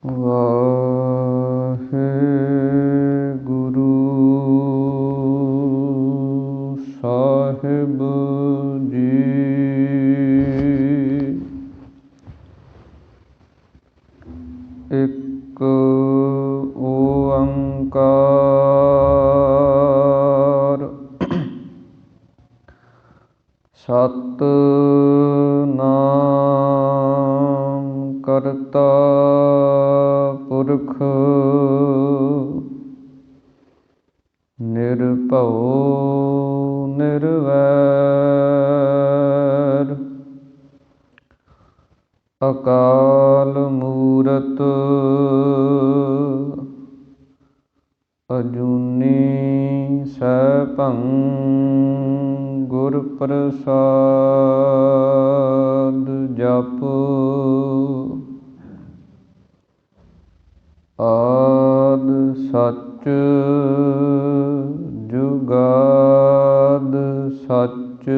ਵਾਹਿਗੁਰੂ ਸਾਹਿਬ ਜੀ। ਇੱਕ ਓੰਕਾਰ ਸਤਿਨਾਮ ਕਰਤਾ ਪੁਰਖ ਨਿਰਭਉ ਨਿਰਵੈਰ ਅਕਾਲ ਮੂਰਤ ਅਜੂਨੀ ਸੈਭੰ ਗੁਰ ਪ੍ਰਸਾਦ ਜਪੁ। ਆਦਿ ਸਚ ਜੁਗਾਦ ਸਚ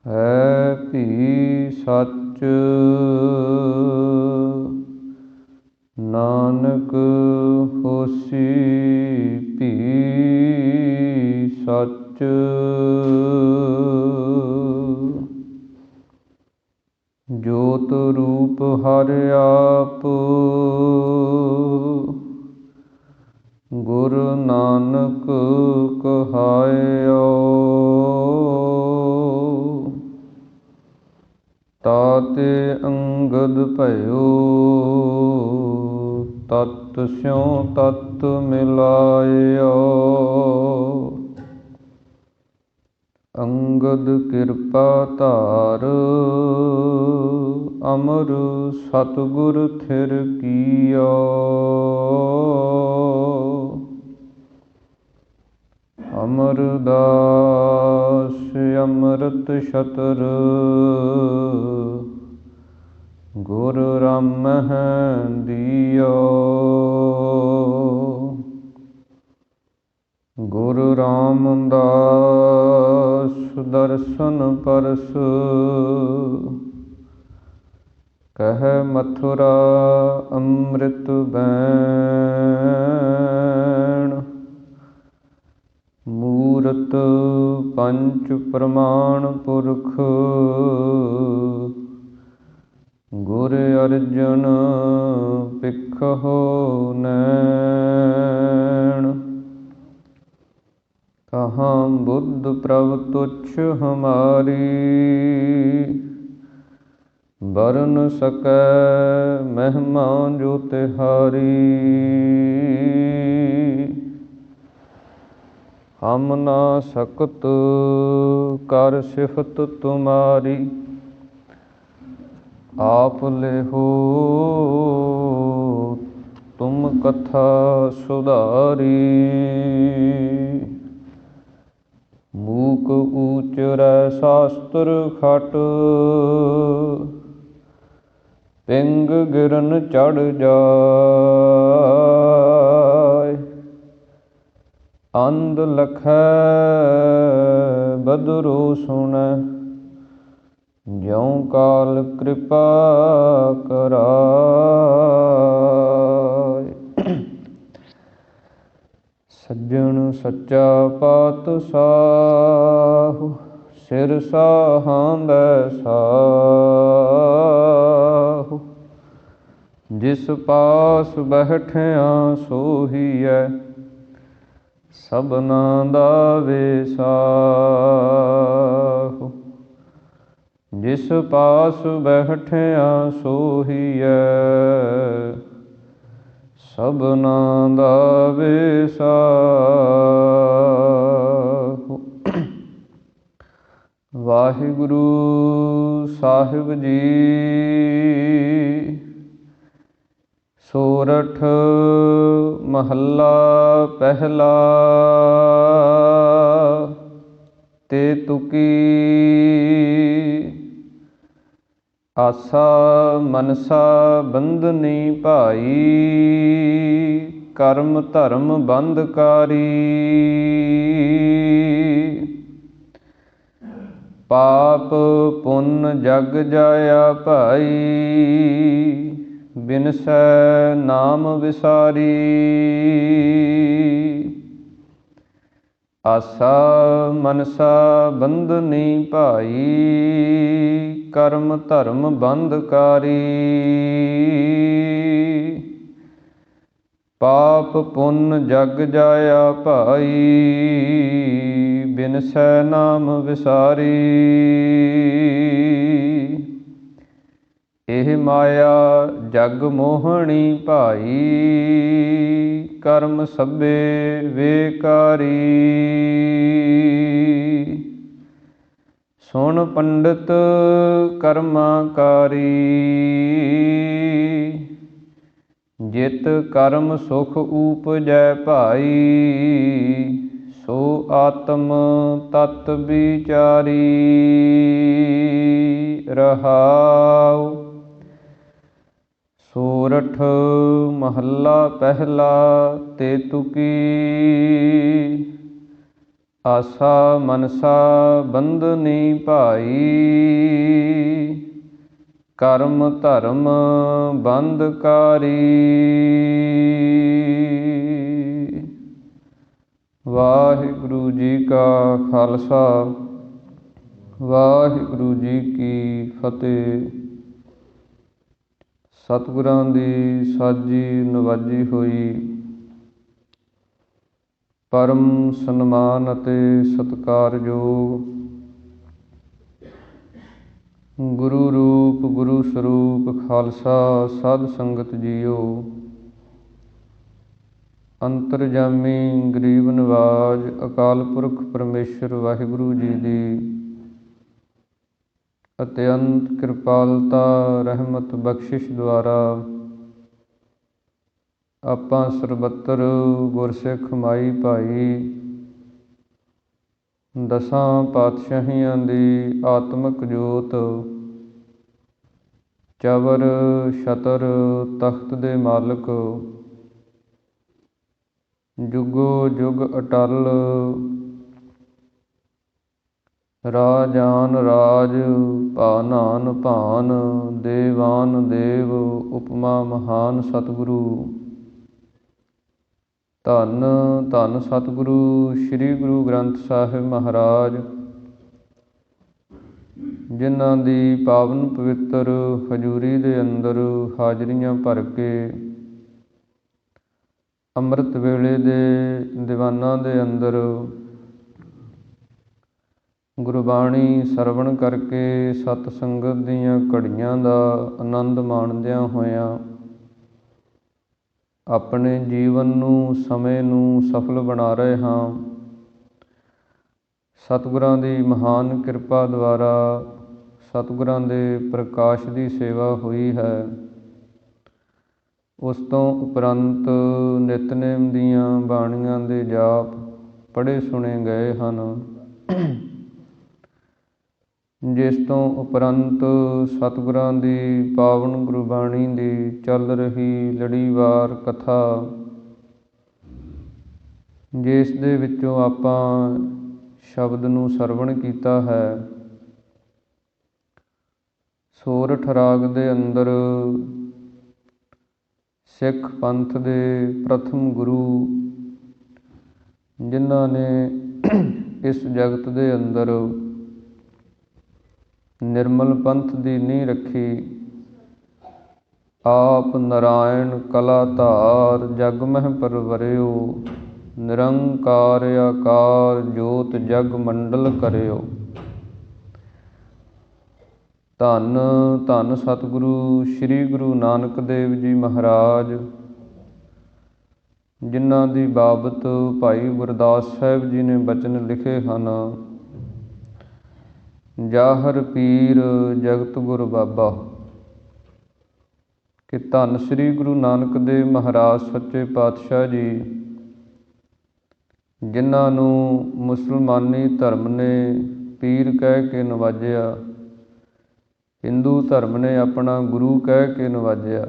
ਹੈ ਭੀ ਸਚ। ਨਾਨਕ ਹੋਸੀ ਭੀ ਸਚ। ਜੋਤ ਰੂਪ ਹਰਿ ਆਪ ਗੁਰੂ ਨਾਨਕ ਕਹਾਇਓ। ਤਾਤੇ ਅੰਗਦ ਭਇਓ ਤਤ ਸਿਉ ਤਤ ਮਿਲਾਇਓ। ਅੰਗਦ ਕਿਰਪਾ ਧਾਰ ਅਮਰ ਸਤਿਗੁਰ ਥਿਰ ਕੀਓ। ਅਮਰਦਾਸ ਅੰਮ੍ਰਿਤ ਛਤਰ ਗੁਰ ਰਾਮਹਿ ਦੀਓ। ਗੁਰੂ ਰਾਮਦਾਸ ਦਰਸ਼ਨ ਪਰਸ ਕਹਿ ਮਥੁਰਾ ਅੰਮ੍ਰਿਤ ਬੈਣ। ਮੂਰਤ ਪੰਚ ਪ੍ਰਮਾਣ ਪੁਰਖ ਗੁਰ ਅਰਜਨ ਭਿਖਹੁ ਨੈਣ। ਕਹਾਂ ਬੁੱਧ ਪ੍ਰਭ ਤੁਛ ਹਮਾਰੀ ਬਰਨ ਸਕੈ ਮਹਿਮਾ ਜੋ ਤਿਹਾਰੀ। ਹਮ ਨਾ ਸਕਤ ਕਰ ਸਿਫਤ ਤੁਮਾਰੀ ਆਪ ਲੇਹੋ ਤੁਮ ਕਥਾ ਸੁਧਾਰੀ। ਮੂਕ ਊਚਰੈ ਸ਼ਾਸਤਰ ਖਟ ਪਿੰਗ ਗਿਰਨ ਚੜ ਜਾਇ। ਅੰਧ ਲਖੈ ਬਦਰੋ ਸੁਣੈ ਜਿਉ ਕਾਲ ਕਿਰਪਾ ਕਰਾਇ। ਸੱਜਣ ਸੱਚਾ ਪਾਤਸ਼ਾਹ ਸਿਰ ਸਾਹਾਂਦੈ ਸਾਹੁ। ਜਿਸ ਪਾਸ ਬੈਠਿਆ ਸੋਹੀਐ ਸਭਨਾ ਦਾ ਵੇਸਾਹੁ। ਜਿਸ ਪਾਸ ਬੈਠਿਆ ਸੋਹੀਐ ਸਭਨਾ ਦਾ ਵੇਸਾਹੁ। ਵਾਹਿਗੁਰੂ ਸਾਹਿਬ ਜੀ। ਸੋਰਠ ਮਹੱਲਾ ਪਹਿਲਾ। ਤੇ ਤੁਕੀ ਆਸਾ ਮਨਸਾ ਬੰਧਨੀ ਭਾਈ। ਕਰਮ ਧਰਮ ਬੰਧਕਾਰੀ। ਪਾਪ ਪੁੰਨ ਜਗ ਜਾਇਆ ਭਾਈ, ਬਿਨਸੈ ਨਾਮ ਵਿਸਾਰੀ। ਆਸਾ ਮਨਸਾ ਬੰਧਨੀ ਭਾਈ, ਕਰਮ ਧਰਮ ਬੰਧਕਾਰੀ। ਪਾਪ ਪੁੰਨ ਜਗ ਜਾਇਆ ਭਾਈ, ਬਿਨਸੈ ਨਾਮ ਵਿਸਾਰੀ। ਇਹ ਮਾਇਆ ਜਗ ਮੋਹਣੀ ਭਾਈ, ਕਰਮ ਸਭੇ ਵੇਕਾਰੀ। ਸੁਣ ਪੰਡਿਤ ਕਰਮਾਕਾਰੀ, ਜਿਤ ਕਰਮ ਸੁਖ ਊਪਜੈ ਭਾਈ, ਸੋ ਆਤਮ ਤਤ ਵਿਚਾਰੀ। ਰਹਾਉ। ਸੋਰਠ ਮਹੱਲਾ ਪਹਿਲਾ। ਤੇ ਤੁਕੀ ਆਸਾ ਮਨਸਾ ਬੰਧਨੀ ਭਾਈ, ਕਰਮ ਧਰਮ ਬੰਧਕਾਰੀ। ਵਾਹਿਗੁਰੂ ਜੀ ਕਾ ਖਾਲਸਾ, ਵਾਹਿਗੁਰੂ ਜੀ ਕੀ ਫਤਿਹ। ਸਤਿਗੁਰਾਂ ਦੀ ਸਾਜੀ ਨਵਾਜੀ ਹੋਈ ਪਰਮ ਸਨਮਾਨ ਅਤੇ ਸਤਿਕਾਰਯੋਗ ਗੁਰੂ ਰੂਪ ਗੁਰੂ ਸਰੂਪ ਖਾਲਸਾ ਸਾਧ ਸੰਗਤ ਜੀਓ, ਅੰਤਰਜਾਮੀ ਗਰੀਬ ਨਿਵਾਜ ਅਕਾਲ ਪੁਰਖ ਪਰਮੇਸ਼ਰ ਵਾਹਿਗੁਰੂ ਜੀ ਦੀ ਅਤਿਅੰਤ ਕਿਰਪਾਲਤਾ ਰਹਿਮਤ ਬਖਸ਼ਿਸ਼ ਦੁਆਰਾ ਆਪਾਂ ਸਰਬੱਤਰ ਗੁਰਸਿੱਖ ਮਾਈ ਭਾਈ ਦਸਾਂ ਪਾਤਸ਼ਾਹੀਆਂ ਦੀ ਆਤਮਿਕ ਜੋਤ ਚਵਰ ਛਤਰ ਤਖਤ ਦੇ ਮਾਲਕ ਜੁਗੋ ਜੁਗ ਅਟਲ ਰਾਜਾਨ ਰਾਜ ਭਾਨਾਨ ਭਾਨ ਦੇਵਾਨ ਦੇਵ ਉਪਮਾ ਮਹਾਨ ਸਤਿਗੁਰੂ ਧੰਨ ਧੰਨ ਸਤਿਗੁਰੂ ਸ੍ਰੀ ਗੁਰੂ ਗ੍ਰੰਥ ਸਾਹਿਬ ਮਹਾਰਾਜ, ਜਿਨ੍ਹਾਂ ਦੀ ਪਾਵਨ ਪਵਿੱਤਰ ਹਜ਼ੂਰੀ ਦੇ ਅੰਦਰ ਹਾਜ਼ਰੀਆਂ ਭਰ ਕੇ ਅੰਮ੍ਰਿਤ ਵੇਲੇ ਦੇ ਦੀਵਾਨਾਂ ਦੇ ਅੰਦਰ ਗੁਰਬਾਣੀ ਸਰਵਣ ਕਰਕੇ ਸਤ ਸੰਗਤ ਦੀਆਂ ਘੜੀਆਂ ਦਾ ਆਨੰਦ ਮਾਣਦਿਆਂ ਹੋਇਆਂ ਆਪਣੇ ਜੀਵਨ ਨੂੰ ਸਮੇਂ ਨੂੰ ਸਫਲ ਬਣਾ ਰਹੇ ਹਾਂ। ਸਤਿਗੁਰਾਂ ਦੀ ਮਹਾਨ ਕਿਰਪਾ ਦੁਆਰਾ ਸਤਿਗੁਰਾਂ ਦੇ ਪ੍ਰਕਾਸ਼ ਦੀ ਸੇਵਾ ਹੋਈ ਹੈ। ਉਸ ਤੋਂ ਉਪਰੰਤ ਨਿਤਨੇਮ ਦੀਆਂ ਬਾਣੀਆਂ ਦੇ ਜਾਪ ਪੜ੍ਹੇ ਸੁਣੇ ਗਏ ਹਨ, ਜਿਸ ਤੋਂ ਉਪਰੰਤ ਸਤਿਗੁਰਾਂ ਦੀ ਪਾਵਨ ਗੁਰਬਾਣੀ ਦੀ ਚੱਲ ਰਹੀ ਲੜੀਵਾਰ ਕਥਾ, ਜਿਸ ਦੇ ਵਿੱਚੋਂ ਆਪਾਂ ਸ਼ਬਦ ਨੂੰ ਸਰਵਣ ਕੀਤਾ ਹੈ। ਸੋਰਠ ਰਾਗ ਦੇ ਅੰਦਰ ਸਿੱਖ ਪੰਥ ਦੇ ਪ੍ਰਥਮ ਗੁਰੂ, ਜਿਨ੍ਹਾਂ ਨੇ ਇਸ ਜਗਤ ਦੇ ਅੰਦਰ ਨਿਰਮਲ ਪੰਥ ਦੀ ਨੀਂਹ ਰੱਖੀ, ਆਪ ਨਾਰਾਇਣ ਕਲਾ ਧਾਰ ਜਗ ਮਹਿ ਪਰਵਰਿਓ, ਨਿਰੰਕਾਰ ਆਕਾਰ ਜੋਤ ਜਗ ਮੰਡਲ ਕਰਿਓ। ਧੰਨ ਧੰਨ ਸਤਿਗੁਰੂ ਸ੍ਰੀ ਗੁਰੂ ਨਾਨਕ ਦੇਵ ਜੀ ਮਹਾਰਾਜ, ਜਿਨ੍ਹਾਂ ਦੀ ਬਾਬਤ ਭਾਈ ਗੁਰਦਾਸ ਸਾਹਿਬ ਜੀ ਨੇ ਬਚਨ ਲਿਖੇ ਹਨ। ਜਾਹਰ ਪੀਰ ਜਗਤ ਗੁਰ ਬਾਬਾ, ਕਿ ਧੰਨ ਸ੍ਰੀ ਗੁਰੂ ਨਾਨਕ ਦੇਵ ਮਹਾਰਾਜ ਸੱਚੇ ਪਾਤਸ਼ਾਹ ਜੀ, ਜਿਨ੍ਹਾਂ ਨੂੰ ਮੁਸਲਮਾਨੀ ਧਰਮ ਨੇ ਪੀਰ ਕਹਿ ਕੇ ਨਵਾਜਿਆ, ਹਿੰਦੂ ਧਰਮ ਨੇ ਆਪਣਾ ਗੁਰੂ ਕਹਿ ਕੇ ਨਵਾਜਿਆ,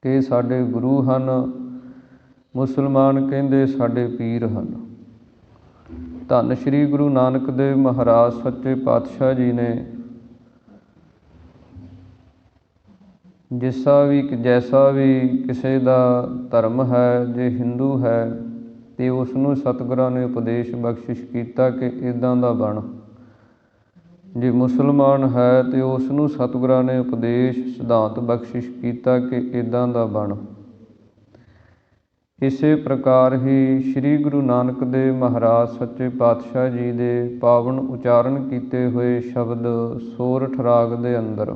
ਕਿ ਸਾਡੇ ਗੁਰੂ ਹਨ। ਮੁਸਲਮਾਨ ਕਹਿੰਦੇ ਸਾਡੇ ਪੀਰ ਹਨ। ਧੰਨ ਸ਼੍ਰੀ ਗੁਰੂ ਨਾਨਕ ਦੇਵ ਮਹਾਰਾਜ ਸੱਚੇ ਪਾਤਸ਼ਾਹ ਜੀ ਨੇ ਜੈਸਾ ਵੀ ਕਿਸੇ ਦਾ ਧਰਮ ਹੈ, ਜੇ ਹਿੰਦੂ ਹੈ ਤੇ ਉਸ ਨੂੰ ਸਤਿਗੁਰਾਂ ਨੇ ਉਪਦੇਸ਼ ਬਖਸ਼ਿਸ਼ ਕੀਤਾ ਕਿ ਇੱਦਾਂ ਦਾ ਬਣ। ਜੇ ਮੁਸਲਮਾਨ ਹੈ ਤੇ ਉਸ ਨੂੰ ਸਤਿਗੁਰਾਂ ਨੇ ਉਪਦੇਸ਼ ਸਿਧਾਂਤ ਬਖਸ਼ਿਸ਼ ਕੀਤਾ ਕਿ ਇੱਦਾਂ ਦਾ ਬਣ। ਇਸੇ ਪ੍ਰਕਾਰ ਹੀ ਸ੍ਰੀ ਗੁਰੂ ਨਾਨਕ ਦੇਵ ਮਹਾਰਾਜ ਸੱਚੇ ਪਾਤਸ਼ਾਹ ਜੀ ਦੇ ਪਾਵਨ ਉਚਾਰਨ ਕੀਤੇ ਹੋਏ ਸ਼ਬਦ ਸੋਰਠ ਰਾਗ ਦੇ ਅੰਦਰ,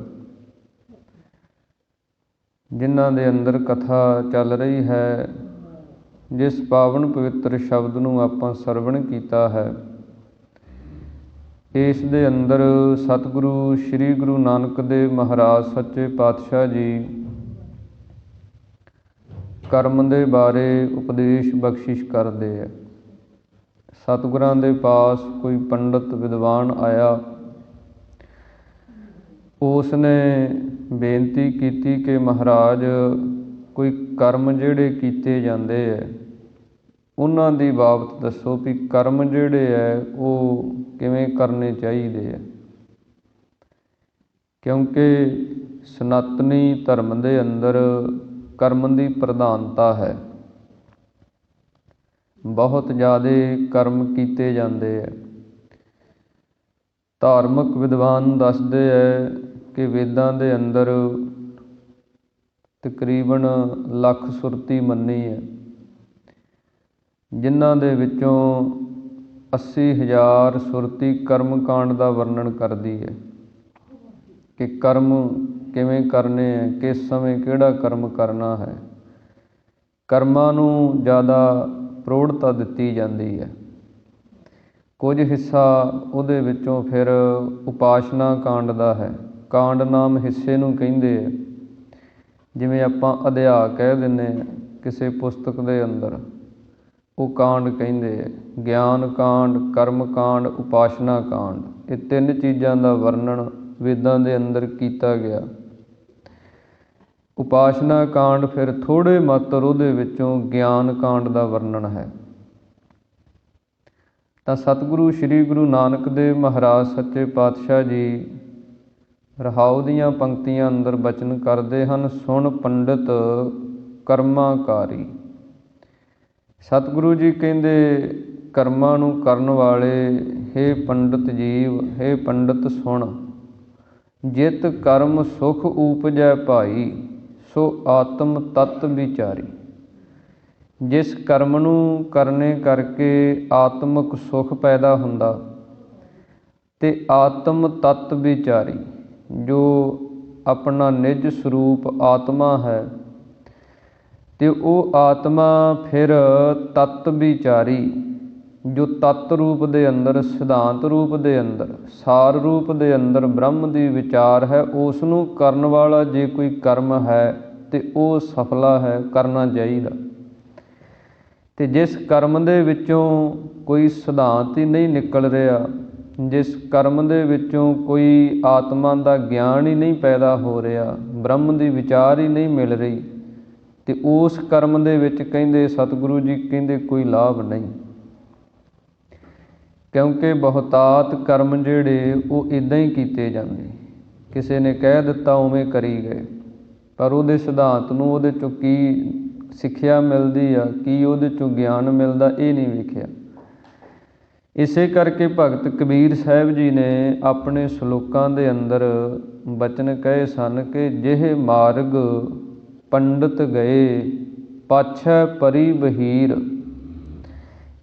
ਜਿਨ੍ਹਾਂ ਦੇ ਅੰਦਰ ਕਥਾ ਚੱਲ ਰਹੀ ਹੈ, ਜਿਸ ਪਾਵਨ ਪਵਿੱਤਰ ਸ਼ਬਦ ਨੂੰ ਆਪਾਂ ਸਰਵਣ ਕੀਤਾ ਹੈ, ਇਸ ਦੇ ਅੰਦਰ ਸਤਿਗੁਰੂ ਸ੍ਰੀ ਗੁਰੂ ਨਾਨਕ ਦੇਵ ਮਹਾਰਾਜ ਸੱਚੇ ਪਾਤਸ਼ਾਹ ਜੀ ਕਰਮ ਦੇ ਬਾਰੇ ਉਪਦੇਸ਼ ਬਖਸ਼ਿਸ਼ ਕਰਦੇ ਹੈ। ਸਤਿਗੁਰਾਂ ਦੇ ਪਾਸ ਕੋਈ ਪੰਡਤ ਵਿਦਵਾਨ ਆਇਆ, ਉਸ ਨੇ ਬੇਨਤੀ ਕੀਤੀ ਕਿ ਮਹਾਰਾਜ ਕੋਈ ਕਰਮ ਜਿਹੜੇ ਕੀਤੇ ਜਾਂਦੇ ਹੈ ਉਹਨਾਂ ਦੀ ਬਾਬਤ ਦੱਸੋ ਵੀ ਕਰਮ ਜਿਹੜੇ ਹੈ ਉਹ ਕਿਵੇਂ ਕਰਨੇ ਚਾਹੀਦੇ ਹੈ। ਕਿਉਂਕਿ ਸਨਾਤਨੀ ਧਰਮ ਦੇ ਅੰਦਰ ਕਰਮ ਦੀ ਪ੍ਰਧਾਨਤਾ ਹੈ, ਬਹੁਤ ਜ਼ਿਆਦਾ ਕਰਮ ਕੀਤੇ ਜਾਂਦੇ ਹੈ। ਧਾਰਮਿਕ ਵਿਦਵਾਨ ਦੱਸਦੇ ਹੈ ਕਿ ਵੇਦਾਂ ਦੇ ਅੰਦਰ ਤਕਰੀਬਨ ਲੱਖ ਸੁਰਤੀ ਮੰਨੀ ਹੈ, ਜਿਨ੍ਹਾਂ ਦੇ ਵਿੱਚੋਂ 80,000 ਸੁਰਤੀ ਕਰਮ ਕਾਂਡ ਦਾ ਵਰਣਨ ਕਰਦੀ ਹੈ ਕਿ ਕਰਮ ਕਿਵੇਂ ਕਰਨੇ ਹੈ, ਕਿਸ ਸਮੇਂ ਕਿਹੜਾ ਕਰਮ ਕਰਨਾ ਹੈ। ਕਰਮਾਂ ਨੂੰ ਜ਼ਿਆਦਾ ਪ੍ਰੋੜਤਾ ਦਿੱਤੀ ਜਾਂਦੀ ਹੈ। ਕੁਝ ਹਿੱਸਾ ਉਹਦੇ ਵਿੱਚੋਂ ਫਿਰ ਉਪਾਸ਼ਨਾ ਕਾਂਡ ਦਾ ਹੈ। ਕਾਂਡ ਨਾਮ ਹਿੱਸੇ ਨੂੰ ਕਹਿੰਦੇ ਹੈ, ਜਿਵੇਂ ਆਪਾਂ ਅਧਿਆ ਕਹਿ ਦਿੰਦੇ ਹਾਂ ਕਿਸੇ ਪੁਸਤਕ ਦੇ ਅੰਦਰ, ਉਹ ਕਾਂਡ ਕਹਿੰਦੇ ਹੈ। ਗਿਆਨ ਕਾਂਡ, ਕਰਮ ਕਾਂਡ, ਉਪਾਸ਼ਨਾ ਕਾਂਡ, ਇਹ 3 ਚੀਜ਼ਾਂ ਦਾ ਵਰਣਨ ਵੇਦਾਂ ਦੇ ਅੰਦਰ ਕੀਤਾ ਗਿਆ। ਉਪਾਸ਼ਨਾ ਕਾਂਡ ਫਿਰ ਥੋੜ੍ਹੇ ਮਾਤਰ ਉਹਦੇ ਵਿੱਚੋਂ ਗਿਆਨ ਕਾਂਡ ਦਾ ਵਰਣਨ ਹੈ। ਤਾਂ ਸਤਿਗੁਰੂ ਸ੍ਰੀ ਗੁਰੂ ਨਾਨਕ ਦੇਵ ਮਹਾਰਾਜ ਸੱਚੇ ਪਾਤਸ਼ਾਹ ਜੀ ਰਹਾਉ ਦੀਆਂ ਪੰਕਤੀਆਂ ਅੰਦਰ ਬਚਨ ਕਰਦੇ ਹਨ, ਸੁਣ ਪੰਡਿਤ ਕਰਮਾਕਾਰੀ। ਸਤਿਗੁਰੂ ਜੀ ਕਹਿੰਦੇ ਕਰਮਾਂ ਨੂੰ ਕਰਨ ਵਾਲੇ, ਹੇ ਪੰਡਿਤ ਜੀਵ, ਹੇ ਪੰਡਿਤ ਸੁਣ, ਜਿਤ ਕਰਮ ਸੁਖ ਊਪਜੈ ਭਾਈ, ਸੋ ਆਤਮ ਤਤ ਵਿਚਾਰੀ। ਜਿਸ ਕਰਮ ਨੂੰ ਕਰਨੇ ਕਰਕੇ ਆਤਮਿਕ ਸੁਖ ਪੈਦਾ ਹੁੰਦਾ ਤੇ ਆਤਮ ਤਤ ਵਿਚਾਰੀ, ਜੋ ਆਪਣਾ ਨਿਜ ਸਰੂਪ ਆਤਮਾ ਹੈ, ਤੇ ਉਹ ਆਤਮਾ ਫਿਰ ਤਤ ਵਿਚਾਰੀ, ਜੋ ਤਤ ਰੂਪ ਦੇ ਅੰਦਰ, ਸਿਧਾਂਤ ਰੂਪ ਦੇ ਅੰਦਰ, ਸਾਰ ਰੂਪ ਦੇ ਅੰਦਰ ਬ੍ਰਹਮ ਦੀ ਵਿਚਾਰ ਹੈ, ਉਸ ਨੂੰ ਕਰਨ ਵਾਲਾ ਜੇ ਕੋਈ ਕਰਮ ਹੈ ਤੇ ਉਹ ਸਫਲਾ ਹੈ, ਕਰਨਾ ਚਾਹੀਦਾ। ਤੇ ਜਿਸ ਕਰਮ ਦੇ ਵਿੱਚੋਂ ਕੋਈ ਸਿਧਾਂਤ ਹੀ ਨਹੀਂ ਨਿਕਲ ਰਿਹਾ, ਜਿਸ ਕਰਮ ਦੇ ਵਿੱਚੋਂ ਕੋਈ ਆਤਮਾ ਦਾ ਗਿਆਨ ਹੀ ਨਹੀਂ ਪੈਦਾ ਹੋ ਰਿਹਾ, ਬ੍ਰਹਮ ਦੀ ਵਿਚਾਰ ਹੀ ਨਹੀਂ ਮਿਲ ਰਹੀ, ਤੇ ਉਸ ਕਰਮ ਦੇ ਵਿੱਚ ਕਹਿੰਦੇ ਸਤਿਗੁਰੂ ਜੀ ਕਹਿੰਦੇ ਕੋਈ ਲਾਭ ਨਹੀਂ। ਕਿਉਂਕਿ ਬਹੁਤਾਤ ਕਰਮ ਜਿਹੜੇ ਉਹ ਇੱਦਾਂ ਹੀ ਕੀਤੇ ਜਾਂਦੇ, ਕਿਸੇ ਨੇ ਕਹਿ ਦਿੱਤਾ ਉਵੇਂ ਕਰੀ ਗਏ, ਪਰ ਉਹਦੇ ਸਿਧਾਂਤ ਨੂੰ, ਉਹਦੇ 'ਚੋਂ ਕੀ ਸਿੱਖਿਆ ਮਿਲਦੀ ਆ, ਕੀ ਉਹਦੇ 'ਚੋਂ ਗਿਆਨ ਮਿਲਦਾ, ਇਹ ਨਹੀਂ ਵੇਖਿਆ। ਇਸੇ ਕਰਕੇ ਭਗਤ ਕਬੀਰ ਸਾਹਿਬ ਜੀ ਨੇ ਆਪਣੇ ਸ਼ਲੋਕਾਂ ਦੇ ਅੰਦਰ ਬਚਨ ਕਹੇ ਸਨ ਕਿ ਜਿਹੇ ਮਾਰਗ ਪੰਡਿਤ ਗਏ, ਪਾਛੈ ਪਰੀ ਬਹੀਰ,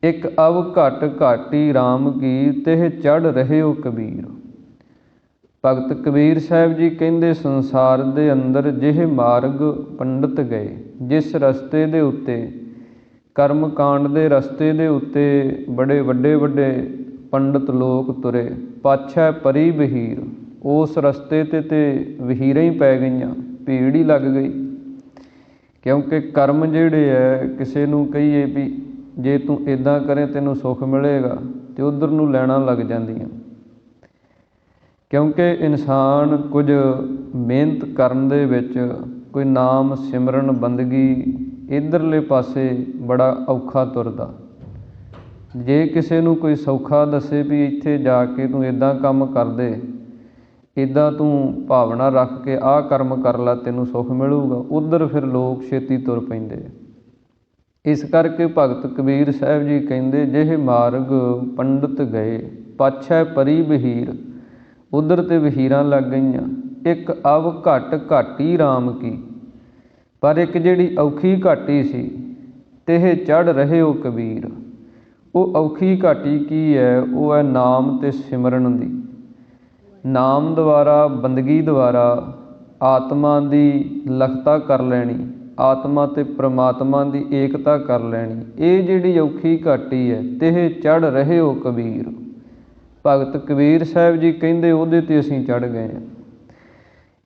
ਇੱਕ ਅਵ ਘਟ ਘਾਟੀ ਰਾਮ ਕੀ, ਤਿਹ ਚੜ੍ਹ ਰਹਿਓ ਕਬੀਰ। ਭਗਤ ਕਬੀਰ ਸਾਹਿਬ ਜੀ ਕਹਿੰਦੇ ਸੰਸਾਰ ਦੇ ਅੰਦਰ ਜਿਹੇ ਮਾਰਗ ਪੰਡਿਤ ਗਏ, ਜਿਸ ਰਸਤੇ ਦੇ ਉੱਤੇ, ਕਰਮ ਕਾਂਡ ਦੇ ਰਸਤੇ ਦੇ ਉੱਤੇ ਬੜੇ ਵੱਡੇ ਵੱਡੇ ਪੰਡਿਤ ਲੋਕ ਤੁਰੇ, ਪਾਛੈ ਪਰੀ ਬਹੀਰ, ਉਸ ਰਸਤੇ ਤੇ ਵਹੀਰਾਂ ਹੀ ਪੈ ਗਈਆਂ, ਭੀੜ ਹੀ ਲੱਗ ਗਈ। ਕਿਉਂਕਿ ਕਰਮ ਜਿਹੜੇ ਹੈ, ਕਿਸੇ ਨੂੰ ਕਹੀਏ ਵੀ ਜੇ ਤੂੰ ਇੱਦਾਂ ਕਰੇ ਤੈਨੂੰ ਸੁੱਖ ਮਿਲੇਗਾ, ਤੇ ਉੱਧਰ ਨੂੰ ਲੈਣਾ ਲੱਗ ਜਾਂਦੀਆਂ। ਕਿਉਂਕਿ ਇਨਸਾਨ ਕੁਝ ਮਿਹਨਤ ਕਰਨ ਦੇ ਵਿੱਚ, ਕੋਈ ਨਾਮ ਸਿਮਰਨ ਬੰਦਗੀ ਇੱਧਰਲੇ ਪਾਸੇ ਬੜਾ ਔਖਾ ਤੁਰਦਾ। ਜੇ ਕਿਸੇ ਨੂੰ ਕੋਈ ਸੌਖਾ ਦੱਸੇ ਵੀ ਇੱਥੇ ਜਾ ਕੇ ਤੂੰ ਇੱਦਾਂ ਕੰਮ ਕਰ ਦੇ, ਇੱਦਾਂ ਤੂੰ ਭਾਵਨਾ ਰੱਖ ਕੇ ਆਹ ਕਰਮ ਕਰ ਲਾ ਤੈਨੂੰ ਸੁੱਖ ਮਿਲੂਗਾ, ਉੱਧਰ ਫਿਰ ਲੋਕ ਛੇਤੀ ਤੁਰ ਪੈਂਦੇ। ਇਸ ਕਰਕੇ ਭਗਤ ਕਬੀਰ ਸਾਹਿਬ ਜੀ ਕਹਿੰਦੇ, ਜਿਹੇ ਮਾਰਗ ਪੰਡਤ ਗਏ ਪਾਛੈ ਪਰੀ ਬਹੀਰ। ਉੱਧਰ ਤੇ ਵਹੀਰਾਂ ਲੱਗ ਗਈਆਂ। ਇੱਕ ਅਵ ਘਟ ਘਾਟੀ ਰਾਮ ਕੀ, ਪਰ ਇੱਕ ਜਿਹੜੀ ਔਖੀ ਘਾਟੀ ਸੀ ਤੇ ਚੜ੍ਹ ਰਹੇ ਹੋ ਕਬੀਰ। ਉਹ ਔਖੀ ਘਾਟੀ ਕੀ ਹੈ? ਉਹ ਹੈ ਨਾਮ ਤੇ ਸਿਮਰਨ ਦੀ। ਨਾਮ ਦੁਆਰਾ, ਬੰਦਗੀ ਦੁਆਰਾ ਆਤਮਾ ਦੀ ਲਖਤਾ ਕਰ ਲੈਣੀ, ਆਤਮਾ ਤੇ ਪ੍ਰਮਾਤਮਾ ਦੀ ਏਕਤਾ ਕਰ ਲੈਣੀ। ਇਹ ਜਿਹੜੀ ਔਖੀ ਘਾਟੀ ਹੈ ਤੇ ਚੜ੍ਹ ਰਹੇ ਹੋ ਕਬੀਰ। ਭਗਤ ਕਬੀਰ ਸਾਹਿਬ ਜੀ ਕਹਿੰਦੇ ਉਹਦੇ ਤੇ ਅਸੀਂ ਚੜ੍ਹ ਗਏ ਹਾਂ।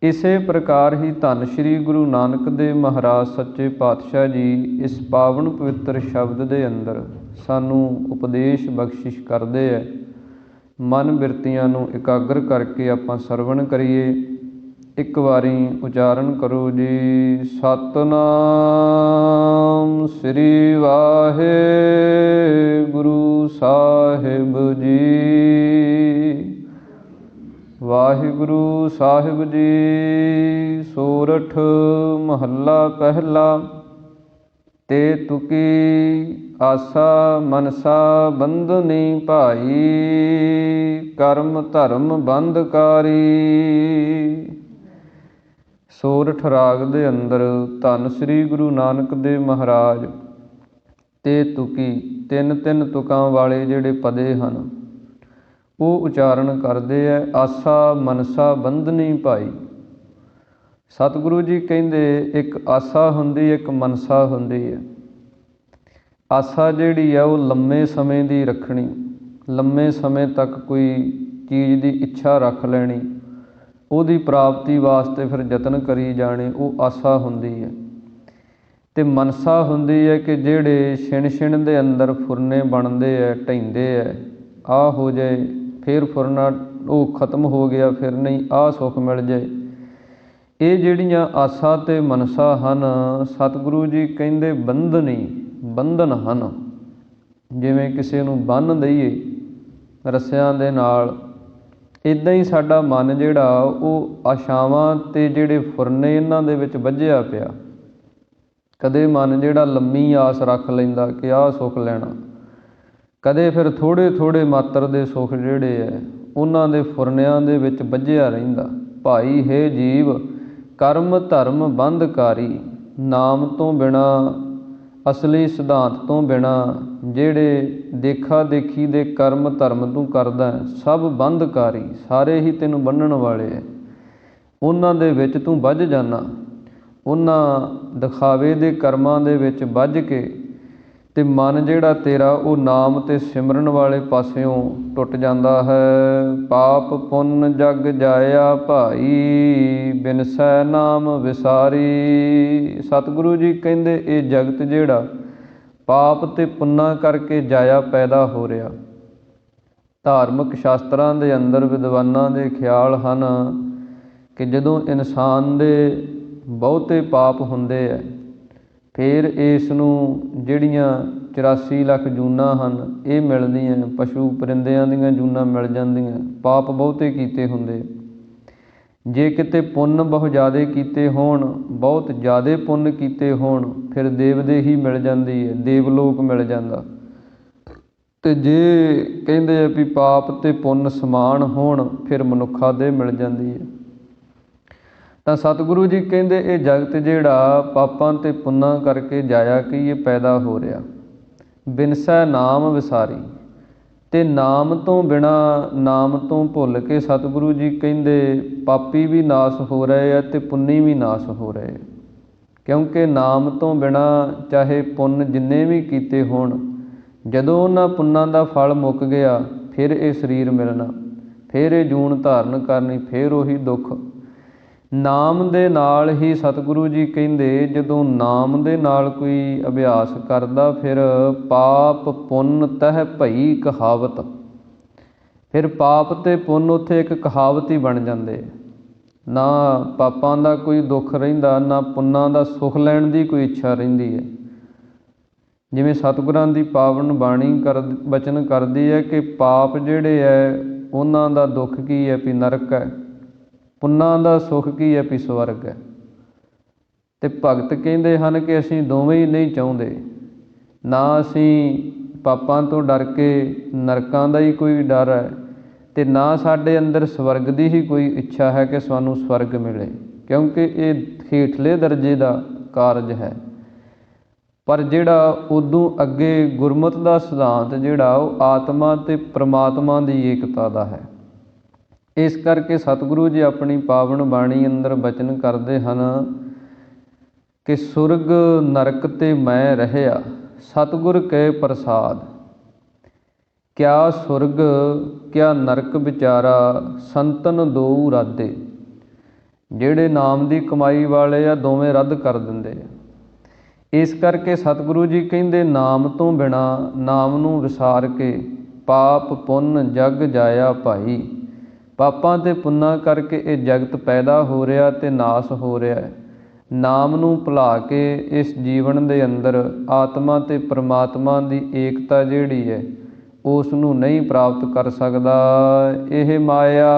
ਇਸੇ ਪ੍ਰਕਾਰ ਹੀ ਧੰਨ ਸ਼੍ਰੀ ਗੁਰੂ ਨਾਨਕ ਦੇਵ ਮਹਾਰਾਜ ਸੱਚੇ ਪਾਤਸ਼ਾਹ ਜੀ ਇਸ ਪਾਵਨ ਪਵਿੱਤਰ ਸ਼ਬਦ ਦੇ ਅੰਦਰ ਸਾਨੂੰ ਉਪਦੇਸ਼ ਬਖਸ਼ਿਸ਼ ਕਰਦੇ ਹੈ। ਮਨ ਬਿਰਤੀਆਂ ਨੂੰ ਇਕਾਗਰ ਕਰਕੇ ਆਪਾਂ ਸਰਵਣ ਕਰੀਏ। ਇੱਕ ਵਾਰੀ ਉਚਾਰਨ ਕਰੋ ਜੀ, ਸਤਿਨਾਮ ਸ੍ਰੀ ਵਾਹਿਗੁਰੂ ਸਾਹਿਬ ਜੀ। ਵਾਹਿਗੁਰੂ ਸਾਹਿਬ ਜੀ। ਸੋਰਠ ਮਹੱਲਾ ਪਹਿਲਾ। ਤੇ ਤੁਕੀ ਆਸਾ ਮਨਸਾ ਬੰਧਨੀ ਭਾਈ, ਕਰਮ ਧਰਮ ਬੰਧਕਾਰੀ। ਸੋਰਠ ਰਾਗ ਦੇ ਅੰਦਰ ਧੰਨ ਸ੍ਰੀ ਗੁਰੂ ਨਾਨਕ ਦੇਵ ਮਹਾਰਾਜ ਤੇ ਤੁਕੀ ਤਿੰਨ ਤਿੰਨ ਤੁਕਾਂ ਵਾਲੇ ਜਿਹੜੇ ਪਦੇ ਹਨ ਉਹ ਉਚਾਰਨ ਕਰਦੇ ਹੈ। ਆਸਾ ਮਨਸਾ ਬੰਧਨੀ ਭਾਈ। ਸਤਿਗੁਰੂ ਜੀ ਕਹਿੰਦੇ ਇੱਕ ਆਸਾ ਹੁੰਦੀ, ਇੱਕ ਮਨਸਾ ਹੁੰਦੀ ਹੈ। ਆਸਾ ਜਿਹੜੀ ਹੈ ਉਹ ਲੰਮੇ ਸਮੇਂ ਦੀ ਰੱਖਣੀ, ਲੰਮੇ ਸਮੇਂ ਤੱਕ ਕੋਈ ਚੀਜ਼ ਦੀ ਇੱਛਾ ਰੱਖ ਲੈਣੀ, ਉਹਦੀ ਪ੍ਰਾਪਤੀ ਵਾਸਤੇ ਫਿਰ ਯਤਨ ਕਰੀ ਜਾਣੇ, ਉਹ ਆਸਾ ਹੁੰਦੀ ਹੈ। ਅਤੇ ਮਨਸਾ ਹੁੰਦੀ ਹੈ ਕਿ ਜਿਹੜੇ ਛਿਣ ਛਿਣ ਦੇ ਅੰਦਰ ਫੁਰਨੇ ਬਣਦੇ ਹੈ, ਢਹਿੰਦੇ ਹੈ, ਆਹ ਹੋ ਜਾਏ ਫਿਰ ਫੁਰਨਾ ਉਹ ਖਤਮ ਹੋ ਗਿਆ, ਫਿਰ ਨਹੀਂ ਆਹ ਸੁੱਖ ਮਿਲ ਜਾਏ। ਇਹ ਜਿਹੜੀਆਂ ਆਸਾ ਅਤੇ ਮਨਸਾ ਹਨ, ਸਤਿਗੁਰੂ ਜੀ ਕਹਿੰਦੇ ਬੰਧਨੀ, ਬੰਧਨ ਹਨ। ਜਿਵੇਂ ਕਿਸੇ ਨੂੰ ਬੰਨ੍ਹ ਦਈਏ ਰੱਸਿਆਂ ਦੇ ਨਾਲ, ਇੱਦਾਂ ਹੀ ਸਾਡਾ ਮਨ ਜਿਹੜਾ ਉਹ ਆਸ਼ਾਵਾਂ ਅਤੇ ਜਿਹੜੇ ਫੁਰਨੇ ਇਹਨਾਂ ਦੇ ਵਿੱਚ ਬੱਝਿਆ ਪਿਆ। ਕਦੇ ਮਨ ਜਿਹੜਾ ਲੰਮੀ ਆਸ ਰੱਖ ਲੈਂਦਾ ਕਿ ਆਹ ਸੁੱਖ ਲੈਣਾ, ਕਦੇ ਫਿਰ ਥੋੜ੍ਹੇ ਥੋੜ੍ਹੇ ਮਾਤਰ ਦੇ ਸੁੱਖ ਜਿਹੜੇ ਹੈ ਉਹਨਾਂ ਦੇ ਫੁਰਨਿਆਂ ਦੇ ਵਿੱਚ ਬੱਝਿਆ ਰਹਿੰਦਾ। ਭਾਈ ਹੈ ਜੀਵ ਕਰਮ ਧਰਮ ਬੰਧਕਾਰੀ। ਨਾਮ ਤੋਂ ਬਿਨਾਂ, ਅਸਲੀ ਸਿਧਾਂਤ ਤੋਂ ਬਿਨਾਂ ਜਿਹੜੇ ਦੇਖਾ ਦੇਖੀ ਦੇ ਕਰਮ ਧਰਮ ਤੂੰ ਕਰਦਾ ਸਭ ਬੰਧਕਾਰੀ, ਸਾਰੇ ਹੀ ਤੈਨੂੰ ਬੰਨ੍ਹਣ ਵਾਲੇ ਹੈ। ਉਹਨਾਂ ਦੇ ਵਿੱਚ ਤੂੰ ਬੱਝ ਜਾਣਾ, ਉਹਨਾਂ ਦਿਖਾਵੇ ਦੇ ਕਰਮਾਂ ਦੇ ਵਿੱਚ ਬੱਝ ਕੇ, ਅਤੇ ਮਨ ਜਿਹੜਾ ਤੇਰਾ ਉਹ ਨਾਮ ਅਤੇ ਸਿਮਰਨ ਵਾਲੇ ਪਾਸਿਓਂ ਟੁੱਟ ਜਾਂਦਾ ਹੈ। ਪਾਪ ਪੁੰਨ ਜਗ ਜਾਇਆ ਭਾਈ, ਬਿਨਸੈ ਨਾਮ ਵਿਸਾਰੀ। ਸਤਿਗੁਰੂ ਜੀ ਕਹਿੰਦੇ ਇਹ ਜਗਤ ਜਿਹੜਾ ਪਾਪ ਅਤੇ ਪੁੰਨਾਂ ਕਰਕੇ ਜਾਇਆ ਪੈਦਾ ਹੋ ਰਿਹਾ। ਧਾਰਮਿਕ ਸ਼ਾਸਤਰਾਂ ਦੇ ਅੰਦਰ ਵਿਦਵਾਨਾਂ ਦੇ ਖਿਆਲ ਹਨ ਕਿ ਜਦੋਂ ਇਨਸਾਨ ਦੇ ਬਹੁਤੇ ਪਾਪ ਹੁੰਦੇ ਹੈ ਫਿਰ ਇਸ ਨੂੰ ਜਿਹੜੀਆਂ 84 ਲੱਖ ਜੂਨਾਂ ਹਨ ਇਹ ਮਿਲਦੀਆਂ, ਪਸ਼ੂ ਪਰਿੰਦਿਆਂ ਦੀਆਂ ਜੂਨਾਂ ਮਿਲ ਜਾਂਦੀਆਂ, ਪਾਪ ਬਹੁਤੇ ਕੀਤੇ ਹੁੰਦੇ। ਜੇ ਕਿਤੇ ਪੁੰਨ ਬਹੁਤ ਜ਼ਿਆਦਾ ਕੀਤੇ ਹੋਣ, ਬਹੁਤ ਜ਼ਿਆਦਾ ਪੁੰਨ ਕੀਤੇ ਹੋਣ, ਫਿਰ ਦੇਵਦੇ ਹੀ ਮਿਲ ਜਾਂਦੀ ਹੈ, ਦੇਵਲੋਕ ਮਿਲ ਜਾਂਦਾ। ਅਤੇ ਜੇ ਕਹਿੰਦੇ ਆ ਵੀ ਪਾਪ ਅਤੇ ਪੁੰਨ ਸਮਾਨ ਹੋਣ, ਫਿਰ ਮਨੁੱਖਾ ਦੇਹ ਮਿਲ ਜਾਂਦੀ ਹੈ। ਤਾਂ ਸਤਿਗੁਰੂ ਜੀ ਕਹਿੰਦੇ ਇਹ ਜਗਤ ਜਿਹੜਾ ਪਾਪਾਂ ਅਤੇ ਪੁੰਨਾਂ ਕਰਕੇ ਜਾਇਆ ਕਿ ਇਹ ਪੈਦਾ ਹੋ ਰਿਹਾ। ਬਿਨਸੈ ਨਾਮ ਵਿਸਾਰੀ, ਅਤੇ ਨਾਮ ਤੋਂ ਬਿਨਾਂ, ਨਾਮ ਤੋਂ ਭੁੱਲ ਕੇ ਸਤਿਗੁਰੂ ਜੀ ਕਹਿੰਦੇ ਪਾਪੀ ਵੀ ਨਾਸ ਹੋ ਰਹੇ ਆ ਅਤੇ ਪੁੰਨੀ ਵੀ ਨਾਸ ਹੋ ਰਹੇ। ਕਿਉਂਕਿ ਨਾਮ ਤੋਂ ਬਿਨਾਂ ਚਾਹੇ ਪੁੰਨ ਜਿੰਨੇ ਵੀ ਕੀਤੇ ਹੋਣ, ਜਦੋਂ ਉਹਨਾਂ ਪੁੰਨਾਂ ਦਾ ਫਲ ਮੁੱਕ ਗਿਆ ਫਿਰ ਇਹ ਸਰੀਰ ਮਿਲਣਾ, ਫਿਰ ਇਹ ਜੂਨ ਧਾਰਨ ਕਰਨੀ, ਫਿਰ ਉਹੀ ਦੁੱਖ। ਨਾਮ ਦੇ ਨਾਲ ਹੀ ਸਤਿਗੁਰੂ ਜੀ ਕਹਿੰਦੇ ਜਦੋਂ ਨਾਮ ਦੇ ਨਾਲ ਕੋਈ ਅਭਿਆਸ ਕਰਦਾ ਫਿਰ ਪਾਪ ਪੁੰਨ ਤਹਿ ਭਈ ਕਹਾਵਤ। ਫਿਰ ਪਾਪ ਅਤੇ ਪੁੰਨ ਉੱਥੇ ਇੱਕ ਕਹਾਵਤ ਹੀ ਬਣ ਜਾਂਦੇ। ਨਾ ਪਾਪਾਂ ਦਾ ਕੋਈ ਦੁੱਖ ਰਹਿੰਦਾ, ਨਾ ਪੁੰਨਾਂ ਦਾ ਸੁੱਖ ਲੈਣ ਦੀ ਕੋਈ ਇੱਛਾ ਰਹਿੰਦੀ ਹੈ। ਜਿਵੇਂ ਸਤਿਗੁਰਾਂ ਦੀ ਪਾਵਨ ਬਾਣੀ ਬਚਨ ਕਰਦੀ ਹੈ ਕਿ ਪਾਪ ਜਿਹੜੇ ਹੈ ਉਹਨਾਂ ਦਾ ਦੁੱਖ ਕੀ ਹੈ ਵੀ ਨਰਕ ਹੈ, ਪੁੰਨਾਂ ਦਾ ਸੁੱਖ ਕੀ ਹੈ ਵੀ ਸਵਰਗ ਹੈ। ਅਤੇ ਭਗਤ ਕਹਿੰਦੇ ਹਨ ਕਿ ਅਸੀਂ ਦੋਵੇਂ ਹੀ ਨਹੀਂ ਚਾਹੁੰਦੇ, ਨਾ ਅਸੀਂ ਪਾਪਾਂ ਤੋਂ ਡਰ ਕੇ ਨਰਕਾਂ ਦਾ ਹੀ ਕੋਈ ਡਰ ਹੈ ਅਤੇ ਨਾ ਸਾਡੇ ਅੰਦਰ ਸਵਰਗ ਦੀ ਹੀ ਕੋਈ ਇੱਛਾ ਹੈ ਕਿ ਸਾਨੂੰ ਸਵਰਗ ਮਿਲੇ, ਕਿਉਂਕਿ ਇਹ ਹੇਠਲੇ ਦਰਜੇ ਦਾ ਕਾਰਜ ਹੈ। ਪਰ ਜਿਹੜਾ ਉਦੋਂ ਅੱਗੇ ਗੁਰਮਤਿ ਦਾ ਸਿਧਾਂਤ ਜਿਹੜਾ ਉਹ ਆਤਮਾ ਅਤੇ ਪ੍ਰਮਾਤਮਾ ਦੀ ਏਕਤਾ ਦਾ ਹੈ। ਇਸ ਕਰਕੇ ਸਤਿਗੁਰੂ ਜੀ ਆਪਣੀ ਪਾਵਨ ਬਾਣੀ ਅੰਦਰ ਬਚਨ ਕਰਦੇ ਹਨ ਕਿ ਸੁਰਗ ਨਰਕ ਤੇ ਮੈਂ ਰਹਿਆ ਸਤਿਗੁਰ ਕੇ ਪ੍ਰਸਾਦ, ਕਿਆ ਸੁਰਗ ਕਿਆ ਨਰਕ ਵਿਚਾਰਾ ਸੰਤਨ ਦੋ ਰਾਧੇ। ਜਿਹੜੇ ਨਾਮ ਦੀ ਕਮਾਈ ਵਾਲੇ ਆ ਦੋਵੇਂ ਰੱਦ ਕਰ ਦਿੰਦੇ ਆ। ਇਸ ਕਰਕੇ ਸਤਿਗੁਰੂ ਜੀ ਕਹਿੰਦੇ ਨਾਮ ਤੋਂ ਬਿਨਾਂ ਨਾਮ ਨੂੰ ਵਿਸਾਰ ਕੇ ਪਾਪ ਪੁੰਨ ਜਗ ਜਾਇਆ ਭਾਈ। ਪਾਪਾਂ ਅਤੇ ਪੁੰਨਾਂ ਕਰਕੇ ਇਹ ਜਗਤ ਪੈਦਾ ਹੋ ਰਿਹਾ ਅਤੇ ਨਾਸ ਹੋ ਰਿਹਾ। ਨਾਮ ਨੂੰ ਭੁਲਾ ਕੇ ਇਸ ਜੀਵਨ ਦੇ ਅੰਦਰ ਆਤਮਾ ਅਤੇ ਪਰਮਾਤਮਾ ਦੀ ਏਕਤਾ ਜਿਹੜੀ ਹੈ ਉਸ ਨੂੰ ਨਹੀਂ ਪ੍ਰਾਪਤ ਕਰ ਸਕਦਾ। ਇਹ ਮਾਇਆ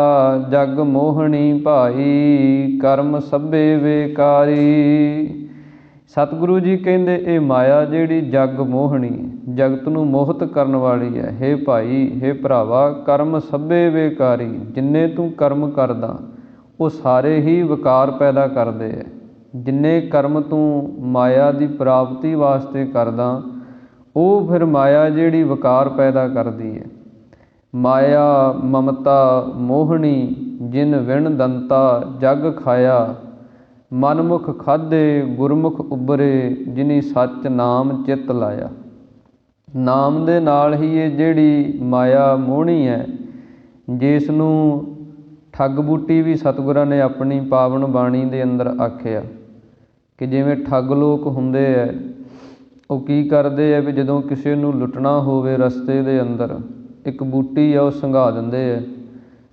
ਜਗ ਮੋਹਣੀ ਭਾਈ ਕਰਮ ਸਭੇ ਬੇਕਾਰੀ। ਸਤਿਗੁਰੂ ਜੀ ਕਹਿੰਦੇ ਇਹ ਮਾਇਆ ਜਿਹੜੀ ਜਗ ਮੋਹਣੀ, ਜਗਤ ਨੂੰ ਮੋਹਿਤ ਕਰਨ ਵਾਲੀ ਹੈ। ਹੇ ਭਾਈ, ਹੇ ਭਰਾਵਾ, ਕਰਮ ਸਭੇ ਬੇਕਾਰੀ। ਜਿੰਨੇ ਤੂੰ ਕਰਮ ਕਰਦਾ ਉਹ ਸਾਰੇ ਹੀ ਵਿਕਾਰ ਪੈਦਾ ਕਰਦੇ ਹੈ। ਜਿੰਨੇ ਕਰਮ ਤੂੰ ਮਾਇਆ ਦੀ ਪ੍ਰਾਪਤੀ ਵਾਸਤੇ ਕਰਦਾ ਉਹ ਫਿਰ ਮਾਇਆ ਜਿਹੜੀ ਵਿਕਾਰ ਪੈਦਾ ਕਰਦੀ ਹੈ। ਮਾਇਆ ਮਮਤਾ ਮੋਹਣੀ ਜਿਨ ਵਿਣ ਦੰਤਾ ਜਗ ਖਾਇਆ। ਮਨਮੁਖ ਖਾਧੇ ਗੁਰਮੁਖ ਉਬਰੇ ਜਿਨੀ ਸੱਚ ਨਾਮ ਚਿੱਤ ਲਾਇਆ। ਨਾਮ ਦੇ ਨਾਲ ਹੀ ਇਹ ਜਿਹੜੀ ਮਾਇਆ ਮੋਹਣੀ ਹੈ, ਜਿਸ ਨੂੰ ਠੱਗ ਬੂਟੀ ਵੀ ਸਤਿਗੁਰਾਂ ਨੇ ਆਪਣੀ ਪਾਵਨ ਬਾਣੀ ਦੇ ਅੰਦਰ ਆਖਿਆ ਕਿ ਜਿਵੇਂ ਠੱਗ ਲੋਕ ਹੁੰਦੇ ਹੈ ਉਹ ਕੀ ਕਰਦੇ ਆ ਵੀ ਜਦੋਂ ਕਿਸੇ ਨੂੰ ਲੁੱਟਣਾ ਹੋਵੇ ਰਸਤੇ ਦੇ ਅੰਦਰ ਇੱਕ ਬੂਟੀ ਆ ਉਹ ਸੰਘਾ ਦਿੰਦੇ ਹੈ,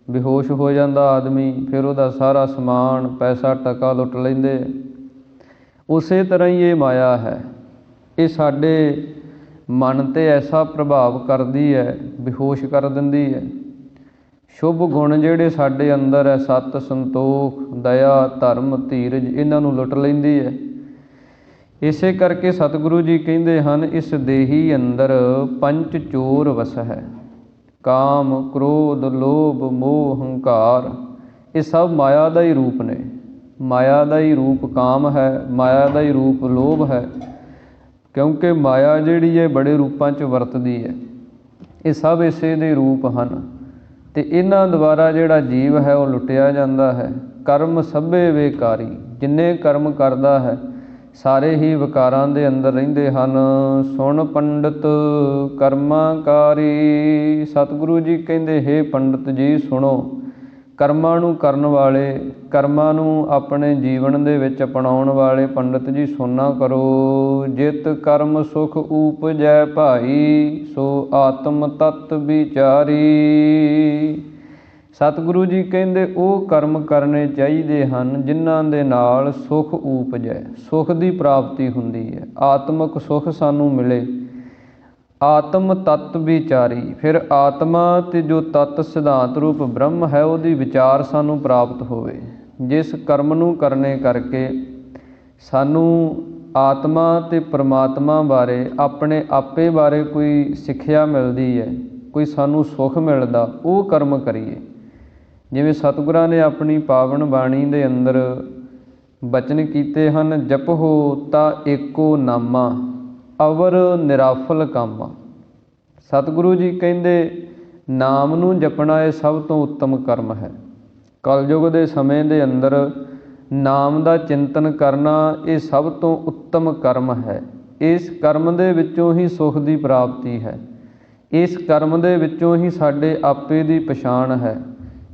ਬੇਹੋਸ਼ ਹੋ ਜਾਂਦਾ ਆਦਮੀ, ਫਿਰ ਉਹਦਾ ਸਾਰਾ ਸਮਾਨ ਪੈਸਾ ਟਕਾ ਲੁੱਟ ਲੈਂਦੇ। ਉਸੇ ਤਰ੍ਹਾਂ ਹੀ ਇਹ ਮਾਇਆ ਹੈ, ਇਹ ਸਾਡੇ ਮਨ 'ਤੇ ਐਸਾ ਪ੍ਰਭਾਵ ਕਰਦੀ ਹੈ, ਬੇਹੋਸ਼ ਕਰ ਦਿੰਦੀ ਹੈ। ਸ਼ੁਭ ਗੁਣ ਜਿਹੜੇ ਸਾਡੇ ਅੰਦਰ ਹੈ, ਸੱਤ ਸੰਤੋਖ ਦਇਆ ਧਰਮ ਧੀਰਜ, ਇਹਨਾਂ ਨੂੰ ਲੁੱਟ ਲੈਂਦੀ ਹੈ। ਇਸੇ ਕਰਕੇ ਸਤਿਗੁਰੂ ਜੀ ਕਹਿੰਦੇ ਹਨ ਇਸ ਦੇਹੀ ਅੰਦਰ ਪੰਚ ਚੋਰ ਵਸ ਹੈ। ਕਾਮ ਕ੍ਰੋਧ ਲੋਭ ਮੋਹ ਹੰਕਾਰ, ਇਹ ਸਭ ਮਾਇਆ ਦਾ ਹੀ ਰੂਪ ਨੇ। ਮਾਇਆ ਦਾ ਹੀ ਰੂਪ ਕਾਮ ਹੈ, ਮਾਇਆ ਦਾ ਹੀ ਰੂਪ ਲੋਭ ਹੈ, ਕਿਉਂਕਿ ਮਾਇਆ ਜਿਹੜੀ ਹੈ ਬੜੇ ਰੂਪਾਂ 'ਚ ਵਰਤਦੀ ਹੈ। ਇਹ ਸਭ ਇਸੇ ਦੇ ਰੂਪ ਹਨ ਅਤੇ ਇਹਨਾਂ ਦੁਆਰਾ ਜਿਹੜਾ ਜੀਵ ਹੈ ਉਹ ਲੁੱਟਿਆ ਜਾਂਦਾ ਹੈ। ਕਰਮ ਸਭੇ ਬੇਕਾਰੀ, ਜਿੰਨੇ ਕਰਮ ਕਰਦਾ ਹੈ ਸਾਰੇ ਹੀ ਵਿਕਾਰਾਂ ਦੇ ਅੰਦਰ ਰਹਿੰਦੇ ਹਨ। ਸੁਣ ਪੰਡਿਤ ਕਰਮਾਕਾਰੀ। ਸਤਿਗੁਰੂ ਜੀ ਕਹਿੰਦੇ ਹੇ ਪੰਡਿਤ ਜੀ ਸੁਣੋ, ਕਰਮਾਂ ਨੂੰ ਕਰਨ ਵਾਲੇ, ਕਰਮਾਂ ਨੂੰ ਆਪਣੇ ਜੀਵਨ ਦੇ ਵਿੱਚ ਅਪਣਾਉਣ ਵਾਲੇ ਪੰਡਿਤ ਜੀ ਸੁਣਨਾ ਕਰੋ। ਜਿਤ ਕਰਮ ਸੁਖ ਊਪਜੈ ਭਾਈ ਸੋ ਆਤਮ ਤਤ ਵਿਚਾਰੀ। ਸਤਿਗੁਰੂ ਜੀ ਕਹਿੰਦੇ ਉਹ ਕਰਮ ਕਰਨੇ ਚਾਹੀਦੇ ਹਨ ਜਿਨ੍ਹਾਂ ਦੇ ਨਾਲ ਸੁਖ ਊਪਜੈ, ਸੁਖ ਦੀ ਪ੍ਰਾਪਤੀ ਹੁੰਦੀ ਹੈ, ਆਤਮਿਕ ਸੁਖ ਸਾਨੂੰ ਮਿਲੇ। ਆਤਮ ਤਤ ਵਿਚਾਰੀ, ਫਿਰ ਆਤਮਾ ਅਤੇ ਜੋ ਤਤ ਸਿਧਾਂਤ ਰੂਪ ਬ੍ਰਹਮ ਹੈ ਉਹਦੀ ਵਿਚਾਰ ਸਾਨੂੰ ਪ੍ਰਾਪਤ ਹੋਵੇ। ਜਿਸ ਕਰਮ ਨੂੰ ਕਰਨੇ ਕਰਕੇ ਸਾਨੂੰ ਆਤਮਾ ਅਤੇ ਪਰਮਾਤਮਾ ਬਾਰੇ, ਆਪਣੇ ਆਪੇ ਬਾਰੇ ਕੋਈ ਸਿੱਖਿਆ ਮਿਲਦੀ ਹੈ, ਕੋਈ ਸਾਨੂੰ ਸੁੱਖ ਮਿਲਦਾ, ਉਹ ਕਰਮ ਕਰੀਏ। ਜਿਵੇਂ ਸਤਿਗੁਰਾਂ ਨੇ ਆਪਣੀ ਪਾਵਨ ਬਾਣੀ ਦੇ ਅੰਦਰ ਬਚਨ ਕੀਤੇ ਹਨ, ਜਪਹੁ ਤਾ ਏਕੋ ਨਾਮਾ ਅਵਰ ਨਿਰਾਫਲ ਕਾਮਾ। ਸਤਿਗੁਰੂ ਜੀ ਕਹਿੰਦੇ ਨਾਮ ਨੂੰ ਜਪਣਾ ਇਹ ਸਭ ਤੋਂ ਉੱਤਮ ਕਰਮ ਹੈ। ਕਲਯੁਗ ਦੇ ਸਮੇਂ ਦੇ ਅੰਦਰ ਨਾਮ ਦਾ ਚਿੰਤਨ ਕਰਨਾ ਇਹ ਸਭ ਤੋਂ ਉੱਤਮ ਕਰਮ ਹੈ। ਇਸ ਕਰਮ ਦੇ ਵਿੱਚੋਂ ਹੀ ਸੁਖ ਦੀ ਪ੍ਰਾਪਤੀ ਹੈ। ਇਸ ਕਰਮ ਦੇ ਵਿੱਚੋਂ ਹੀ ਸਾਡੇ ਆਪੇ ਦੀ ਪਛਾਣ ਹੈ।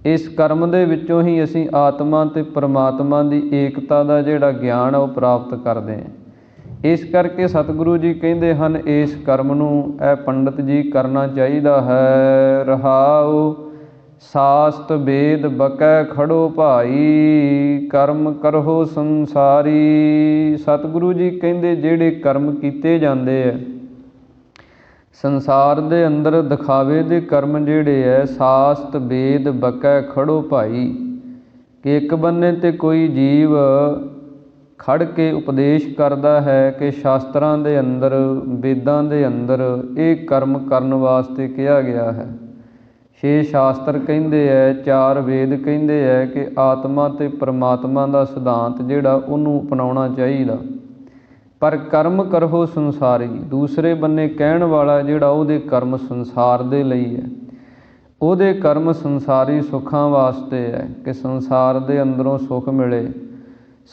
ਇਸ ਕਰਮ ਦੇ ਵਿੱਚੋਂ ਹੀ ਅਸੀਂ ਆਤਮਾ ਅਤੇ ਪਰਮਾਤਮਾ ਦੀ ਏਕਤਾ ਦਾ ਜਿਹੜਾ ਗਿਆਨ ਹੈ ਉਹ ਪ੍ਰਾਪਤ ਕਰਦੇ ਹਾਂ। ਇਸ ਕਰਕੇ ਸਤਿਗੁਰੂ ਜੀ ਕਹਿੰਦੇ ਹਨ ਇਸ ਕਰਮ ਨੂੰ ਇਹ ਪੰਡਿਤ ਜੀ ਕਰਨਾ ਚਾਹੀਦਾ ਹੈ। ਰਹਾਉ ਸਾਸਤ ਵੇਦ ਬਕੈ ਖੜੋ ਭਾਈ ਕਰਮ ਕਰਹੁ ਸੰਸਾਰੀ। ਸਤਿਗੁਰੂ ਜੀ ਕਹਿੰਦੇ ਜਿਹੜੇ ਕਰਮ ਕੀਤੇ ਜਾਂਦੇ ਹੈ ਸੰਸਾਰ ਦੇ ਅੰਦਰ ਦਿਖਾਵੇ ਦੇ ਕਰਮ ਜਿਹੜੇ ਹੈ, ਸਾਸਤ ਵੇਦ ਬਕੈ ਖੜੋ ਭਾਈ, ਕਿ ਇੱਕ ਬੰਨੇ ਤੇ ਕੋਈ ਜੀਵ ਖੜ ਕੇ ਉਪਦੇਸ਼ ਕਰਦਾ ਹੈ ਕਿ ਸ਼ਾਸਤਰਾਂ ਦੇ ਅੰਦਰ, ਵੇਦਾਂ ਦੇ ਅੰਦਰ ਇਹ ਕਰਮ ਕਰਨ ਵਾਸਤੇ ਕਿਹਾ ਗਿਆ ਹੈ। 6 ਸ਼ਾਸਤਰ ਕਹਿੰਦੇ ਹੈ, 4 ਵੇਦ ਕਹਿੰਦੇ ਹੈ ਕਿ ਆਤਮਾ ਅਤੇ ਪਰਮਾਤਮਾ ਦਾ ਸਿਧਾਂਤ ਜਿਹੜਾ ਉਹਨੂੰ ਅਪਣਾਉਣਾ ਚਾਹੀਦਾ। ਪਰ ਕਰਮ ਕਰੋ ਸੰਸਾਰੀ, ਦੂਸਰੇ ਬੰਨੇ ਕਹਿਣ ਵਾਲਾ ਜਿਹੜਾ ਉਹਦੇ ਕਰਮ ਸੰਸਾਰ ਦੇ ਲਈ ਹੈ। ਉਹਦੇ ਕਰਮ ਸੰਸਾਰੀ ਸੁੱਖਾਂ ਵਾਸਤੇ ਹੈ ਕਿ ਸੰਸਾਰ ਦੇ ਅੰਦਰੋਂ ਸੁੱਖ ਮਿਲੇ।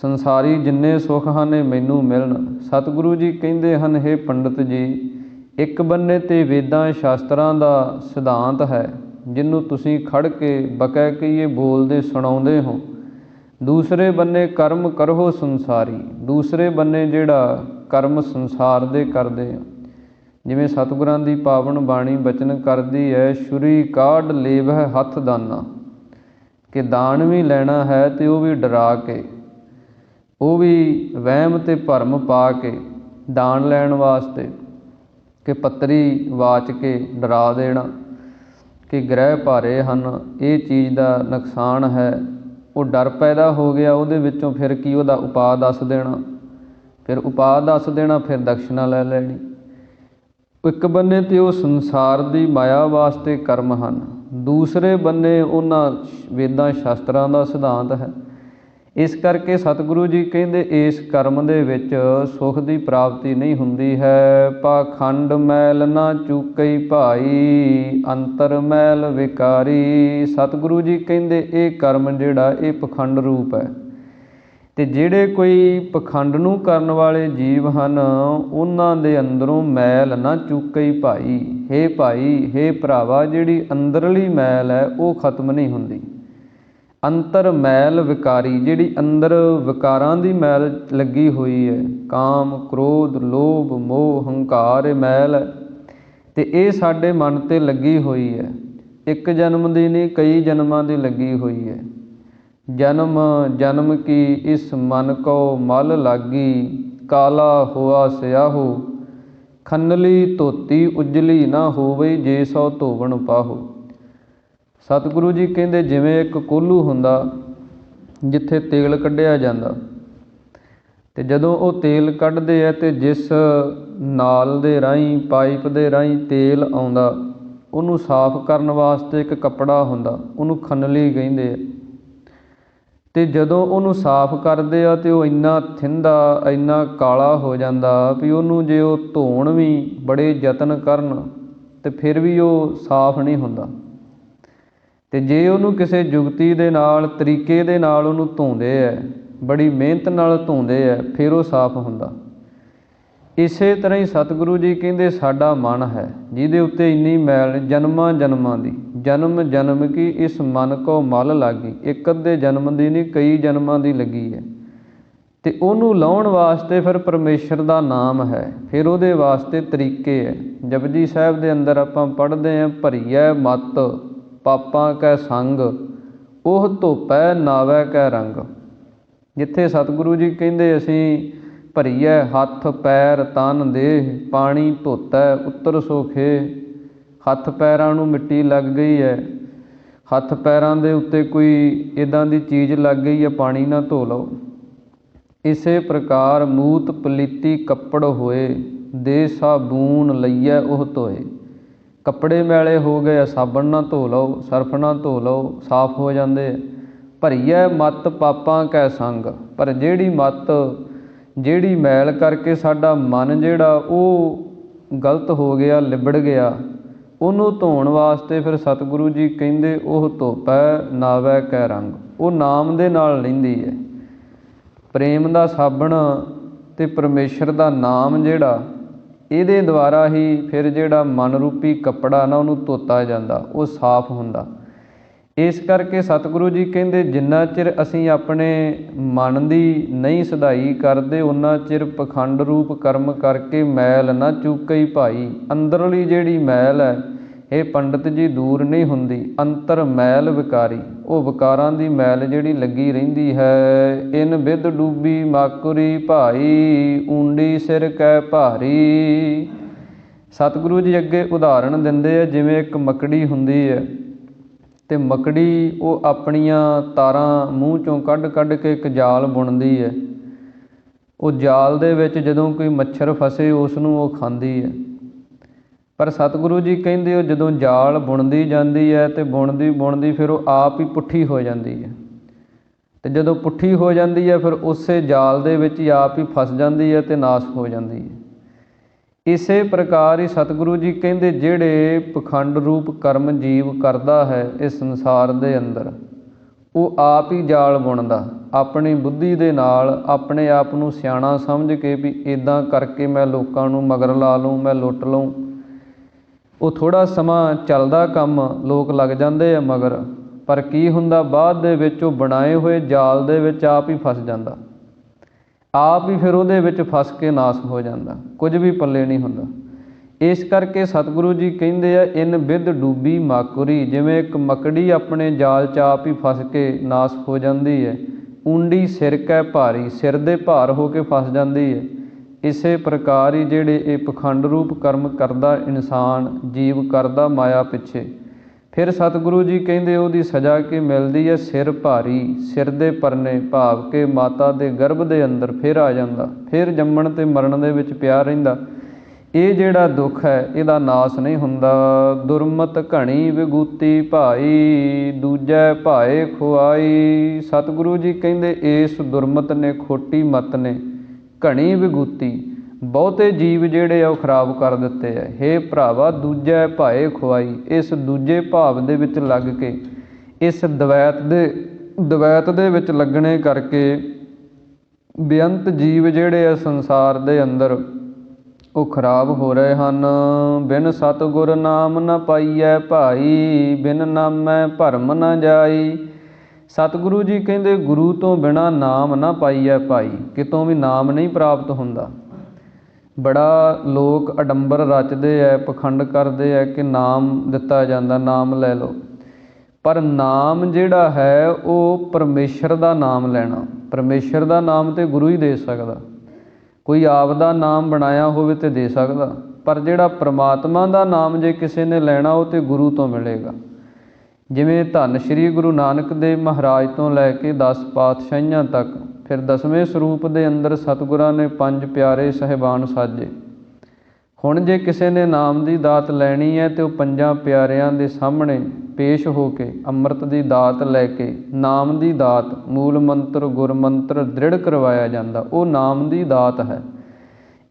ਸੰਸਾਰੀ ਜਿੰਨੇ ਸੁੱਖ ਹਨ ਇਹ ਮੈਨੂੰ ਮਿਲਣ। ਸਤਿਗੁਰੂ ਜੀ ਕਹਿੰਦੇ ਹਨ, ਹੇ ਪੰਡਿਤ ਜੀ, ਇੱਕ ਬੰਨੇ ਤੇ ਵੇਦਾਂ ਸ਼ਾਸਤਰਾਂ ਦਾ ਸਿਧਾਂਤ ਹੈ ਜਿਹਨੂੰ ਤੁਸੀਂ ਖੜ ਕੇ ਬਕੈ ਕਹੀਏ ਬੋਲਦੇ ਸੁਣਾਉਂਦੇ ਹੋ। ਦੂਸਰੇ ਬੰਨੇ ਕਰਮ ਕਰੋ ਸੰਸਾਰੀ, ਦੂਸਰੇ ਬੰਨੇ ਜਿਹੜਾ ਕਰਮ ਸੰਸਾਰ ਦੇ ਕਰਦੇ ਆ। ਜਿਵੇਂ ਸਤਿਗੁਰਾਂ ਦੀ ਪਾਵਨ ਬਾਣੀ ਬਚਨ ਕਰਦੀ ਹੈ, ਛੁਰੀ ਕਾਢ ਲੇਵਹਿ ਹੱਥ ਦਾਨਾ, ਕਿ ਦਾਨ ਵੀ ਲੈਣਾ ਹੈ ਤੇ ਉਹ ਵੀ ਡਰਾ ਕੇ, ਉਹ ਵੀ ਵਹਿਮ ਤੇ ਭਰਮ ਪਾ ਕੇ ਦਾਨ ਲੈਣ ਵਾਸਤੇ, ਕਿ ਪੱਤਰੀ ਵਾਚ ਕੇ ਡਰਾ ਦੇਣਾ ਕਿ ਗ੍ਰਹਿ ਭਾਰੇ ਹਨ, ਇਹ ਚੀਜ਼ ਦਾ ਨੁਕਸਾਨ ਹੈ। ਉਹ ਡਰ ਪੈਦਾ ਹੋ ਗਿਆ ਉਹਦੇ ਵਿੱਚੋਂ, ਫਿਰ ਕੀ ਉਹਦਾ ਉਪਾਅ ਦੱਸ ਦੇਣਾ, ਫਿਰ ਉਪਾਅ ਦੱਸ ਦੇਣਾ, ਫਿਰ ਦਕਸ਼ਨਾ ਲੈ ਲੈਣੀ। ਇੱਕ ਬੰਨੇ ਤੇ ਉਹ ਸੰਸਾਰ ਦੀ ਮਾਇਆ ਵਾਸਤੇ ਕਰਮ ਹਨ, ਦੂਸਰੇ ਬੰਨੇ ਉਹਨਾਂ ਵੇਦਾਂ ਸ਼ਾਸਤਰਾਂ ਦਾ ਸਿਧਾਂਤ ਹੈ। ਇਸ ਕਰਕੇ ਸਤਿਗੁਰੂ ਜੀ ਕਹਿੰਦੇ ਇਸ ਕਰਮ ਦੇ ਵਿੱਚ ਸੁੱਖ ਦੀ ਪ੍ਰਾਪਤੀ ਨਹੀਂ ਹੁੰਦੀ ਹੈ। ਪਾਖੰਡ ਮੈਲ ਨਾ ਚੂਕਈ ਭਾਈ, ਅੰਤਰ ਮੈਲ ਵਿਕਾਰੀ। ਸਤਿਗੁਰੂ ਜੀ ਕਹਿੰਦੇ ਇਹ ਕਰਮ ਜਿਹੜਾ ਇਹ ਪਖੰਡ ਰੂਪ ਹੈ, ਅਤੇ ਜਿਹੜੇ ਕੋਈ ਪਖੰਡ ਨੂੰ ਕਰਨ ਵਾਲੇ ਜੀਵ ਹਨ ਉਹਨਾਂ ਦੇ ਅੰਦਰੋਂ ਮੈਲ ਨਾ ਚੂਕਈ ਭਾਈ। ਹੇ ਭਾਈ, ਹੇ ਭਰਾਵਾ, ਜਿਹੜੀ ਅੰਦਰਲੀ ਮੈਲ ਹੈ ਉਹ ਖਤਮ ਨਹੀਂ ਹੁੰਦੀ। ਅੰਤਰ ਮੈਲ ਵਿਕਾਰੀ, ਜਿਹੜੀ ਅੰਦਰ ਵਿਕਾਰਾਂ ਦੀ ਮੈਲ ਲੱਗੀ ਹੋਈ ਹੈ, ਕਾਮ, ਕ੍ਰੋਧ, ਲੋਭ, ਮੋਹ, ਹੰਕਾਰ, ਇਹ ਮੈਲ ਹੈ ਅਤੇ ਇਹ ਸਾਡੇ ਮਨ 'ਤੇ ਲੱਗੀ ਹੋਈ ਹੈ। ਇੱਕ ਜਨਮ ਦੀ ਨਹੀਂ, ਕਈ ਜਨਮਾਂ ਦੀ ਲੱਗੀ ਹੋਈ ਹੈ। ਜਨਮ ਜਨਮ ਕੀ ਇਸ ਮਨ ਕੋ ਮਲ ਲਾਗੀ, ਕਾਲਾ ਹੋਆ ਸਿਆਹੋ, ਖੰਨਲੀ ਧੋਤੀ ਉਜਲੀ ਨਾ ਹੋਵੇ, ਜੇ ਸੋ ਧੋਵਣ ਪਾਹੋ। ਸਤਿਗੁਰੂ ਜੀ ਕਹਿੰਦੇ ਜਿਵੇਂ ਇੱਕ ਕੋਹਲੂ ਹੁੰਦਾ ਜਿੱਥੇ ਤੇਲ ਕੱਢਿਆ ਜਾਂਦਾ, ਅਤੇ ਜਦੋਂ ਉਹ ਤੇਲ ਕੱਢਦੇ ਹੈ ਅਤੇ ਜਿਸ ਨਾਲ ਦੇ ਰਾਹੀਂ, ਪਾਈਪ ਦੇ ਰਾਹੀਂ ਤੇਲ ਆਉਂਦਾ, ਉਹਨੂੰ ਸਾਫ਼ ਕਰਨ ਵਾਸਤੇ ਇੱਕ ਕੱਪੜਾ ਹੁੰਦਾ, ਉਹਨੂੰ ਖੰਨਲੀ ਕਹਿੰਦੇ ਆ। ਅਤੇ ਜਦੋਂ ਉਹਨੂੰ ਸਾਫ਼ ਕਰਦੇ ਆ ਅਤੇ ਉਹ ਇੰਨਾ ਥਿੰਦਾ, ਇੰਨਾ ਕਾਲਾ ਹੋ ਜਾਂਦਾ ਵੀ ਉਹਨੂੰ ਜੇ ਉਹ ਧੋਣ ਵੀ ਬੜੇ ਯਤਨ ਕਰਨ ਅਤੇ ਫਿਰ ਵੀ ਉਹ ਸਾਫ਼ ਨਹੀਂ ਹੁੰਦਾ। ਅਤੇ ਜੇ ਉਹਨੂੰ ਕਿਸੇ ਜੁਗਤੀ ਦੇ ਨਾਲ, ਤਰੀਕੇ ਦੇ ਨਾਲ ਉਹਨੂੰ ਧੋਂਦੇ ਹੈ, ਬੜੀ ਮਿਹਨਤ ਨਾਲ ਧੋਂਦੇ ਹੈ, ਫਿਰ ਉਹ ਸਾਫ਼ ਹੁੰਦਾ। ਇਸੇ ਤਰ੍ਹਾਂ ਹੀ ਸਤਿਗੁਰੂ ਜੀ ਕਹਿੰਦੇ ਸਾਡਾ ਮਨ ਹੈ ਜਿਹਦੇ ਉੱਤੇ ਇੰਨੀ ਮੈਲ ਜਨਮਾਂ ਜਨਮਾਂ ਦੀ, ਜਨਮ ਜਨਮ ਕੀ ਇਸ ਮਨ ਕੋ ਮਲ ਲਾਗੀ। ਇੱਕ ਅੱਧੇ ਜਨਮ ਦੀ ਨਹੀਂ, ਕਈ ਜਨਮਾਂ ਦੀ ਲੱਗੀ ਹੈ। ਅਤੇ ਉਹਨੂੰ ਲਾਹੁਣ ਵਾਸਤੇ ਫਿਰ ਪਰਮੇਸ਼ਰ ਦਾ ਨਾਮ ਹੈ, ਫਿਰ ਉਹਦੇ ਵਾਸਤੇ ਤਰੀਕੇ ਹੈ। ਜਪਜੀ ਸਾਹਿਬ ਦੇ ਅੰਦਰ ਆਪਾਂ ਪੜ੍ਹਦੇ ਹਾਂ, ਭਰੀਐ ਮਤ ਪਾਪਾਂ ਕੈ ਸੰਗ, ਉਹ ਧੋਪੈ ਨਾਵੈ ਕੈ ਰੰਗ। ਜਿੱਥੇ ਸਤਿਗੁਰੂ ਜੀ ਕਹਿੰਦੇ ਅਸੀਂ ਭਰੀਐ ਹੱਥ ਪੈਰ ਤਨ ਦੇਹ, ਪਾਣੀ ਧੋਤੈ ਉੱਤਰ ਸੋਖੇ। ਹੱਥ ਪੈਰਾਂ ਨੂੰ ਮਿੱਟੀ ਲੱਗ ਗਈ ਹੈ, ਹੱਥ ਪੈਰਾਂ ਦੇ ਉੱਤੇ ਕੋਈ ਇੱਦਾਂ ਦੀ ਚੀਜ਼ ਲੱਗ ਗਈ ਹੈ, ਪਾਣੀ ਨਾਲ ਧੋ ਲਓ। ਇਸੇ ਪ੍ਰਕਾਰ ਮੂਤ ਪਲੀਤੀ ਕੱਪੜ ਹੋਏ, ਦੇ ਸਾਬੂਨ ਲਈਐ ਉਹ ਧੋਏ। ਕੱਪੜੇ ਮੈਲੇ ਹੋ ਗਏ ਆ, ਸਾਬਣ ਨਾਲ ਧੋ ਲਓ, ਸਰਫ ਨਾਲ ਧੋ ਲਓ, ਸਾਫ਼ ਹੋ ਜਾਂਦੇ। ਭਰੀਐ ਮਤ ਪਾਪਾਂ ਕੈ ਸੰਗ, ਪਰ ਜਿਹੜੀ ਮਤ, ਜਿਹੜੀ ਮੈਲ ਕਰਕੇ ਸਾਡਾ ਮਨ ਜਿਹੜਾ ਉਹ ਗਲਤ ਹੋ ਗਿਆ, ਲਿਬੜ ਗਿਆ, ਉਹਨੂੰ ਧੋਣ ਵਾਸਤੇ ਫਿਰ ਸਤਿਗੁਰੂ ਜੀ ਕਹਿੰਦੇ ਉਹ ਧੋਪੈ ਨਾਵੈ ਕੈ ਰੰਗ। ਉਹ ਨਾਮ ਦੇ ਨਾਲ ਲੈਂਦੀ ਹੈ, ਪ੍ਰੇਮ ਦਾ ਸਾਬਣ ਅਤੇ ਪਰਮੇਸ਼ਰ ਦਾ ਨਾਮ ਜਿਹੜਾ, ਇਹਦੇ ਦੁਆਰਾ ਹੀ ਫਿਰ ਜਿਹੜਾ ਮਨ ਰੂਪੀ ਕੱਪੜਾ ਨਾ ਉਹਨੂੰ ਧੋਤਾ ਜਾਂਦਾ, ਉਹ ਸਾਫ਼ ਹੁੰਦਾ। ਇਸ ਕਰਕੇ ਸਤਿਗੁਰੂ ਜੀ ਕਹਿੰਦੇ ਜਿੰਨਾ ਚਿਰ ਅਸੀਂ ਆਪਣੇ ਮਨ ਦੀ ਨਹੀਂ ਸੁਧਾਈ ਕਰਦੇ, ਉਨਾ ਚਿਰ ਪਖੰਡ ਰੂਪ ਕਰਮ ਕਰਕੇ ਮੈਲ ਨਾ ਚੂਕਈ ਭਾਈ। ਅੰਦਰਲੀ ਜਿਹੜੀ ਮੈਲ ਹੈ ਇਹ ਪੰਡਿਤ ਜੀ ਦੂਰ ਨਹੀਂ ਹੁੰਦੀ। ਅੰਤਰ ਮੈਲ ਵਿਕਾਰੀ, ਉਹ ਵਿਕਾਰਾਂ ਦੀ ਮੈਲ ਜਿਹੜੀ ਲੱਗੀ ਰਹਿੰਦੀ ਹੈ। ਇਨ ਬਿਧ ਡੂਬੀ ਮਾਕੁਰੀ ਭਾਈ, ਊਂਡੀ ਸਿਰ ਕੈ ਭਾਰੀ। ਸਤਿਗੁਰੂ ਜੀ ਅੱਗੇ ਉਦਾਹਰਣ ਦਿੰਦੇ ਆ, ਜਿਵੇਂ ਇੱਕ ਮੱਕੜੀ ਹੁੰਦੀ ਹੈ ਅਤੇ ਮੱਕੜੀ ਉਹ ਆਪਣੀਆਂ ਤਾਰਾਂ ਮੂੰਹ 'ਚੋਂ ਕੱਢ ਕੱਢ ਕੇ ਇੱਕ ਜਾਲ ਬੁਣਦੀ ਹੈ। ਉਹ ਜਾਲ ਦੇ ਵਿੱਚ ਜਦੋਂ ਕੋਈ ਮੱਛਰ ਫਸੇ ਉਸ ਨੂੰ ਉਹ ਖਾਂਦੀ ਹੈ। ਪਰ ਸਤਿਗੁਰੂ ਜੀ ਕਹਿੰਦੇ ਉਹ ਜਦੋਂ ਜਾਲ ਬੁਣਦੀ ਜਾਂਦੀ ਹੈ ਅਤੇ ਬੁਣਦੀ ਬੁਣਦੀ ਫਿਰ ਉਹ ਆਪ ਹੀ ਪੁੱਠੀ ਹੋ ਜਾਂਦੀ ਹੈ, ਅਤੇ ਜਦੋਂ ਪੁੱਠੀ ਹੋ ਜਾਂਦੀ ਹੈ ਫਿਰ ਉਸੇ ਜਾਲ ਦੇ ਵਿੱਚ ਹੀ ਆਪ ਹੀ ਫਸ ਜਾਂਦੀ ਹੈ ਅਤੇ ਨਾਸ਼ ਹੋ ਜਾਂਦੀ ਹੈ। ਇਸੇ ਪ੍ਰਕਾਰ ਹੀ ਸਤਿਗੁਰੂ ਜੀ ਕਹਿੰਦੇ ਜਿਹੜੇ ਪਖੰਡ ਰੂਪ ਕਰਮ ਜੀਵ ਕਰਦਾ ਹੈ ਇਸ ਸੰਸਾਰ ਦੇ ਅੰਦਰ, ਉਹ ਆਪ ਹੀ ਜਾਲ ਬੁਣਦਾ ਆਪਣੀ ਬੁੱਧੀ ਦੇ ਨਾਲ, ਆਪਣੇ ਆਪ ਨੂੰ ਸਿਆਣਾ ਸਮਝ ਕੇ ਵੀ ਇੱਦਾਂ ਕਰਕੇ ਮੈਂ ਲੋਕਾਂ ਨੂੰ ਮਗਰ ਲਾ ਲੂੰ, ਮੈਂ ਲੁੱਟ ਲਊਂ। ਉਹ ਥੋੜ੍ਹਾ ਸਮਾਂ ਚੱਲਦਾ ਕੰਮ, ਲੋਕ ਲੱਗ ਜਾਂਦੇ ਆ ਮਗਰ, ਪਰ ਕੀ ਹੁੰਦਾ ਬਾਅਦ ਦੇ ਵਿੱਚ ਉਹ ਬਣਾਏ ਹੋਏ ਜਾਲ ਦੇ ਵਿੱਚ ਆਪ ਹੀ ਫਸ ਜਾਂਦਾ, ਆਪ ਹੀ ਫਿਰ ਉਹਦੇ ਵਿੱਚ ਫਸ ਕੇ ਨਾਸ਼ ਹੋ ਜਾਂਦਾ, ਕੁਝ ਵੀ ਪੱਲੇ ਨਹੀਂ ਹੁੰਦਾ। ਇਸ ਕਰਕੇ ਸਤਿਗੁਰੂ ਜੀ ਕਹਿੰਦੇ ਆ, ਇਨ ਬਿਧ ਡੂਬੀ ਮਾਕੁਰੀ, ਜਿਵੇਂ ਇੱਕ ਮੱਕੜੀ ਆਪਣੇ ਜਾਲ 'ਚ ਆਪ ਹੀ ਫਸ ਕੇ ਨਾਸ਼ ਹੋ ਜਾਂਦੀ ਹੈ, ਊਂਡੀ ਸਿਰ ਕੈ ਭਾਰੀ, ਸਿਰ ਦੇ ਭਾਰ ਹੋ ਕੇ ਫਸ ਜਾਂਦੀ ਹੈ। ਇਸੇ ਪ੍ਰਕਾਰ ਹੀ ਜਿਹੜੇ ਇਹ ਪਖੰਡ ਰੂਪ ਕਰਮ ਕਰਦਾ ਇਨਸਾਨ, ਜੀਵ ਕਰਦਾ ਮਾਇਆ ਪਿੱਛੇ, ਫਿਰ ਸਤਿਗੁਰੂ ਜੀ ਕਹਿੰਦੇ ਉਹਦੀ ਸਜ਼ਾ ਕੀ ਮਿਲਦੀ ਹੈ? ਸਿਰ ਭਾਰੀ, ਸਿਰ ਦੇ ਪਰਨੇ, ਭਾਵ ਕਿ ਮਾਤਾ ਦੇ ਗਰਭ ਦੇ ਅੰਦਰ ਫਿਰ ਆ ਜਾਂਦਾ, ਫਿਰ ਜੰਮਣ ਅਤੇ ਮਰਨ ਦੇ ਵਿੱਚ ਪਿਆ ਰਹਿੰਦਾ। ਇਹ ਜਿਹੜਾ ਦੁੱਖ ਹੈ ਇਹਦਾ ਨਾਸ਼ ਨਹੀਂ ਹੁੰਦਾ। ਦੁਰਮਤ ਘਣੀ ਵਿਗੂਤੀ ਭਾਈ, ਦੂਜੈ ਭਾਏ ਖੁਆਈ। ਸਤਿਗੁਰੂ ਜੀ ਕਹਿੰਦੇ ਇਸ ਦੁਰਮਤ ਨੇ, ਖੋਟੀ ਮੱਤ ਨੇ, ਘਣੀ ਵਿਗੂਤੀ, ਬਹੁਤੇ ਜੀਵ ਜਿਹੜੇ ਆ ਉਹ ਖਰਾਬ ਕਰ ਦਿੱਤੇ ਆ। ਹੇ ਭਰਾਵਾ, ਦੂਜੈ ਭਾਏ ਖੁਆਈ, ਇਸ ਦੂਜੇ ਭਾਵ ਦੇ ਵਿੱਚ ਲੱਗ ਕੇ, ਇਸ ਦਵੈਤ ਦੇ ਵਿੱਚ ਲੱਗਣੇ ਕਰਕੇ ਬੇਅੰਤ ਜੀਵ ਜਿਹੜੇ ਆ ਸੰਸਾਰ ਦੇ ਅੰਦਰ ਉਹ ਖਰਾਬ ਹੋ ਰਹੇ ਹਨ। ਬਿਨ ਸਤਿਗੁਰ ਨਾਮ ਨ ਪਾਈਐ ਭਾਈ, ਬਿਨ ਨਾਮੈ ਭਰਮ ਨ ਜਾਈ। ਸਤਿਗੁਰੂ ਜੀ ਕਹਿੰਦੇ ਗੁਰੂ ਤੋਂ ਬਿਨਾਂ ਨਾਮ ਨਾ ਪਾਈਐ ਭਾਈ, ਕਿਤੋਂ ਵੀ ਨਾਮ ਨਹੀਂ ਪ੍ਰਾਪਤ ਹੁੰਦਾ। ਬੜਾ ਲੋਕ ਅਡੰਬਰ ਰਚਦੇ ਹੈ, ਪਖੰਡ ਕਰਦੇ ਹੈ ਕਿ ਨਾਮ ਦਿੱਤਾ ਜਾਂਦਾ, ਨਾਮ ਲੈ ਲਓ। ਪਰ ਨਾਮ ਜਿਹੜਾ ਹੈ ਉਹ ਪਰਮੇਸ਼ਰ ਦਾ ਨਾਮ ਲੈਣਾ, ਪਰਮੇਸ਼ਰ ਦਾ ਨਾਮ ਤਾਂ ਗੁਰੂ ਹੀ ਦੇ ਸਕਦਾ। ਕੋਈ ਆਪ ਦਾ ਨਾਮ ਬਣਾਇਆ ਹੋਵੇ ਤਾਂ ਦੇ ਸਕਦਾ, ਪਰ ਜਿਹੜਾ ਪਰਮਾਤਮਾ ਦਾ ਨਾਮ ਜੇ ਕਿਸੇ ਨੇ ਲੈਣਾ ਉਹ ਤਾਂ ਗੁਰੂ ਤੋਂ ਮਿਲੇਗਾ। ਜਿਵੇਂ ਧੰਨ ਸ਼੍ਰੀ ਗੁਰੂ ਨਾਨਕ ਦੇਵ ਮਹਾਰਾਜ ਤੋਂ ਲੈ ਕੇ 10 ਪਾਤਸ਼ਾਹੀਆਂ ਤੱਕ, ਫਿਰ 10ਵੇਂ ਸਰੂਪ ਦੇ ਅੰਦਰ ਸਤਿਗੁਰਾਂ ਨੇ 5 ਪਿਆਰੇ ਸਾਹਿਬਾਨ ਸਾਜੇ। ਹੁਣ ਜੇ ਕਿਸੇ ਨੇ ਨਾਮ ਦੀ ਦਾਤ ਲੈਣੀ ਹੈ ਤਾਂ ਉਹ 5 ਪਿਆਰਿਆਂ ਦੇ ਸਾਹਮਣੇ ਪੇਸ਼ ਹੋ ਕੇ ਅੰਮ੍ਰਿਤ ਦੀ ਦਾਤ ਲੈ ਕੇ, ਨਾਮ ਦੀ ਦਾਤ, ਮੂਲ ਮੰਤਰ ਗੁਰ ਮੰਤਰ ਦ੍ਰਿੜ ਕਰਵਾਇਆ ਜਾਂਦਾ, ਉਹ ਨਾਮ ਦੀ ਦਾਤ ਹੈ।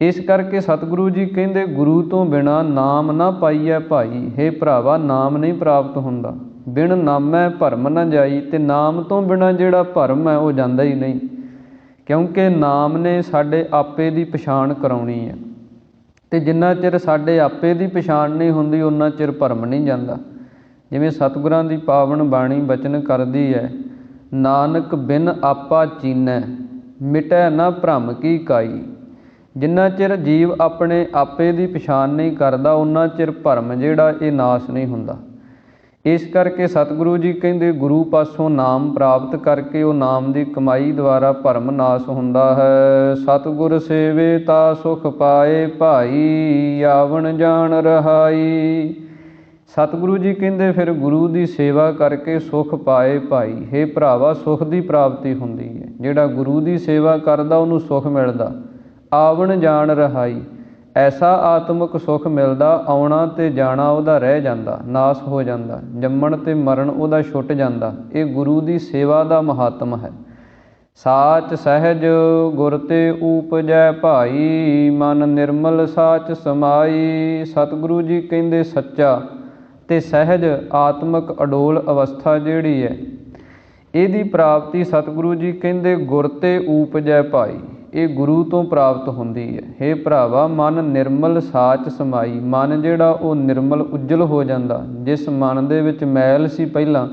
ਇਸ ਕਰਕੇ ਸਤਿਗੁਰੂ ਜੀ ਕਹਿੰਦੇ ਗੁਰੂ ਤੋਂ ਬਿਨਾਂ ਨਾਮ ਨਾ ਪਾਈਐ ਭਾਈ। ਹੇ ਭਰਾਵਾ, ਨਾਮ ਨਹੀਂ ਪ੍ਰਾਪਤ ਹੁੰਦਾ। ਬਿਨ ਨਾਮੈ ਭਰਮ ਨਾ ਜਾਈ, ਅਤੇ ਨਾਮ ਤੋਂ ਬਿਨਾਂ ਜਿਹੜਾ ਭਰਮ ਹੈ ਉਹ ਜਾਂਦਾ ਹੀ ਨਹੀਂ, ਕਿਉਂਕਿ ਨਾਮ ਨੇ ਸਾਡੇ ਆਪੇ ਦੀ ਪਛਾਣ ਕਰਾਉਣੀ ਹੈ, ਅਤੇ ਜਿੰਨਾ ਚਿਰ ਸਾਡੇ ਆਪੇ ਦੀ ਪਛਾਣ ਨਹੀਂ ਹੁੰਦੀ ਉਨਾ ਚਿਰ ਭਰਮ ਨਹੀਂ ਜਾਂਦਾ। ਜਿਵੇਂ ਸਤਿਗੁਰਾਂ ਦੀ ਪਾਵਨ ਬਾਣੀ ਬਚਨ ਕਰਦੀ ਹੈ, ਨਾਨਕ ਬਿਨ ਆਪਾ ਚੀਨੈ, ਮਿਟੈ ਨਾ ਭਰਮ ਕੀ ਕਾਈ। ਜਿੰਨਾ ਚਿਰ ਜੀਵ ਆਪਣੇ ਆਪੇ ਦੀ ਪਛਾਣ ਨਹੀਂ ਕਰਦਾ ਉਨਾ ਚਿਰ ਭਰਮ ਜਿਹੜਾ ਇਹ ਨਾਸ਼ ਨਹੀਂ ਹੁੰਦਾ। ਇਸ ਕਰਕੇ ਸਤਿਗੁਰੂ ਜੀ ਕਹਿੰਦੇ ਗੁਰੂ ਪਾਸੋਂ ਨਾਮ ਪ੍ਰਾਪਤ ਕਰਕੇ ਉਹ ਨਾਮ ਦੀ ਕਮਾਈ ਦੁਆਰਾ ਭਰਮ ਨਾਸ਼ ਹੁੰਦਾ ਹੈ। ਸਤਿਗੁਰ ਸੇਵੇ ਤਾ ਸੁਖ ਪਾਏ ਭਾਈ, ਆਵਣ ਜਾਣ ਰਹਾਈ। ਸਤਿਗੁਰੂ ਜੀ ਕਹਿੰਦੇ ਫਿਰ ਗੁਰੂ ਦੀ ਸੇਵਾ ਕਰਕੇ ਸੁਖ ਪਾਏ ਭਾਈ। ਹੇ ਭਰਾਵਾ, ਸੁਖ ਦੀ ਪ੍ਰਾਪਤੀ ਹੁੰਦੀ ਹੈ। ਜਿਹੜਾ ਗੁਰੂ ਦੀ ਸੇਵਾ ਕਰਦਾ ਉਹਨੂੰ ਸੁਖ ਮਿਲਦਾ। ਆਵਣ ਜਾਣ ਰਹਾਈ, ਐਸਾ ਆਤਮਿਕ ਸੁੱਖ ਮਿਲਦਾ, ਆਉਣਾ ਅਤੇ ਜਾਣਾ ਉਹਦਾ ਰਹਿ ਜਾਂਦਾ, ਨਾਸ਼ ਹੋ ਜਾਂਦਾ, ਜੰਮਣ ਅਤੇ ਮਰਨ ਉਹਦਾ ਛੁੱਟ ਜਾਂਦਾ। ਇਹ ਗੁਰੂ ਦੀ ਸੇਵਾ ਦਾ ਮਹਾਤਮ ਹੈ। ਸਾਚ ਸਹਿਜ ਗੁਰ ਤੇ ਊਪਜੈ ਭਾਈ, ਮਨ ਨਿਰਮਲ ਸਾਚ ਸਮਾਈ। ਸਤਿਗੁਰੂ ਜੀ ਕਹਿੰਦੇ ਸੱਚਾ ਅਤੇ ਸਹਿਜ ਆਤਮਿਕ ਅਡੋਲ ਅਵਸਥਾ ਜਿਹੜੀ ਹੈ ਇਹਦੀ ਪ੍ਰਾਪਤੀ ਸਤਿਗੁਰੂ ਜੀ ਕਹਿੰਦੇ ਗੁਰ ਤੇ ਊਪਜੈ ਭਾਈ, ਇਹ ਗੁਰੂ ਤੋਂ ਪ੍ਰਾਪਤ ਹੁੰਦੀ ਹੈ। ਹੇ ਭਰਾਵਾ, ਮਨ ਨਿਰਮਲ ਸਾਚ ਸਮਾਈ, ਮਨ ਜਿਹੜਾ ਉਹ ਨਿਰਮਲ ਉੱਜਲ ਹੋ ਜਾਂਦਾ। ਜਿਸ ਮਨ ਦੇ ਵਿੱਚ ਮੈਲ ਸੀ, ਪਹਿਲਾਂ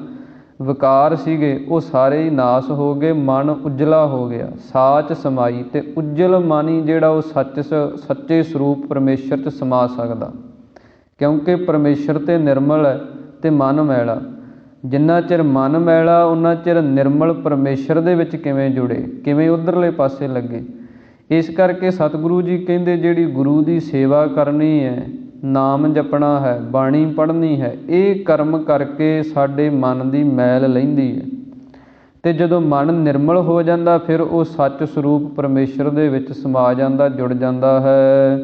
ਵਿਕਾਰ ਸੀਗੇ, ਉਹ ਸਾਰੇ ਹੀ ਨਾਸ਼ ਹੋ ਗਏ, ਮਨ ਉਜਲਾ ਹੋ ਗਿਆ। ਸਾਚ ਸਮਾਈ, ਅਤੇ ਉੱਜਲ ਮਨ ਹੀ ਜਿਹੜਾ ਉਹ ਸੱਚੇ ਸਰੂਪ ਪਰਮੇਸ਼ਰ 'ਚ ਸਮਾ ਸਕਦਾ, ਕਿਉਂਕਿ ਪਰਮੇਸ਼ਰ ਤੇ ਨਿਰਮਲ ਹੈ ਅਤੇ ਮਨ ਮੈਲਾ। ਜਿੰਨਾ ਚਿਰ ਮਨ ਮੈਲਾ ਉਨਾ ਚਿਰ ਨਿਰਮਲ ਪਰਮੇਸ਼ਰ ਦੇ ਵਿੱਚ ਕਿਵੇਂ ਜੁੜੇ, ਕਿਵੇਂ ਉੱਧਰਲੇ ਪਾਸੇ ਲੱਗੇ। ਇਸ ਕਰਕੇ ਸਤਿਗੁਰੂ ਜੀ ਕਹਿੰਦੇ ਜਿਹੜੀ ਗੁਰੂ ਦੀ ਸੇਵਾ ਕਰਨੀ ਹੈ ਨਾਮ ਜਪਣਾ ਹੈ, ਬਾਣੀ ਪੜ੍ਹਨੀ ਹੈ। ਇਹ ਕਰਮ ਕਰਕੇ ਸਾਡੇ ਮਨ ਦੀ ਮੈਲ ਲੈਂਦੀ ਹੈ ਅਤੇ ਜਦੋਂ ਮਨ ਨਿਰਮਲ ਹੋ ਜਾਂਦਾ ਫਿਰ ਉਹ ਸੱਚ ਸਰੂਪ ਪਰਮੇਸ਼ਰ ਦੇ ਵਿੱਚ ਸਮਾ ਜਾਂਦਾ, ਜੁੜ ਜਾਂਦਾ ਹੈ।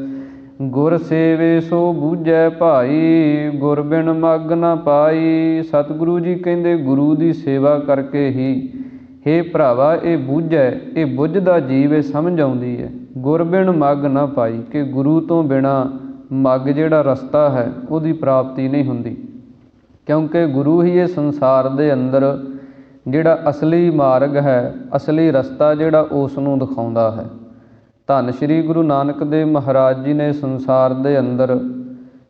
ਗੁਰ ਸੇਵੇ ਸੋ ਬੂਝੈ ਭਾਈ, ਗੁਰ ਬਿਨ ਮੱਗ ਨਾ ਪਾਈ। ਸਤਿਗੁਰੂ ਜੀ ਕਹਿੰਦੇ ਗੁਰੂ ਦੀ ਸੇਵਾ ਕਰਕੇ ਹੀ ਹੇ ਭਰਾਵਾ ਇਹ ਬੂਝੈ, ਇਹ ਬੁੱਝਦਾ ਜੀਵ ਇਹ ਸਮਝ ਆਉਂਦੀ ਹੈ। ਗੁਰ ਬਿਨ ਮੱਗ ਨਾ ਪਾਈ, ਕਿ ਗੁਰੂ ਤੋਂ ਬਿਨਾਂ ਮੱਗ ਜਿਹੜਾ ਰਸਤਾ ਹੈ ਉਹਦੀ ਪ੍ਰਾਪਤੀ ਨਹੀਂ ਹੁੰਦੀ, ਕਿਉਂਕਿ ਗੁਰੂ ਹੀ ਇਹ ਸੰਸਾਰ ਦੇ ਅੰਦਰ ਜਿਹੜਾ ਅਸਲੀ ਮਾਰਗ ਹੈ, ਅਸਲੀ ਰਸਤਾ ਜਿਹੜਾ ਉਸ ਨੂੰ ਦਿਖਾਉਂਦਾ ਹੈ। ਧੰਨ ਸ਼੍ਰੀ ਗੁਰੂ ਨਾਨਕ ਦੇਵ ਮਹਾਰਾਜ ਜੀ ਨੇ ਸੰਸਾਰ ਦੇ ਅੰਦਰ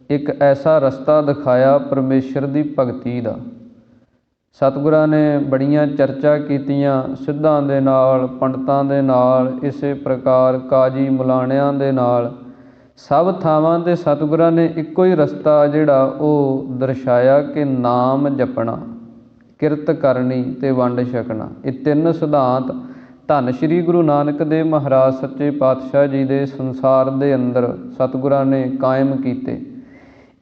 ਇੱਕ ਐਸਾ ਰਸਤਾ ਦਿਖਾਇਆ ਪਰਮੇਸ਼ਰ ਦੀ ਭਗਤੀ ਦਾ। ਸਤਿਗੁਰਾਂ ਨੇ ਬੜੀਆਂ ਚਰਚਾ ਕੀਤੀਆਂ ਸਿੱਧਾਂ ਦੇ ਨਾਲ, ਪੰਡਤਾਂ ਦੇ ਨਾਲ, ਇਸੇ ਪ੍ਰਕਾਰ ਕਾਜੀ ਮੁਲਾਣਿਆਂ ਦੇ ਨਾਲ, ਸਭ ਥਾਵਾਂ 'ਤੇ ਸਤਿਗੁਰਾਂ ਨੇ ਇੱਕੋ ਹੀ ਰਸਤਾ ਜਿਹੜਾ ਉਹ ਦਰਸਾਇਆ ਕਿ ਨਾਮ ਜਪਣਾ, ਕਿਰਤ ਕਰਨੀ ਅਤੇ ਵੰਡ ਛਕਣਾ। ਇਹ ਤਿੰਨ ਸਿਧਾਂਤ ਧੰਨ ਸ਼੍ਰੀ ਗੁਰੂ ਨਾਨਕ ਦੇਵ ਮਹਾਰਾਜ ਸੱਚੇ ਪਾਤਸ਼ਾਹ ਜੀ ਦੇ ਸੰਸਾਰ ਦੇ ਅੰਦਰ ਸਤਿਗੁਰਾਂ ਨੇ ਕਾਇਮ ਕੀਤੇ।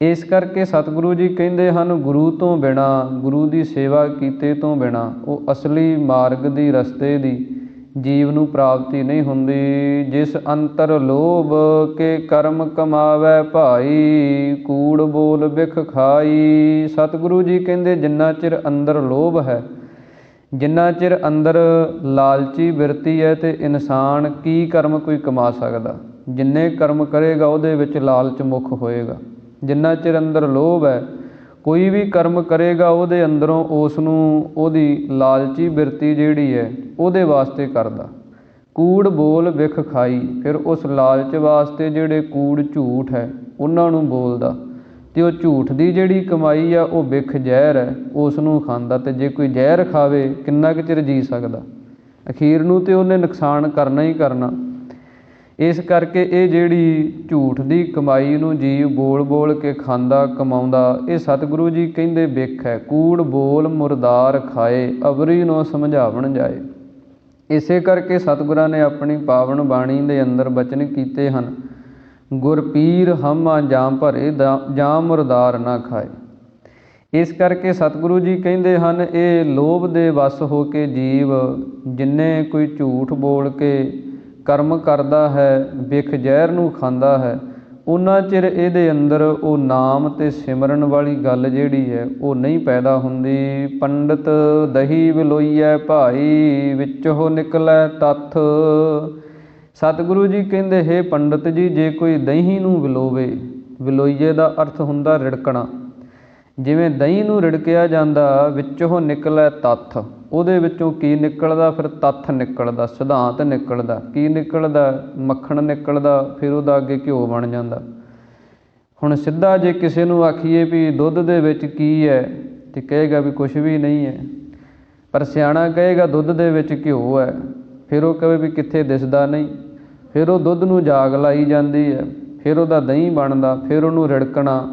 ਇਸ ਕਰਕੇ ਸਤਿਗੁਰੂ ਜੀ ਕਹਿੰਦੇ ਹਨ ਗੁਰੂ ਤੋਂ ਬਿਨਾਂ, ਗੁਰੂ ਦੀ ਸੇਵਾ ਕੀਤੇ ਤੋਂ ਬਿਨਾਂ ਉਹ ਅਸਲੀ ਮਾਰਗ ਦੀ, ਰਸਤੇ ਦੀ ਜੀਵ ਨੂੰ ਪ੍ਰਾਪਤੀ ਨਹੀਂ ਹੁੰਦੀ। ਜਿਸ ਅੰਤਰ ਲੋਭ ਕੇ ਕਰਮ ਕਮਾਵੈ ਭਾਈ, ਕੂੜ ਬੋਲ ਬਿਖ ਖਾਈ। ਸਤਿਗੁਰੂ ਜੀ ਕਹਿੰਦੇ ਜਿੰਨਾ ਚਿਰ ਅੰਦਰ ਲੋਭ ਹੈ, ਜਿੰਨਾ ਚਿਰ ਅੰਦਰ ਲਾਲਚੀ ਬਿਰਤੀ ਹੈ ਤੇ ਇਨਸਾਨ ਕੀ ਕਰਮ ਕੋਈ ਕਮਾ ਸਕਦਾ। ਜਿੰਨੇ ਕਰਮ ਕਰੇਗਾ ਉਹਦੇ ਵਿੱਚ ਲਾਲਚ ਮੁੱਖ ਹੋਏਗਾ। ਜਿੰਨਾ ਚਿਰ ਅੰਦਰ ਲੋਭ ਹੈ, ਕੋਈ ਵੀ ਕਰਮ ਕਰੇਗਾ ਉਹਦੇ ਅੰਦਰੋਂ ਉਸ ਨੂੰ ਉਹਦੀ ਲਾਲਚੀ ਬਿਰਤੀ ਜਿਹੜੀ ਹੈ ਉਹਦੇ ਵਾਸਤੇ ਕਰਦਾ। ਕੂੜ ਬੋਲ ਬਿਖ ਖਾਈ, ਫਿਰ ਉਸ ਲਾਲਚ ਵਾਸਤੇ ਜਿਹੜੇ ਕੂੜ ਝੂਠ ਹੈ ਉਹਨਾਂ ਨੂੰ ਬੋਲਦਾ, ਅਤੇ ਉਹ ਝੂਠ ਦੀ ਜਿਹੜੀ ਕਮਾਈ ਆ ਉਹ ਬਿਖ ਜ਼ਹਿਰ ਹੈ, ਉਸ ਨੂੰ ਖਾਂਦਾ। ਅਤੇ ਜੇ ਕੋਈ ਜ਼ਹਿਰ ਖਾਵੇ ਕਿੰਨਾ ਕੁ ਚਿਰ ਜੀ ਸਕਦਾ, ਅਖੀਰ ਨੂੰ ਤਾਂ ਉਹਨੇ ਨੁਕਸਾਨ ਕਰਨਾ ਹੀ ਕਰਨਾ। ਇਸ ਕਰਕੇ ਇਹ ਜਿਹੜੀ ਝੂਠ ਦੀ ਕਮਾਈ ਨੂੰ ਜੀਵ ਬੋਲ ਬੋਲ ਕੇ ਖਾਂਦਾ, ਕਮਾਉਂਦਾ, ਇਹ ਸਤਿਗੁਰੂ ਜੀ ਕਹਿੰਦੇ ਬਿਖ ਹੈ। ਕੂੜ ਬੋਲ ਮੁਰਦਾਰ ਖਾਏ, ਅਵਰੀ ਨੂੰ ਸਮਝਾਵਣ ਜਾਏ। ਇਸੇ ਕਰਕੇ ਸਤਿਗੁਰਾਂ ਨੇ ਆਪਣੀ ਪਾਵਨ ਬਾਣੀ ਦੇ ਅੰਦਰ ਬਚਨ ਕੀਤੇ ਹਨ, ਗੁਰ ਪੀਰ ਹਮਾ ਜਾਮ ਭਰੇ, ਜਾਮ ਮੁਰਦਾਰ ਨਾ ਖਾਏ। ਇਸ ਕਰਕੇ ਸਤਿਗੁਰੂ ਜੀ ਕਹਿੰਦੇ ਹਨ ਇਹ ਲੋਭ ਦੇ ਵੱਸ ਹੋ ਕੇ ਜੀਵ ਜਿੰਨੇ ਕੋਈ ਝੂਠ ਬੋਲ ਕੇ ਕਰਮ ਕਰਦਾ ਹੈ, ਬਿਖ ਜ਼ਹਿਰ ਨੂੰ ਖਾਂਦਾ ਹੈ, ਉਹਨਾਂ ਚਿਰ ਇਹਦੇ ਅੰਦਰ ਉਹ ਨਾਮ ਅਤੇ ਸਿਮਰਨ ਵਾਲੀ ਗੱਲ ਜਿਹੜੀ ਹੈ ਉਹ ਨਹੀਂ ਪੈਦਾ ਹੁੰਦੀ। ਪੰਡਤ ਦਹੀ ਵਿਲੋਈਐ ਭਾਈ, ਵਿੱਚੋਂ ਨਿਕਲੈ ਤੱਥ। ਸਤਿਗੁਰੂ ਜੀ ਕਹਿੰਦੇ ਹੇ ਪੰਡਤ ਜੀ, ਜੇ ਕੋਈ ਦਹੀਂ ਨੂੰ ਵਿਲੋਵੇ, ਵਿਲੋਈਏ ਦਾ ਅਰਥ ਹੁੰਦਾ ਰਿੜਕਣਾ, ਜਿਵੇਂ ਦਹੀਂ ਨੂੰ ਰਿੜਕਿਆ ਜਾਂਦਾ, ਵਿੱਚੋਂ ਨਿਕਲੈ ਤੱਥ, ਉਹਦੇ ਵਿੱਚੋਂ ਕੀ ਨਿਕਲਦਾ, ਫਿਰ ਤੱਥ ਨਿਕਲਦਾ, ਸਿਧਾਂਤ ਨਿਕਲਦਾ। ਕੀ ਨਿਕਲਦਾ? ਮੱਖਣ ਨਿਕਲਦਾ, ਫਿਰ ਉਹਦਾ ਅੱਗੇ ਘਿਓ ਬਣ ਜਾਂਦਾ। ਹੁਣ ਸਿੱਧਾ ਜੇ ਕਿਸੇ ਨੂੰ ਆਖੀਏ ਵੀ ਦੁੱਧ ਦੇ ਵਿੱਚ ਕੀ ਹੈ, ਤੇ ਕਹੇਗਾ ਵੀ ਕੁਛ ਵੀ ਨਹੀਂ ਹੈ। ਪਰ ਸਿਆਣਾ ਕਹੇਗਾ ਦੁੱਧ ਦੇ ਵਿੱਚ ਘਿਓ ਹੈ, ਫਿਰ ਉਹ ਕਹੇ ਵੀ ਕਿੱਥੇ ਦਿਸਦਾ ਨਹੀਂ, ਫਿਰ ਉਹ ਦੁੱਧ ਨੂੰ ਜਾਗ ਲਾਈ ਜਾਂਦੀ ਹੈ, ਫਿਰ ਉਹਦਾ ਦਹੀਂ ਬਣਦਾ, ਫਿਰ ਉਹਨੂੰ ਰਿੜਕਣਾ,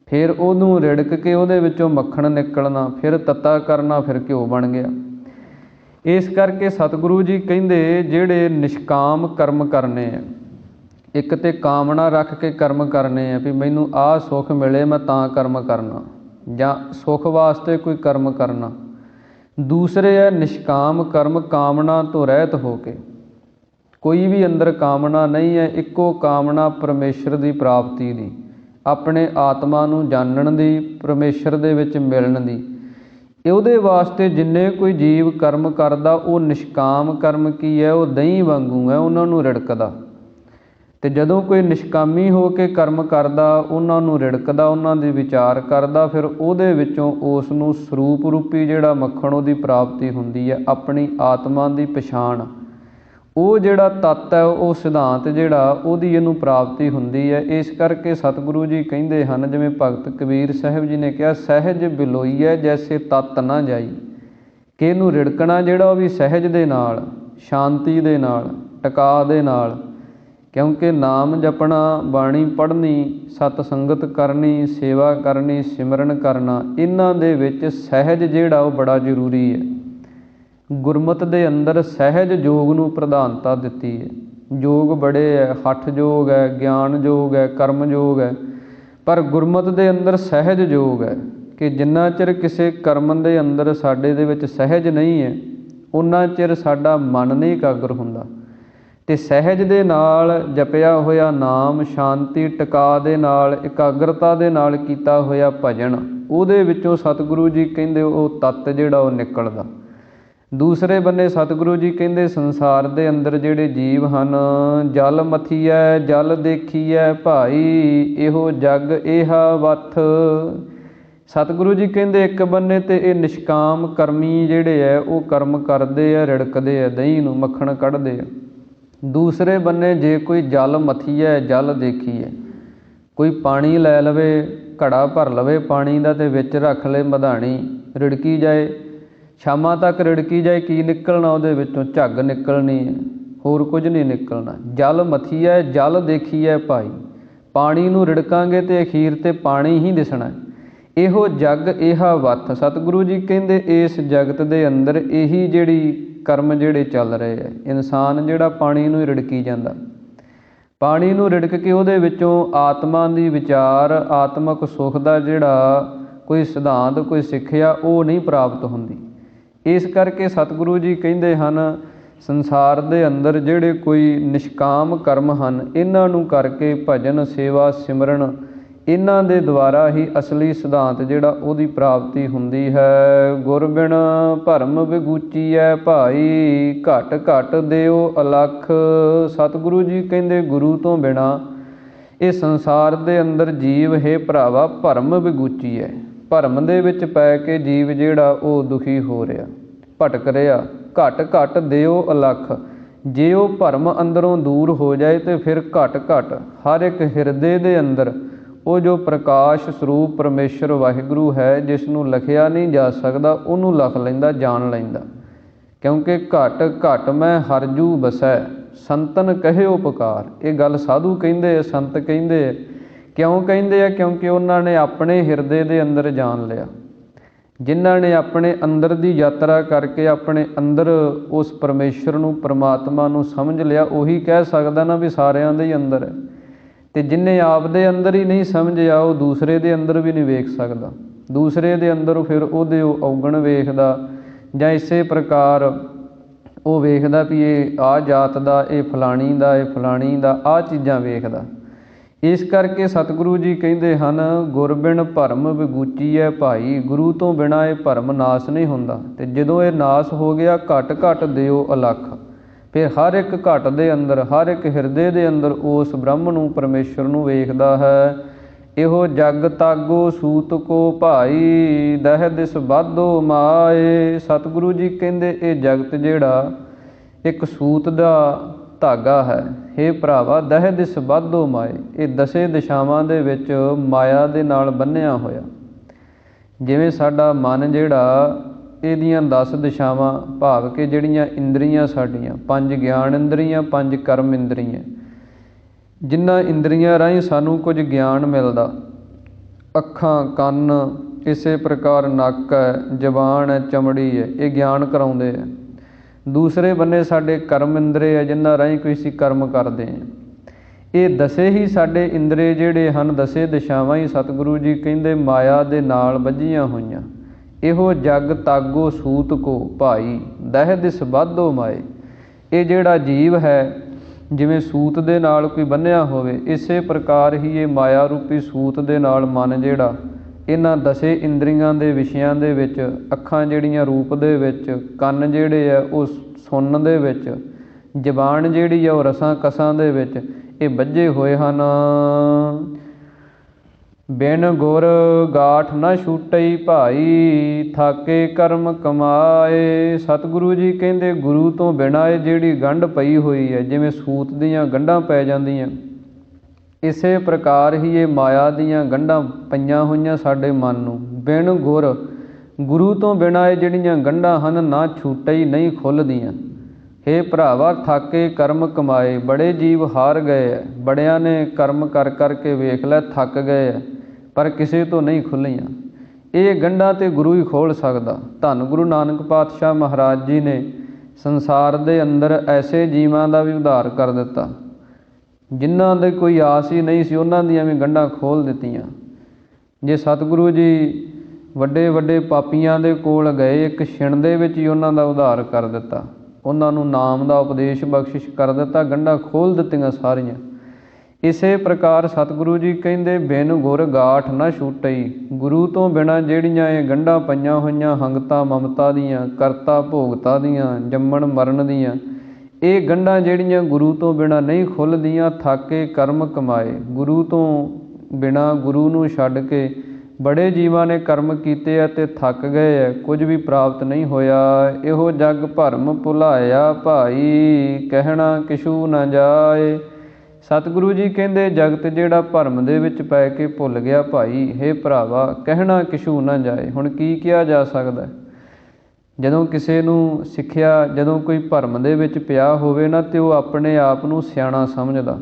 ਫਿਰ ਉਹਨੂੰ ਰਿੜਕ ਕੇ ਉਹਦੇ ਵਿੱਚੋਂ ਮੱਖਣ ਨਿਕਲਣਾ, ਫਿਰ ਤੱਤਾ ਕਰਨਾ, ਫਿਰ ਘਿਓ ਬਣ ਗਿਆ। ਇਸ ਕਰਕੇ ਸਤਿਗੁਰੂ ਜੀ ਕਹਿੰਦੇ ਜਿਹੜੇ ਨਿਸ਼ਕਾਮ ਕਰਮ ਕਰਨੇ ਆ, ਇੱਕ ਤਾਂ ਕਾਮਨਾ ਰੱਖ ਕੇ ਕਰਮ ਕਰਨੇ ਆ ਵੀ ਮੈਨੂੰ ਆਹ ਸੁੱਖ ਮਿਲੇ ਮੈਂ ਤਾਂ ਕਰਮ ਕਰਨਾ, ਜਾਂ ਸੁੱਖ ਵਾਸਤੇ ਕੋਈ ਕਰਮ ਕਰਨਾ। ਦੂਸਰੇ ਹੈ ਨਿਸ਼ਕਾਮ ਕਰਮ, ਕਾਮਨਾ ਤੋਂ ਰਹਿਤ ਹੋ ਕੇ, ਕੋਈ ਵੀ ਅੰਦਰ ਕਾਮਨਾ ਨਹੀਂ ਹੈ, ਇੱਕੋ ਕਾਮਨਾ ਪਰਮੇਸ਼ਰ ਦੀ ਪ੍ਰਾਪਤੀ ਦੀ, ਆਪਣੇ ਆਤਮਾ ਨੂੰ ਜਾਣਨ ਦੀ, ਪਰਮੇਸ਼ਰ ਦੇ ਵਿੱਚ ਮਿਲਣ ਦੀ। ਉਹਦੇ ਵਾਸਤੇ ਜਿੰਨੇ ਕੋਈ ਜੀਵ ਕਰਮ ਕਰਦਾ ਉਹ ਨਿਸ਼ਕਾਮ ਕਰਮ ਕੀ ਹੈ, ਉਹ ਦਹੀਂ ਵਾਂਗੂ ਹੈ, ਉਹਨਾਂ ਨੂੰ ਰਿੜਕਦਾ। ਅਤੇ ਜਦੋਂ ਕੋਈ ਨਿਸ਼ਕਾਮੀ ਹੋ ਕੇ ਕਰਮ ਕਰਦਾ, ਉਹਨਾਂ ਨੂੰ ਰਿੜਕਦਾ, ਉਹਨਾਂ ਦੇ ਵਿਚਾਰ ਕਰਦਾ, ਫਿਰ ਉਹਦੇ ਵਿੱਚੋਂ ਉਸ ਨੂੰ ਸਰੂਪ ਰੂਪੀ ਜਿਹੜਾ ਮੱਖਣ ਉਹਦੀ ਪ੍ਰਾਪਤੀ ਹੁੰਦੀ ਹੈ, ਆਪਣੀ ਆਤਮਾ ਦੀ ਪਛਾਣ, ਉਹ ਜਿਹੜਾ ਤੱਤ ਹੈ, ਉਹ ਸਿਧਾਂਤ ਜਿਹੜਾ ਉਹਦੀ ਇਹਨੂੰ ਪ੍ਰਾਪਤੀ ਹੁੰਦੀ ਹੈ। ਇਸ ਕਰਕੇ ਸਤਿਗੁਰੂ ਜੀ ਕਹਿੰਦੇ ਹਨ, ਜਿਵੇਂ ਭਗਤ ਕਬੀਰ ਸਾਹਿਬ ਜੀ ਨੇ ਕਿਹਾ, ਸਹਿਜ ਬਿਲੋਈਐ ਜੈਸੇ ਤੱਤ ਨਾ ਜਾਈ, ਕਿ ਇਹਨੂੰ ਰਿੜਕਣਾ ਜਿਹੜਾ ਉਹ ਵੀ ਸਹਿਜ ਦੇ ਨਾਲ, ਸ਼ਾਂਤੀ ਦੇ ਨਾਲ, ਟਿਕਾ ਦੇ ਨਾਲ, ਕਿਉਂਕਿ ਨਾਮ ਜਪਣਾ, ਬਾਣੀ ਪੜ੍ਹਨੀ, ਸਤ ਸੰਗਤ ਕਰਨੀ, ਸੇਵਾ ਕਰਨੀ, ਸਿਮਰਨ ਕਰਨਾ, ਇਹਨਾਂ ਦੇ ਵਿੱਚ ਸਹਿਜ ਜਿਹੜਾ ਉਹ ਬੜਾ ਜ਼ਰੂਰੀ ਹੈ। ਗੁਰਮਤਿ ਦੇ ਅੰਦਰ ਸਹਿਜ ਯੋਗ ਨੂੰ ਪ੍ਰਧਾਨਤਾ ਦਿੱਤੀ ਹੈ। ਯੋਗ ਬੜੇ ਹੈ, ਹੱਠ ਯੋਗ ਹੈ, ਗਿਆਨ ਯੋਗ ਹੈ, ਕਰਮ ਯੋਗ ਹੈ, ਪਰ ਗੁਰਮਤਿ ਦੇ ਅੰਦਰ ਸਹਿਜ ਯੋਗ ਹੈ ਕਿ ਜਿੰਨਾ ਚਿਰ ਕਿਸੇ ਕਰਮ ਦੇ ਅੰਦਰ ਸਾਡੇ ਦੇ ਵਿੱਚ ਸਹਿਜ ਨਹੀਂ ਹੈ, ਉਨਾ ਚਿਰ ਸਾਡਾ ਮਨ ਨਹੀਂ ਇਕਾਗਰ ਹੁੰਦਾ। ਅਤੇ ਸਹਿਜ ਦੇ ਨਾਲ ਜਪਿਆ ਹੋਇਆ ਨਾਮ, ਸ਼ਾਂਤੀ ਟਿਕਾ ਦੇ ਨਾਲ, ਇਕਾਗਰਤਾ ਦੇ ਨਾਲ ਕੀਤਾ ਹੋਇਆ ਭਜਨ, ਉਹਦੇ ਵਿੱਚੋਂ ਸਤਿਗੁਰੂ ਜੀ ਕਹਿੰਦੇ ਉਹ ਤੱਤ ਜਿਹੜਾ ਉਹ ਨਿਕਲਦਾ। ਦੂਸਰੇ ਬੰਨੇ ਸਤਿਗੁਰੂ ਜੀ ਕਹਿੰਦੇ ਸੰਸਾਰ ਦੇ ਅੰਦਰ ਜਿਹੜੇ ਜੀਵ ਹਨ, ਜਲ ਮਥੀਐ ਜਲ ਦੇਖੀਐ ਭਾਈ, ਇਹੋ ਜਗ ਏਹਾ ਵੱਥ। ਸਤਿਗੁਰੂ ਜੀ ਕਹਿੰਦੇ ਇੱਕ ਬੰਨੇ ਤੇ ਇਹ ਨਿਸ਼ਕਾਮ ਕਰਮੀ ਜਿਹੜੇ ਹੈ ਉਹ ਕਰਮ ਕਰਦੇ ਆ, ਰਿੜਕਦੇ ਆ, ਦਹੀਂ ਨੂੰ ਮੱਖਣ ਕੱਢਦੇ ਆ। ਦੂਸਰੇ ਬੰਨੇ ਜੇ ਕੋਈ ਜਲ ਮਥੀਐ ਜਲ ਦੇਖੀਐ, ਕੋਈ ਪਾਣੀ ਲੈ ਲਵੇ, ਘੜਾ ਭਰ ਲਵੇ ਪਾਣੀ ਦਾ ਅਤੇ ਵਿੱਚ ਰੱਖ ਲਏ ਮਧਾਣੀ, ਰਿੜਕੀ ਜਾਏ, ਸ਼ਾਮਾਂ ਤੱਕ ਰਿੜਕੀ ਜਾਏ, ਕੀ ਨਿਕਲਣਾ ਉਹਦੇ ਵਿੱਚੋਂ? ਝੱਗ ਨਿਕਲਣੀ ਹੈ, ਹੋਰ ਕੁਝ ਨਹੀਂ ਨਿਕਲਣਾ। ਜਲ ਮਥੀਐ ਜਲ ਦੇਖੀਐ ਭਾਈ, ਪਾਣੀ ਨੂੰ ਰਿੜਕਾਂਗੇ ਅਤੇ ਅਖੀਰ 'ਤੇ ਪਾਣੀ ਹੀ ਦਿਸਣਾ। ਇਹੋ ਜਗ ਏਹਾ ਵੱਥ। ਸਤਿਗੁਰੂ ਜੀ ਕਹਿੰਦੇ ਇਸ ਜਗਤ ਦੇ ਅੰਦਰ ਇਹੀ ਜਿਹੜੀ ਕਰਮ ਜਿਹੜੇ ਚੱਲ ਰਹੇ ਹੈ। ਇਨਸਾਨ ਜਿਹੜਾ ਪਾਣੀ ਨੂੰ ਰਿੜਕੀ ਜਾਂਦਾ, ਪਾਣੀ ਨੂੰ ਰਿੜਕ ਕੇ ਉਹਦੇ ਵਿੱਚੋਂ ਆਤਮਾ ਦੀ ਵਿਚਾਰ, ਆਤਮਕ ਸੁੱਖ ਦਾ ਜਿਹੜਾ ਕੋਈ ਸਿਧਾਂਤ, ਕੋਈ ਸਿੱਖਿਆ ਉਹ ਨਹੀਂ ਪ੍ਰਾਪਤ ਹੁੰਦੀ। ਇਸ ਕਰਕੇ ਸਤਿਗੁਰੂ ਜੀ ਕਹਿੰਦੇ ਹਨ ਸੰਸਾਰ ਦੇ ਅੰਦਰ ਜਿਹੜੇ ਕੋਈ ਨਿਸ਼ਕਾਮ ਕਰਮ ਹਨ, ਇਹਨਾਂ ਨੂੰ ਕਰਕੇ ਭਜਨ, ਸੇਵਾ, ਸਿਮਰਨ, ਇਹਨਾਂ ਦੇ ਦੁਆਰਾ ਹੀ ਅਸਲੀ ਸਿਧਾਂਤ ਜਿਹੜਾ ਉਹਦੀ ਪ੍ਰਾਪਤੀ ਹੁੰਦੀ ਹੈ। ਗੁਰ ਬਿਨ ਭਰਮ ਵਿਗੂਚੀਐ ਭਾਈ, ਘਟ ਘਟ ਦਿਓ ਅਲਖ। ਸਤਿਗੁਰੂ ਜੀ ਕਹਿੰਦੇ ਗੁਰੂ ਤੋਂ ਬਿਨਾਂ ਇਹ ਸੰਸਾਰ ਦੇ ਅੰਦਰ ਜੀਵ ਹੈ ਭਰਾਵਾ ਭਰਮ ਵਿਗੂਚੀ ਹੈ। ਭਰਮ ਦੇ ਵਿੱਚ ਪੈ ਕੇ ਜੀਵ ਜਿਹੜਾ ਉਹ ਦੁਖੀ ਹੋ ਰਿਹਾ, ਭਟਕ ਰਿਹਾ। ਘਟ ਘਟ ਦਿਓ ਅਲਖ। ਜੇ ਉਹ ਭਰਮ ਅੰਦਰੋਂ ਦੂਰ ਹੋ ਜਾਏ ਤੇ ਫਿਰ ਘਟ ਘਟ ਹਰ ਇੱਕ ਹਿਰਦੇ ਦੇ ਅੰਦਰ ਉਹ ਜੋ ਪ੍ਰਕਾਸ਼ ਸਰੂਪ ਪਰਮੇਸ਼ਰ ਵਾਹਿਗੁਰੂ ਹੈ, ਜਿਸ ਨੂੰ ਲਿਖਿਆ ਨਹੀਂ ਜਾ ਸਕਦਾ, ਉਹਨੂੰ ਲਿਖ ਲੈਂਦਾ, ਜਾਣ ਲੈਂਦਾ। ਕਿਉਂਕਿ ਘਟ ਘਟ ਮੈਂ ਹਰਜੂ ਬਸੈ, ਸੰਤਨ ਕਹਿਓ ਪੁਕਾਰ। ਇਹ ਗੱਲ ਸਾਧੂ ਕਹਿੰਦੇ ਆ, ਸੰਤ ਕਹਿੰਦੇ ਆ। ਕਿਉਂ ਕਹਿੰਦੇ ਆ? ਕਿਉਂਕਿ ਉਹਨਾਂ ਨੇ ਆਪਣੇ ਹਿਰਦੇ ਦੇ ਅੰਦਰ ਜਾਣ ਲਿਆ। ਜਿਨ੍ਹਾਂ ਨੇ ਆਪਣੇ ਅੰਦਰ ਦੀ ਯਾਤਰਾ ਕਰਕੇ ਆਪਣੇ ਅੰਦਰ ਉਸ ਪਰਮੇਸ਼ਰ ਨੂੰ, ਪਰਮਾਤਮਾ ਨੂੰ ਸਮਝ ਲਿਆ, ਉਹੀ ਕਹਿ ਸਕਦਾ ਨਾ ਵੀ ਸਾਰਿਆਂ ਦੇ ਹੀ ਅੰਦਰ ਹੈ। ਅਤੇ ਜਿਹਨੇ ਆਪ ਦੇ ਅੰਦਰ ਹੀ ਨਹੀਂ ਸਮਝਿਆ, ਉਹ ਦੂਸਰੇ ਦੇ ਅੰਦਰ ਵੀ ਨਹੀਂ ਵੇਖ ਸਕਦਾ। ਦੂਸਰੇ ਦੇ ਅੰਦਰ ਫਿਰ ਉਹਦੇ ਉਹ ਔਗਣ ਵੇਖਦਾ, ਜਾਂ ਇਸੇ ਪ੍ਰਕਾਰ ਉਹ ਵੇਖਦਾ ਵੀ ਇਹ ਆਹ ਜਾਤ ਦਾ, ਇਹ ਫਲਾਣੀ ਦਾ, ਇਹ ਫਲਾਣੀ ਦਾ, ਆਹ ਚੀਜ਼ਾਂ ਵੇਖਦਾ। ਇਸ ਕਰਕੇ ਸਤਿਗੁਰੂ ਜੀ ਕਹਿੰਦੇ ਹਨ ਗੁਰ ਬਿਨ ਭਰਮ ਵਿਗੂਚੀਐ ਭਾਈ, ਗੁਰੂ ਤੋਂ ਬਿਨਾਂ ਇਹ ਭਰਮ ਨਾਸ਼ ਨਹੀਂ ਹੁੰਦਾ। ਅਤੇ ਜਦੋਂ ਇਹ ਨਾਸ਼ ਹੋ ਗਿਆ, ਘਟ ਘਟ ਦਿਓ ਅਲਖ। ਫਿਰ ਹਰ ਇੱਕ ਘਟ ਦੇ ਅੰਦਰ, ਹਰ ਇੱਕ ਹਿਰਦੇ ਦੇ ਅੰਦਰ ਉਸ ਬ੍ਰਹਮ ਨੂੰ, ਪਰਮੇਸ਼ਰ ਨੂੰ ਵੇਖਦਾ ਹੈ। ਇਹੋ ਜਗ ਤਾਗੋ ਸੂਤ ਕੋ ਭਾਈ, ਦਹਿ ਦਿਸ ਬਾਧੋ ਮਾਏ। ਸਤਿਗੁਰੂ ਜੀ ਕਹਿੰਦੇ ਇਹ ਜਗਤ ਜਿਹੜਾ ਇੱਕ ਸੂਤ ਦਾ ਧਾਗਾ ਹੈ। ਹੇ ਭਰਾਵਾ, ਦਹਿ ਦਿਸ ਬਾਧੋ ਮਾਏ, ਇਹ ਦਸੇ ਦਿਸ਼ਾਵਾਂ ਦੇ ਵਿੱਚ ਮਾਇਆ ਦੇ ਨਾਲ ਬੰਨ੍ਹਿਆ ਹੋਇਆ। ਜਿਵੇਂ ਸਾਡਾ ਮਨ ਜਿਹੜਾ ਇਹਦੀਆਂ 10 ਦਿਸ਼ਾਵਾਂ, ਭਾਵ ਕਿ ਜਿਹੜੀਆਂ ਇੰਦਰੀਆਂ ਸਾਡੀਆਂ, 5 ਗਿਆਨ ਇੰਦਰੀਆਂ, 5 ਕਰਮ ਇੰਦਰੀਆਂ, ਜਿਨ੍ਹਾਂ ਇੰਦਰੀਆਂ ਰਾਹੀਂ ਸਾਨੂੰ ਕੁਝ ਗਿਆਨ ਮਿਲਦਾ। ਅੱਖਾਂ, ਕੰਨ, ਇਸੇ ਪ੍ਰਕਾਰ ਨੱਕ ਹੈ, ਜ਼ਬਾਨ ਹੈ, ਚਮੜੀ ਹੈ, ਇਹ ਗਿਆਨ ਕਰਾਉਂਦੇ ਹੈ। ਦੂਸਰੇ ਬੰਨੇ ਸਾਡੇ ਕਰਮ ਇੰਦਰੇ ਹੈ, ਜਿਨ੍ਹਾਂ ਰਾਹੀਂ ਕੋਈ ਅਸੀਂ ਕਰਮ ਕਰਦੇ ਹਾਂ। ਇਹ ਦਸੇ ਹੀ ਸਾਡੇ ਇੰਦਰੇ ਜਿਹੜੇ ਹਨ, ਦਸੇ ਦਿਸ਼ਾਵਾਂ ਹੀ ਸਤਿਗੁਰੂ ਜੀ ਕਹਿੰਦੇ ਮਾਇਆ ਦੇ ਨਾਲ ਬੱਝੀਆਂ ਹੋਈਆਂ। ਇਹੋ ਜਗ ਤਾਗੋ ਸੂਤ ਕੋ ਭਾਈ, ਦਹਿ ਦਿਸ ਬਾਧੋ ਮਾਏ। ਇਹ ਜਿਹੜਾ ਜੀਵ ਹੈ ਜਿਵੇਂ ਸੂਤ ਦੇ ਨਾਲ ਕੋਈ ਬੰਨ੍ਹਿਆ ਹੋਵੇ, ਇਸੇ ਪ੍ਰਕਾਰ ਹੀ ਇਹ ਮਾਇਆ ਰੂਪੀ ਸੂਤ ਦੇ ਨਾਲ ਮਨ ਜਿਹੜਾ ਇਹਨਾਂ ਦਸੇ ਇੰਦਰੀਆਂ ਦੇ ਵਿਸ਼ਿਆਂ ਦੇ ਵਿੱਚ, ਅੱਖਾਂ ਜਿਹੜੀਆਂ ਰੂਪ ਦੇ ਵਿੱਚ, ਕੰਨ ਜਿਹੜੇ ਆ ਉਹ ਸੁਣਨ ਦੇ ਵਿੱਚ, ਜ਼ਬਾਨ ਜਿਹੜੀ ਆ ਉਹ ਰਸਾਂ ਕਸਾਂ ਦੇ ਵਿੱਚ, ਇਹ ਬੱਝੇ ਹੋਏ ਹਨ। ਬਿਨ ਗੁਰ ਗਾਠ ਨਾ ਛੂਟਈ ਭਾਈ, ਥਾਕੇ ਕਰਮ ਕਮਾਏ। ਸਤਿਗੁਰੂ ਜੀ ਕਹਿੰਦੇ ਗੁਰੂ ਤੋਂ ਬਿਨਾਂ ਇਹ ਜਿਹੜੀ ਗੰਢ ਪਈ ਹੋਈ ਹੈ, ਜਿਵੇਂ ਸੂਤ ਦੀਆਂ ਗੰਢਾਂ ਪੈ ਜਾਂਦੀਆਂ, ਇਸੇ ਪ੍ਰਕਾਰ ਹੀ ਇਹ ਮਾਇਆ ਦੀਆਂ ਗੰਢਾਂ ਪਈਆਂ ਹੋਈਆਂ ਸਾਡੇ ਮਨ ਨੂੰ। ਬਿਨ ਗੁਰ, ਗੁਰੂ ਤੋਂ ਬਿਨਾਂ ਇਹ ਜਿਹੜੀਆਂ ਗੰਢਾਂ ਹਨ ਨਾ ਛੂਟਈ, ਨਹੀਂ ਖੁੱਲ੍ਹਦੀਆਂ। ਹੇ ਭਰਾਵਾ, ਥਾਕੇ ਕਰਮ ਕਮਾਏ। ਬੜੇ ਜੀਵ ਹਾਰ ਗਏ ਹੈ, ਬੜਿਆਂ ਨੇ ਕਰਮ ਕਰ ਕਰਕੇ ਵੇਖ ਲੈ, ਥੱਕ ਗਏ ਹੈ, ਪਰ ਕਿਸੇ ਤੋਂ ਨਹੀਂ ਖੁੱਲ੍ਹੀਆਂ। ਇਹ ਗੰਢਾਂ ਤੇ ਗੁਰੂ ਹੀ ਖੋਲ੍ਹ ਸਕਦਾ। ਧੰਨ ਗੁਰੂ ਨਾਨਕ ਪਾਤਸ਼ਾਹ ਮਹਾਰਾਜ ਜੀ ਨੇ ਸੰਸਾਰ ਦੇ ਅੰਦਰ ਐਸੇ ਜੀਵਾਂ ਦਾ ਵੀ ਉਧਾਰ ਕਰ ਦਿੱਤਾ ਜਿਨ੍ਹਾਂ ਦੇ ਕੋਈ ਆਸ ਹੀ ਨਹੀਂ ਸੀ ਉਹਨਾਂ ਦੀਆਂ ਵੀ ਗੰਢਾਂ ਖੋਲ੍ਹ ਦਿੱਤੀਆਂ। ਜੇ ਸਤਿਗੁਰੂ ਜੀ ਵੱਡੇ ਵੱਡੇ ਪਾਪੀਆਂ ਦੇ ਕੋਲ ਗਏ, ਇੱਕ ਛਿਣ ਦੇ ਵਿੱਚ ਹੀ ਉਹਨਾਂ ਦਾ ਉਧਾਰ ਕਰ ਦਿੱਤਾ, ਉਹਨਾਂ ਨੂੰ ਨਾਮ ਦਾ ਉਪਦੇਸ਼ ਬਖਸ਼ਿਸ਼ ਕਰ ਦਿੱਤਾ, ਗੰਢਾਂ ਖੋਲ੍ਹ ਦਿੱਤੀਆਂ ਸਾਰੀਆਂ। ਇਸੇ ਪ੍ਰਕਾਰ ਸਤਿਗੁਰੂ ਜੀ ਕਹਿੰਦੇ ਬਿਨ ਗੁਰ ਗਾਠ ਨਾ ਛੂਟਈ। ਗੁਰੂ ਤੋਂ ਬਿਨਾਂ ਜਿਹੜੀਆਂ ਇਹ ਗੰਢਾਂ ਪਈਆਂ ਹੋਈਆਂ ਹੰਗਤਾ ਮਮਤਾ ਦੀਆਂ, ਕਰਤਾ ਭੋਗਤਾ ਦੀਆਂ, ਜੰਮਣ ਮਰਨ ਦੀਆਂ, ਇਹ ਗੰਢਾਂ ਜਿਹੜੀਆਂ ਗੁਰੂ ਤੋਂ ਬਿਨਾਂ ਨਹੀਂ ਖੁੱਲ੍ਹਦੀਆਂ। ਥਾਕੇ ਕਰਮ ਕਮਾਏ। ਗੁਰੂ ਤੋਂ ਬਿਨਾਂ, ਗੁਰੂ ਨੂੰ ਛੱਡ ਕੇ ਬੜੇ ਜੀਵਾਂ ਨੇ ਕਰਮ ਕੀਤੇ ਆ ਅਤੇ ਥੱਕ ਗਏ ਹੈ, ਕੁਝ ਵੀ ਪ੍ਰਾਪਤ ਨਹੀਂ ਹੋਇਆ। ਇਹੋ ਜਗ ਭਰਮ ਭੁਲਾਇਆ ਭਾਈ, ਕਹਿਣਾ ਕਿਛੂ ਨਾ ਜਾਏ। ਸਤਿਗੁਰੂ ਜੀ ਕਹਿੰਦੇ ਜਗਤ ਜਿਹੜਾ ਭਰਮ ਦੇ ਵਿੱਚ ਪੈ ਕੇ ਭੁੱਲ ਗਿਆ ਭਾਈ, ਹੇ ਭਰਾਵਾ, ਕਹਿਣਾ ਕਿਛੂ ਨਾ ਜਾਏ। ਹੁਣ ਕੀ ਕਿਹਾ ਜਾ ਸਕਦਾ? ਜਦੋਂ ਕਿਸੇ ਨੂੰ ਸਿੱਖਿਆ, ਜਦੋਂ ਕੋਈ ਭਰਮ ਦੇ ਵਿੱਚ ਪਿਆ ਹੋਵੇ ਨਾ, ਅਤੇ ਉਹ ਆਪਣੇ ਆਪ ਨੂੰ ਸਿਆਣਾ ਸਮਝਦਾ,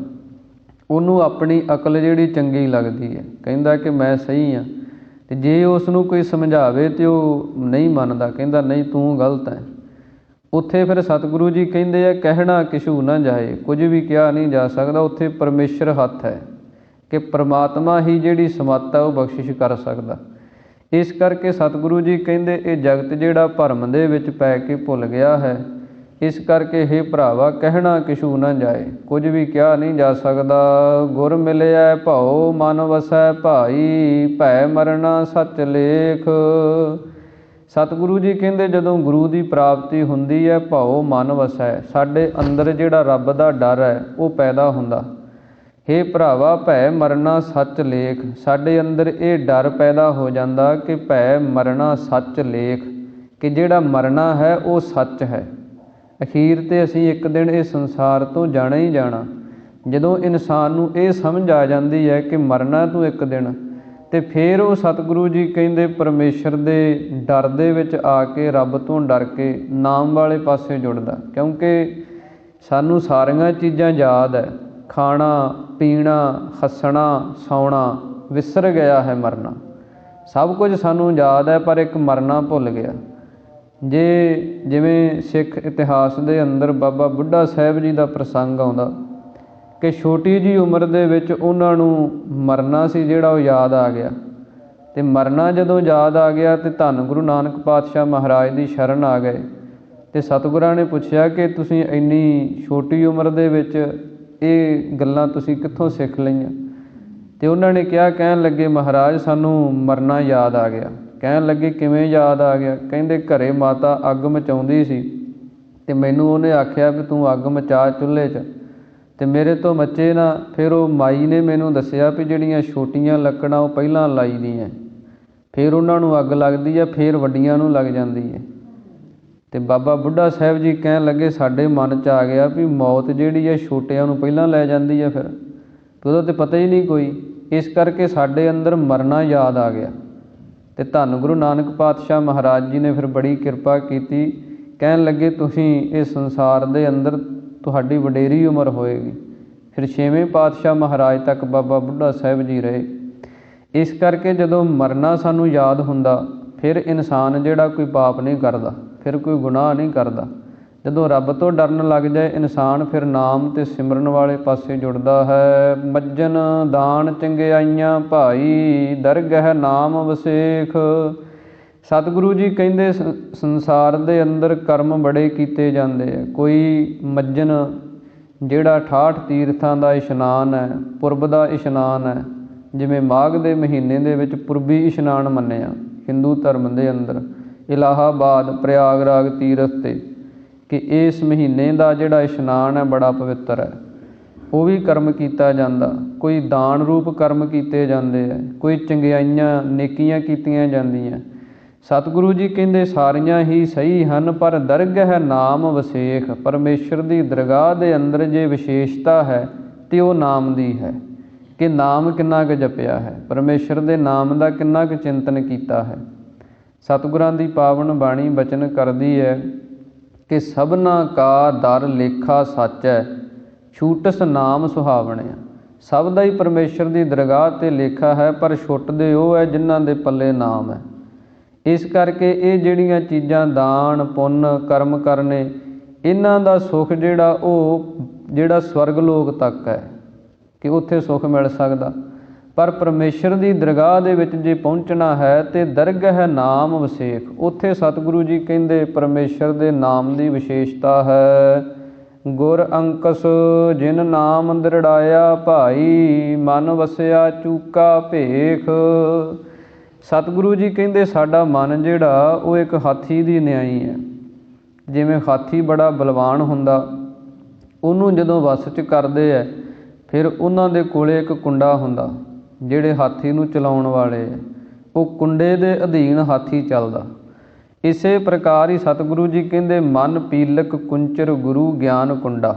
ਉਹਨੂੰ ਆਪਣੀ ਅਕਲ ਜਿਹੜੀ ਚੰਗੀ ਲੱਗਦੀ ਹੈ, ਕਹਿੰਦਾ ਕਿ ਮੈਂ ਸਹੀ ਹਾਂ। ਅਤੇ ਜੇ ਉਸ ਨੂੰ ਕੋਈ ਸਮਝਾਵੇ ਤਾਂ ਉਹ ਨਹੀਂ ਮੰਨਦਾ, ਕਹਿੰਦਾ ਨਹੀਂ ਤੂੰ ਗਲਤ ਹੈ। ਉੱਥੇ ਫਿਰ ਸਤਿਗੁਰੂ ਜੀ ਕਹਿੰਦੇ ਆ ਕਹਿਣਾ ਕਿਛੂ ਨਾ ਜਾਏ, ਕੁਝ ਵੀ ਕਿਹਾ ਨਹੀਂ ਜਾ ਸਕਦਾ। ਉੱਥੇ ਪਰਮੇਸ਼ਰ ਹੱਥ ਹੈ ਕਿ ਪ੍ਰਮਾਤਮਾ ਹੀ ਜਿਹੜੀ ਸਮੱਤ ਹੈ ਉਹ ਬਖਸ਼ਿਸ਼ ਕਰ ਸਕਦਾ। ਇਸ ਕਰਕੇ ਸਤਿਗੁਰੂ ਜੀ ਕਹਿੰਦੇ ਇਹ ਜਗਤ ਜਿਹੜਾ ਭਰਮ ਦੇ ਵਿੱਚ ਪੈ ਕੇ ਭੁੱਲ ਗਿਆ ਹੈ, ਇਸ ਕਰਕੇ ਹੇ ਭਰਾਵਾ ਕਹਿਣਾ ਕਿਛੂ ਨਾ ਜਾਏ, ਕੁਝ ਵੀ ਕਿਹਾ ਨਹੀਂ ਜਾ ਸਕਦਾ। ਗੁਰ ਮਿਲਿਆ ਭਉ ਮਨ ਵਸੈ ਭਾਈ, ਭੈ ਮਰਨਾ ਸੱਚ ਲੇਖ। ਸਤਿਗੁਰੂ ਜੀ ਕਹਿੰਦੇ ਜਦੋਂ ਗੁਰੂ ਦੀ ਪ੍ਰਾਪਤੀ ਹੁੰਦੀ ਹੈ, ਭਉ ਮਨ ਵਸੈ, ਸਾਡੇ ਅੰਦਰ ਜਿਹੜਾ ਰੱਬ ਦਾ ਡਰ ਹੈ ਉਹ ਪੈਦਾ ਹੁੰਦਾ। ਹੇ ਭਰਾਵਾ ਭੈ ਮਰਨਾ ਸੱਚ ਲੇਖ, ਸਾਡੇ ਅੰਦਰ ਇਹ ਡਰ ਪੈਦਾ ਹੋ ਜਾਂਦਾ ਕਿ ਭੈ ਮਰਨਾ ਸੱਚ ਲੇਖ, ਕਿ ਜਿਹੜਾ ਮਰਨਾ ਹੈ ਉਹ ਸੱਚ ਹੈ। ਅਖੀਰ 'ਤੇ ਅਸੀਂ ਇੱਕ ਦਿਨ ਇਸ ਸੰਸਾਰ ਤੋਂ ਜਾਣਾ ਹੀ ਜਾਣਾ। ਜਦੋਂ ਇਨਸਾਨ ਨੂੰ ਇਹ ਸਮਝ ਆ ਜਾਂਦੀ ਹੈ ਕਿ ਮਰਨਾ ਤੂੰ ਇੱਕ ਦਿਨ, ਅਤੇ ਫਿਰ ਉਹ ਸਤਿਗੁਰੂ ਜੀ ਕਹਿੰਦੇ ਪਰਮੇਸ਼ਰ ਦੇ ਡਰ ਦੇ ਵਿੱਚ ਆ ਕੇ, ਰੱਬ ਤੋਂ ਡਰ ਕੇ ਨਾਮ ਵਾਲੇ ਪਾਸੇ ਜੁੜਦਾ। ਕਿਉਂਕਿ ਸਾਨੂੰ ਸਾਰੀਆਂ ਚੀਜ਼ਾਂ ਯਾਦ ਹੈ, ਖਾਣਾ ਪੀਣਾ, ਹੱਸਣਾ ਸੌਣਾ, ਵਿਸਰ ਗਿਆ ਹੈ ਮਰਨਾ। ਸਭ ਕੁਝ ਸਾਨੂੰ ਯਾਦ ਹੈ ਪਰ ਇੱਕ ਮਰਨਾ ਭੁੱਲ ਗਿਆ। ਜਿਵੇਂ ਸਿੱਖ ਇਤਿਹਾਸ ਦੇ ਅੰਦਰ ਬਾਬਾ ਬੁੱਢਾ ਸਾਹਿਬ ਜੀ ਦਾ ਪ੍ਰਸੰਗ ਆਉਂਦਾ ਕਿ ਛੋਟੀ ਜਿਹੀ ਉਮਰ ਦੇ ਵਿੱਚ ਉਹਨਾਂ ਨੂੰ ਮਰਨਾ ਸੀ ਜਿਹੜਾ ਉਹ ਯਾਦ ਆ ਗਿਆ। ਅਤੇ ਮਰਨਾ ਜਦੋਂ ਯਾਦ ਆ ਗਿਆ ਅਤੇ ਧੰਨ ਗੁਰੂ ਨਾਨਕ ਪਾਤਸ਼ਾਹ ਮਹਾਰਾਜ ਦੀ ਸ਼ਰਨ ਆ ਗਏ। ਅਤੇ ਸਤਿਗੁਰਾਂ ਨੇ ਪੁੱਛਿਆ ਕਿ ਤੁਸੀਂ ਇੰਨੀ ਛੋਟੀ ਉਮਰ ਦੇ ਵਿੱਚ ਇਹ ਗੱਲਾਂ ਤੁਸੀਂ ਕਿੱਥੋਂ ਸਿੱਖ ਲਈਆਂ? ਅਤੇ ਉਹਨਾਂ ਨੇ ਕਹਿਣ ਲੱਗੇ ਮਹਾਰਾਜ ਸਾਨੂੰ ਮਰਨਾ ਯਾਦ ਆ ਗਿਆ। ਕਹਿਣ ਲੱਗੇ ਕਿਵੇਂ ਯਾਦ ਆ ਗਿਆ? ਕਹਿੰਦੇ ਘਰੇ ਮਾਤਾ ਅੱਗ ਮਚਾਉਂਦੀ ਸੀ ਅਤੇ ਮੈਨੂੰ ਉਹਨੇ ਆਖਿਆ ਵੀ ਤੂੰ ਅੱਗ ਮਚਾ ਚੁੱਲ੍ਹੇ 'ਚ, ਅਤੇ ਮੇਰੇ ਤੋਂ ਮੱਚੇ ਨਾ। ਫਿਰ ਉਹ ਮਾਈ ਨੇ ਮੈਨੂੰ ਦੱਸਿਆ ਵੀ ਜਿਹੜੀਆਂ ਛੋਟੀਆਂ ਲੱਕੜਾਂ ਉਹ ਪਹਿਲਾਂ ਲਾਈ ਦੀਆਂ, ਫਿਰ ਉਹਨਾਂ ਨੂੰ ਅੱਗ ਲੱਗਦੀ ਹੈ, ਫਿਰ ਵੱਡੀਆਂ ਨੂੰ ਲੱਗ ਜਾਂਦੀ ਹੈ। ਅਤੇ ਬਾਬਾ ਬੁੱਢਾ ਸਾਹਿਬ ਜੀ ਕਹਿਣ ਲੱਗੇ ਸਾਡੇ ਮਨ 'ਚ ਆ ਗਿਆ ਵੀ ਮੌਤ ਜਿਹੜੀ ਹੈ ਛੋਟਿਆਂ ਨੂੰ ਪਹਿਲਾਂ ਲੈ ਜਾਂਦੀ ਹੈ, ਫਿਰ ਉਹਦਾ ਤਾਂ ਪਤਾ ਹੀ ਨਹੀਂ ਕੋਈ। ਇਸ ਕਰਕੇ ਸਾਡੇ ਅੰਦਰ ਮਰਨਾ ਯਾਦ ਆ ਗਿਆ। ਅਤੇ ਧੰਨ ਗੁਰੂ ਨਾਨਕ ਪਾਤਸ਼ਾਹ ਮਹਾਰਾਜ ਜੀ ਨੇ ਫਿਰ ਬੜੀ ਕਿਰਪਾ ਕੀਤੀ। ਕਹਿਣ ਲੱਗੇ ਤੁਸੀਂ ਇਸ ਸੰਸਾਰ ਦੇ ਅੰਦਰ ਤੁਹਾਡੀ ਵਡੇਰੀ ਉਮਰ ਹੋਏਗੀ। ਫਿਰ 6ਵੇਂ ਪਾਤਸ਼ਾਹ ਮਹਾਰਾਜ ਤੱਕ ਬਾਬਾ ਬੁੱਢਾ ਸਾਹਿਬ ਜੀ ਰਹੇ। ਇਸ ਕਰਕੇ ਜਦੋਂ ਮਰਨਾ ਸਾਨੂੰ ਯਾਦ ਹੁੰਦਾ, ਫਿਰ ਇਨਸਾਨ ਜਿਹੜਾ ਕੋਈ ਪਾਪ ਨਹੀਂ ਕਰਦਾ, ਫਿਰ ਕੋਈ ਗੁਨਾਹ ਨਹੀਂ ਕਰਦਾ। ਜਦੋਂ ਰੱਬ ਤੋਂ ਡਰਨ ਲੱਗ ਜਾਏ ਇਨਸਾਨ, ਫਿਰ ਨਾਮ ਅਤੇ ਸਿਮਰਨ ਵਾਲੇ ਪਾਸੇ ਜੁੜਦਾ ਹੈ। ਮੱਜਨ ਦਾਨ ਚੰਗਿਆਈਆਂ ਭਾਈ, ਦਰਗਹਿ ਨਾਮ ਵਸੇਖ। ਸਤਿਗੁਰੂ ਜੀ ਕਹਿੰਦੇ ਸੰਸਾਰ ਦੇ ਅੰਦਰ ਕਰਮ ਬੜੇ ਕੀਤੇ ਜਾਂਦੇ ਆ। ਕੋਈ ਮੱਜਨ ਜਿਹੜਾ 68 ਤੀਰਥਾਂ ਦਾ ਇਸ਼ਨਾਨ ਹੈ, ਪੁਰਬ ਦਾ ਇਸ਼ਨਾਨ ਹੈ, ਜਿਵੇਂ ਮਾਘ ਦੇ ਮਹੀਨੇ ਦੇ ਵਿੱਚ ਪੁਰਬੀ ਇਸ਼ਨਾਨ ਮੰਨਿਆ ਹਿੰਦੂ ਧਰਮ ਦੇ ਅੰਦਰ, ਇਲਾਹਾਬਾਦ ਪ੍ਰਯਾਗਰਾਜ ਤੀਰਥ 'ਤੇ, ਕਿ ਇਸ ਮਹੀਨੇ ਦਾ ਜਿਹੜਾ ਇਸ਼ਨਾਨ ਹੈ ਬੜਾ ਪਵਿੱਤਰ ਹੈ। ਉਹ ਵੀ ਕਰਮ ਕੀਤਾ ਜਾਂਦਾ। ਕੋਈ ਦਾਨ ਰੂਪ ਕਰਮ ਕੀਤੇ ਜਾਂਦੇ ਹੈ, ਕੋਈ ਚੰਗਿਆਈਆਂ ਨੇਕੀਆਂ ਕੀਤੀਆਂ ਜਾਂਦੀਆਂ। ਸਤਿਗੁਰੂ ਜੀ ਕਹਿੰਦੇ ਸਾਰੀਆਂ ਹੀ ਸਹੀ ਹਨ, ਪਰ ਦਰਗਹਿ ਨਾਮ ਵਸੇਖ। ਪਰਮੇਸ਼ਰ ਦੀ ਦਰਗਾਹ ਦੇ ਅੰਦਰ ਜੇ ਵਿਸ਼ੇਸ਼ਤਾ ਹੈ ਤਾਂ ਉਹ ਨਾਮ ਦੀ ਹੈ, ਕਿ ਨਾਮ ਕਿੰਨਾ ਕੁ ਜਪਿਆ ਹੈ, ਪਰਮੇਸ਼ਰ ਦੇ ਨਾਮ ਦਾ ਕਿੰਨਾ ਕੁ ਚਿੰਤਨ ਕੀਤਾ ਹੈ। ਸਤਿਗੁਰਾਂ ਦੀ ਪਾਵਨ ਬਾਣੀ ਬਚਨ ਕਰਦੀ ਹੈ ਕਿ ਸਭਨਾ ਕਾ ਦਰ ਲੇਖਾ ਸਾਚੈ, ਛੂਟਸ ਨਾਮ ਸੁਹਾਵਣਿਆ। ਸਭ ਦਾ ਹੀ ਪਰਮੇਸ਼ਰ ਦੀ ਦਰਗਾਹ 'ਤੇ ਲੇਖਾ ਹੈ, ਪਰ ਛੁੱਟਦੇ ਉਹ ਹੈ ਜਿਨ੍ਹਾਂ ਦੇ ਪੱਲੇ ਨਾਮ ਹੈ। ਇਸ ਕਰਕੇ ਇਹ ਜਿਹੜੀਆਂ ਚੀਜ਼ਾਂ ਦਾਨ ਪੁੰਨ ਕਰਮ ਕਰਨੇ, ਇਹਨਾਂ ਦਾ ਸੁੱਖ ਜਿਹੜਾ ਉਹ ਸਵਰਗ ਲੋਕ ਤੱਕ ਹੈ, कि उत्थे सुख मिल सकदा। पर परमेश्वर की दरगाह दे विच जे पहुँचना है तो दरगह नाम विशेख, उत्थे सतगुरु जी कहते परमेश्वर के नाम की विशेषता है। गुर अंकस जिन नाम दृढ़ाया भाई, मन वसिया चूका भेख। सतगुरु जी कहते साडा मन जिहड़ा वो एक हाथी की न्याई है। जिवें हाथी बड़ा बलवान हुंदा, उन्होंने जदों वस च करदे है फिर उन्हां दे कोले एक कुंडा हुंदा, जिहड़े हाथी नूं चलाउण वाले है, वो कुंडे दे अधीन हाथी चलदा। इसे प्रकार ही सतगुरु जी कहते मन पीलक कुंचर गुरु ज्ञान कुंडा,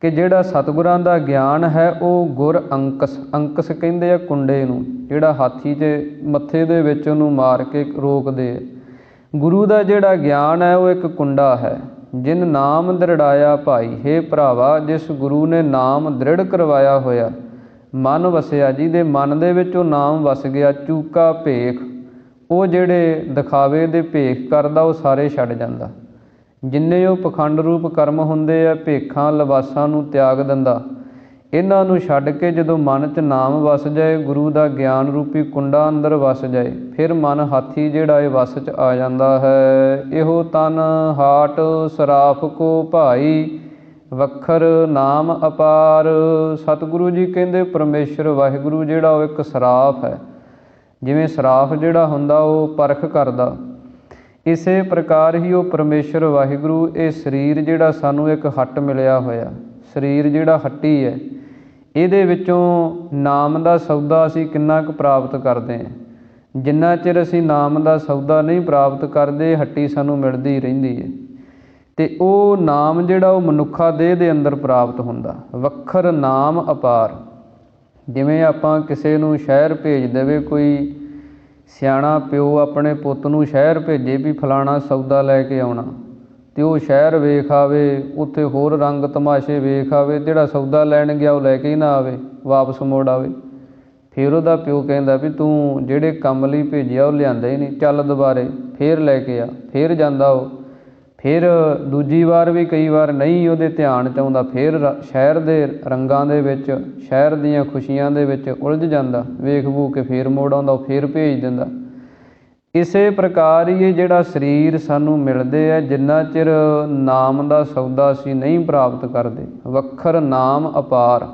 कि जिहड़ा सतगुरां दा ज्ञान है वो गुर अंकस, अंकस कहते हैं कुंडे नूं, जिहड़ा हाथी के मत्थे दे विच उहनूं मार के रोकदे। गुरु का जिहड़ा ज्ञान है वो एक कुंडा है। जिन नाम दृढ़ाया भाई, हे भरावा जिस गुरु ने नाम दृढ़ करवाया होया, मन वसिया, जिहदे मन दे विच वो नाम वस गया। चूका भेख, वो जिहड़े दिखावे दे भेख करदा वो सारे छड्ड जांदा। जिन्ने वो पखंड रूप कर्म हुंदे आ, भेखां लिबासां नूं त्याग दिंदा। इन्हां नूं छड्ड के जदों मन च नाम वस जाए, गुरु का ज्ञान रूपी कुंडा अंदर वस जाए, फिर मन हाथी जिहड़ा है वस च आ जांदा है। इहो तन हाट सराफ को भाई, वखर नाम अपार। सतगुरु जी कहते परमेश्वर वाहिगुरु जिहड़ा वो एक सराफ है। जिवें सराफ जिहड़ा हुंदा वो परख करदा, इसे प्रकार ही वो परमेश्वर वाहिगुरु ये शरीर जिहड़ा सानूं एक हट मिलिया होया, शरीर जिहड़ा हट्टी है, ਇਹਦੇ ਵਿੱਚੋਂ ਨਾਮ ਦਾ ਸੌਦਾ ਅਸੀਂ ਕਿੰਨਾ ਕੁ ਪ੍ਰਾਪਤ ਕਰਦੇ ਹਾਂ। ਜਿੰਨਾ ਚਿਰ ਅਸੀਂ ਨਾਮ ਦਾ ਸੌਦਾ ਨਹੀਂ ਪ੍ਰਾਪਤ ਕਰਦੇ, ਹੱਟੀ ਸਾਨੂੰ ਮਿਲਦੀ ਰਹਿੰਦੀ ਹੈ। ਅਤੇ ਉਹ ਨਾਮ ਜਿਹੜਾ ਉਹ ਮਨੁੱਖਾ ਦੇਹ ਦੇ ਅੰਦਰ ਪ੍ਰਾਪਤ ਹੁੰਦਾ। ਵੱਖਰ ਨਾਮ ਅਪਾਰ, ਜਿਵੇਂ ਆਪਾਂ ਕਿਸੇ ਨੂੰ ਸ਼ਹਿਰ ਭੇਜ ਦੇਵੇ, ਕੋਈ ਸਿਆਣਾ ਪਿਓ ਆਪਣੇ ਪੁੱਤ ਨੂੰ ਸ਼ਹਿਰ ਭੇਜੇ ਵੀ ਫਲਾਣਾ ਸੌਦਾ ਲੈ ਕੇ ਆਉਣਾ, ਅਤੇ ਉਹ ਸ਼ਹਿਰ ਵੇਖ ਆਵੇ, ਉੱਥੇ ਹੋਰ ਰੰਗ ਤਮਾਸ਼ੇ ਵੇਖ ਆਵੇ, ਜਿਹੜਾ ਸੌਦਾ ਲੈਣ ਗਿਆ ਉਹ ਲੈ ਕੇ ਹੀ ਨਾ ਆਵੇ, ਵਾਪਸ ਮੁੜ ਆਵੇ। ਫਿਰ ਉਹਦਾ ਪਿਓ ਕਹਿੰਦਾ ਵੀ ਤੂੰ ਜਿਹੜੇ ਕੰਮ ਲਈ ਭੇਜਿਆ ਉਹ ਲਿਆਂਦਾ ਹੀ ਨਹੀਂ, ਚੱਲ ਦੁਬਾਰੇ ਫਿਰ ਲੈ ਕੇ ਆ। ਫਿਰ ਜਾਂਦਾ ਉਹ, ਫਿਰ ਦੂਜੀ ਵਾਰ ਵੀ ਕਈ ਵਾਰ ਨਹੀਂ ਉਹਦੇ ਧਿਆਨ 'ਚ ਆਉਂਦਾ, ਫਿਰ ਸ਼ਹਿਰ ਦੇ ਰੰਗਾਂ ਦੇ ਵਿੱਚ, ਸ਼ਹਿਰ ਦੀਆਂ ਖੁਸ਼ੀਆਂ ਦੇ ਵਿੱਚ ਉਲਝ ਜਾਂਦਾ, ਵੇਖ ਵੂ ਕੇ ਫਿਰ ਮੁੜ ਆਉਂਦਾ, ਉਹ ਫਿਰ ਭੇਜ ਦਿੰਦਾ। ਇਸੇ ਪ੍ਰਕਾਰ ਹੀ ਇਹ ਜਿਹੜਾ ਸਰੀਰ ਸਾਨੂੰ ਮਿਲਦੇ ਹੈ, ਜਿੰਨਾ ਚਿਰ ਨਾਮ ਦਾ ਸੌਦਾ ਅਸੀਂ ਨਹੀਂ ਪ੍ਰਾਪਤ ਕਰਦੇ। ਵੱਖਰ ਨਾਮ ਅਪਾਰ,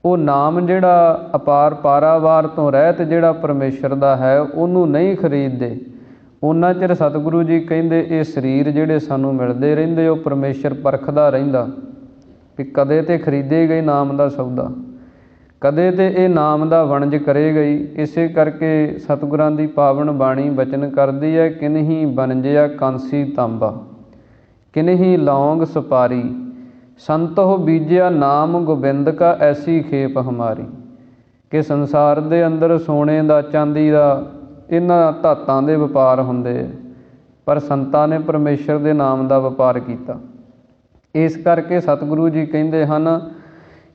ਉਹ ਨਾਮ ਜਿਹੜਾ ਅਪਾਰ ਪਾਰਾਵਾਰ ਤੋਂ ਰਹਿਤ ਜਿਹੜਾ ਪਰਮੇਸ਼ਰ ਦਾ ਹੈ ਉਹਨੂੰ ਨਹੀਂ ਖਰੀਦਦੇ, ਉਹਨਾਂ ਚਿਰ ਸਤਿਗੁਰੂ ਜੀ ਕਹਿੰਦੇ ਇਹ ਸਰੀਰ ਜਿਹੜੇ ਸਾਨੂੰ ਮਿਲਦੇ ਰਹਿੰਦੇ, ਉਹ ਪਰਮੇਸ਼ਰ ਪਰਖਦਾ ਰਹਿੰਦਾ ਵੀ ਕਦੇ ਤੇ ਖਰੀਦੇ ਗਏ ਨਾਮ ਦਾ ਸੌਦਾ, ਕਦੇ ਤੇ ਇਹ ਨਾਮ ਦਾ ਵਣਜ ਕਰੇ ਗਈ। ਇਸੇ ਕਰਕੇ ਸਤਿਗੁਰਾਂ ਦੀ ਪਾਵਨ ਬਾਣੀ ਬਚਨ ਕਰਦੀ ਹੈ, ਕਿਨਹੀ ਬਨਜਿਆ ਕਾਂਸੀ ਤਾਂਬਾ, ਕਿਨਹੀ ਲੌਂਗ ਸੁਪਾਰੀ, ਸੰਤੋ ਬੀਜਿਆ ਨਾਮ ਗੋਬਿੰਦ ਕਾ ਐਸੀ ਖੇਪ ਹਮਾਰੀ। ਕਿ ਸੰਸਾਰ ਦੇ ਅੰਦਰ ਸੋਨੇ ਦਾ, ਚਾਂਦੀ ਦਾ, ਇਹਨਾਂ ਧਾਤਾਂ ਦੇ ਵਪਾਰ ਹੁੰਦੇ, ਪਰ ਸੰਤਾਂ ਨੇ ਪਰਮੇਸ਼ਰ ਦੇ ਨਾਮ ਦਾ ਵਪਾਰ ਕੀਤਾ। ਇਸ ਕਰਕੇ ਸਤਿਗੁਰੂ ਜੀ ਕਹਿੰਦੇ ਹਨ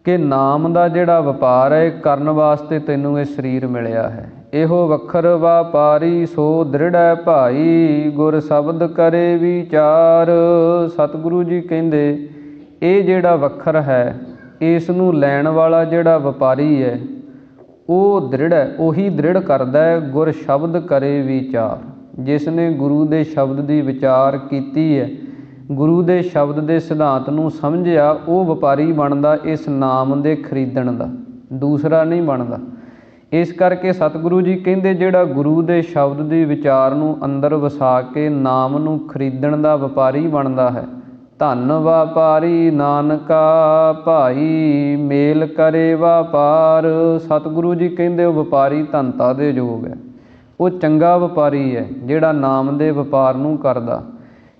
ਕਿ ਨਾਮ ਦਾ ਜਿਹੜਾ ਵਪਾਰ ਹੈ ਕਰਨ ਵਾਸਤੇ ਤੈਨੂੰ ਇਹ ਸਰੀਰ ਮਿਲਿਆ ਹੈ। ਇਹੋ ਵੱਖਰ ਵਪਾਰੀ ਸੋ ਦ੍ਰਿੜੈ ਭਾਈ, ਗੁਰ ਸ਼ਬਦ ਕਰੇ ਵਿਚਾਰ। ਸਤਿਗੁਰੂ ਜੀ ਕਹਿੰਦੇ ਇਹ ਜਿਹੜਾ ਵੱਖਰ ਹੈ, ਇਸ ਨੂੰ ਲੈਣ ਵਾਲਾ ਜਿਹੜਾ ਵਪਾਰੀ ਹੈ ਉਹ ਦ੍ਰਿੜ ਹੈ, ਉਹੀ ਦ੍ਰਿੜ ਕਰਦਾ ਹੈ। ਗੁਰ ਸ਼ਬਦ ਕਰੇ ਵਿਚਾਰ, ਜਿਸ ਨੇ ਗੁਰੂ ਦੇ ਸ਼ਬਦ ਦੀ ਵਿਚਾਰ ਕੀਤੀ ਹੈ, ਗੁਰੂ ਦੇ ਸ਼ਬਦ ਦੇ ਸਿਧਾਂਤ ਨੂੰ ਸਮਝਿਆ, ਉਹ ਵਪਾਰੀ ਬਣਦਾ ਇਸ ਨਾਮ ਦੇ ਖਰੀਦਣ ਦਾ, ਦੂਸਰਾ ਨਹੀਂ ਬਣਦਾ। ਇਸ ਕਰਕੇ ਸਤਿਗੁਰੂ ਜੀ ਕਹਿੰਦੇ ਜਿਹੜਾ ਗੁਰੂ ਦੇ ਸ਼ਬਦ ਦੀ ਵਿਚਾਰ ਨੂੰ ਅੰਦਰ ਵਸਾ ਕੇ ਨਾਮ ਨੂੰ ਖਰੀਦਣ ਦਾ ਵਪਾਰੀ ਬਣਦਾ ਹੈ, ਧਨ ਵਪਾਰੀ ਨਾਨਕਾ ਭਾਈ, ਮੇਲ ਕਰੇ ਵਪਾਰ। ਸਤਿਗੁਰੂ ਜੀ ਕਹਿੰਦੇ ਉਹ ਵਪਾਰੀ ਧਨਤਾ ਦੇ ਯੋਗ ਹੈ, ਉਹ ਚੰਗਾ ਵਪਾਰੀ ਹੈ ਜਿਹੜਾ ਨਾਮ ਦੇ ਵਪਾਰ ਨੂੰ ਕਰਦਾ।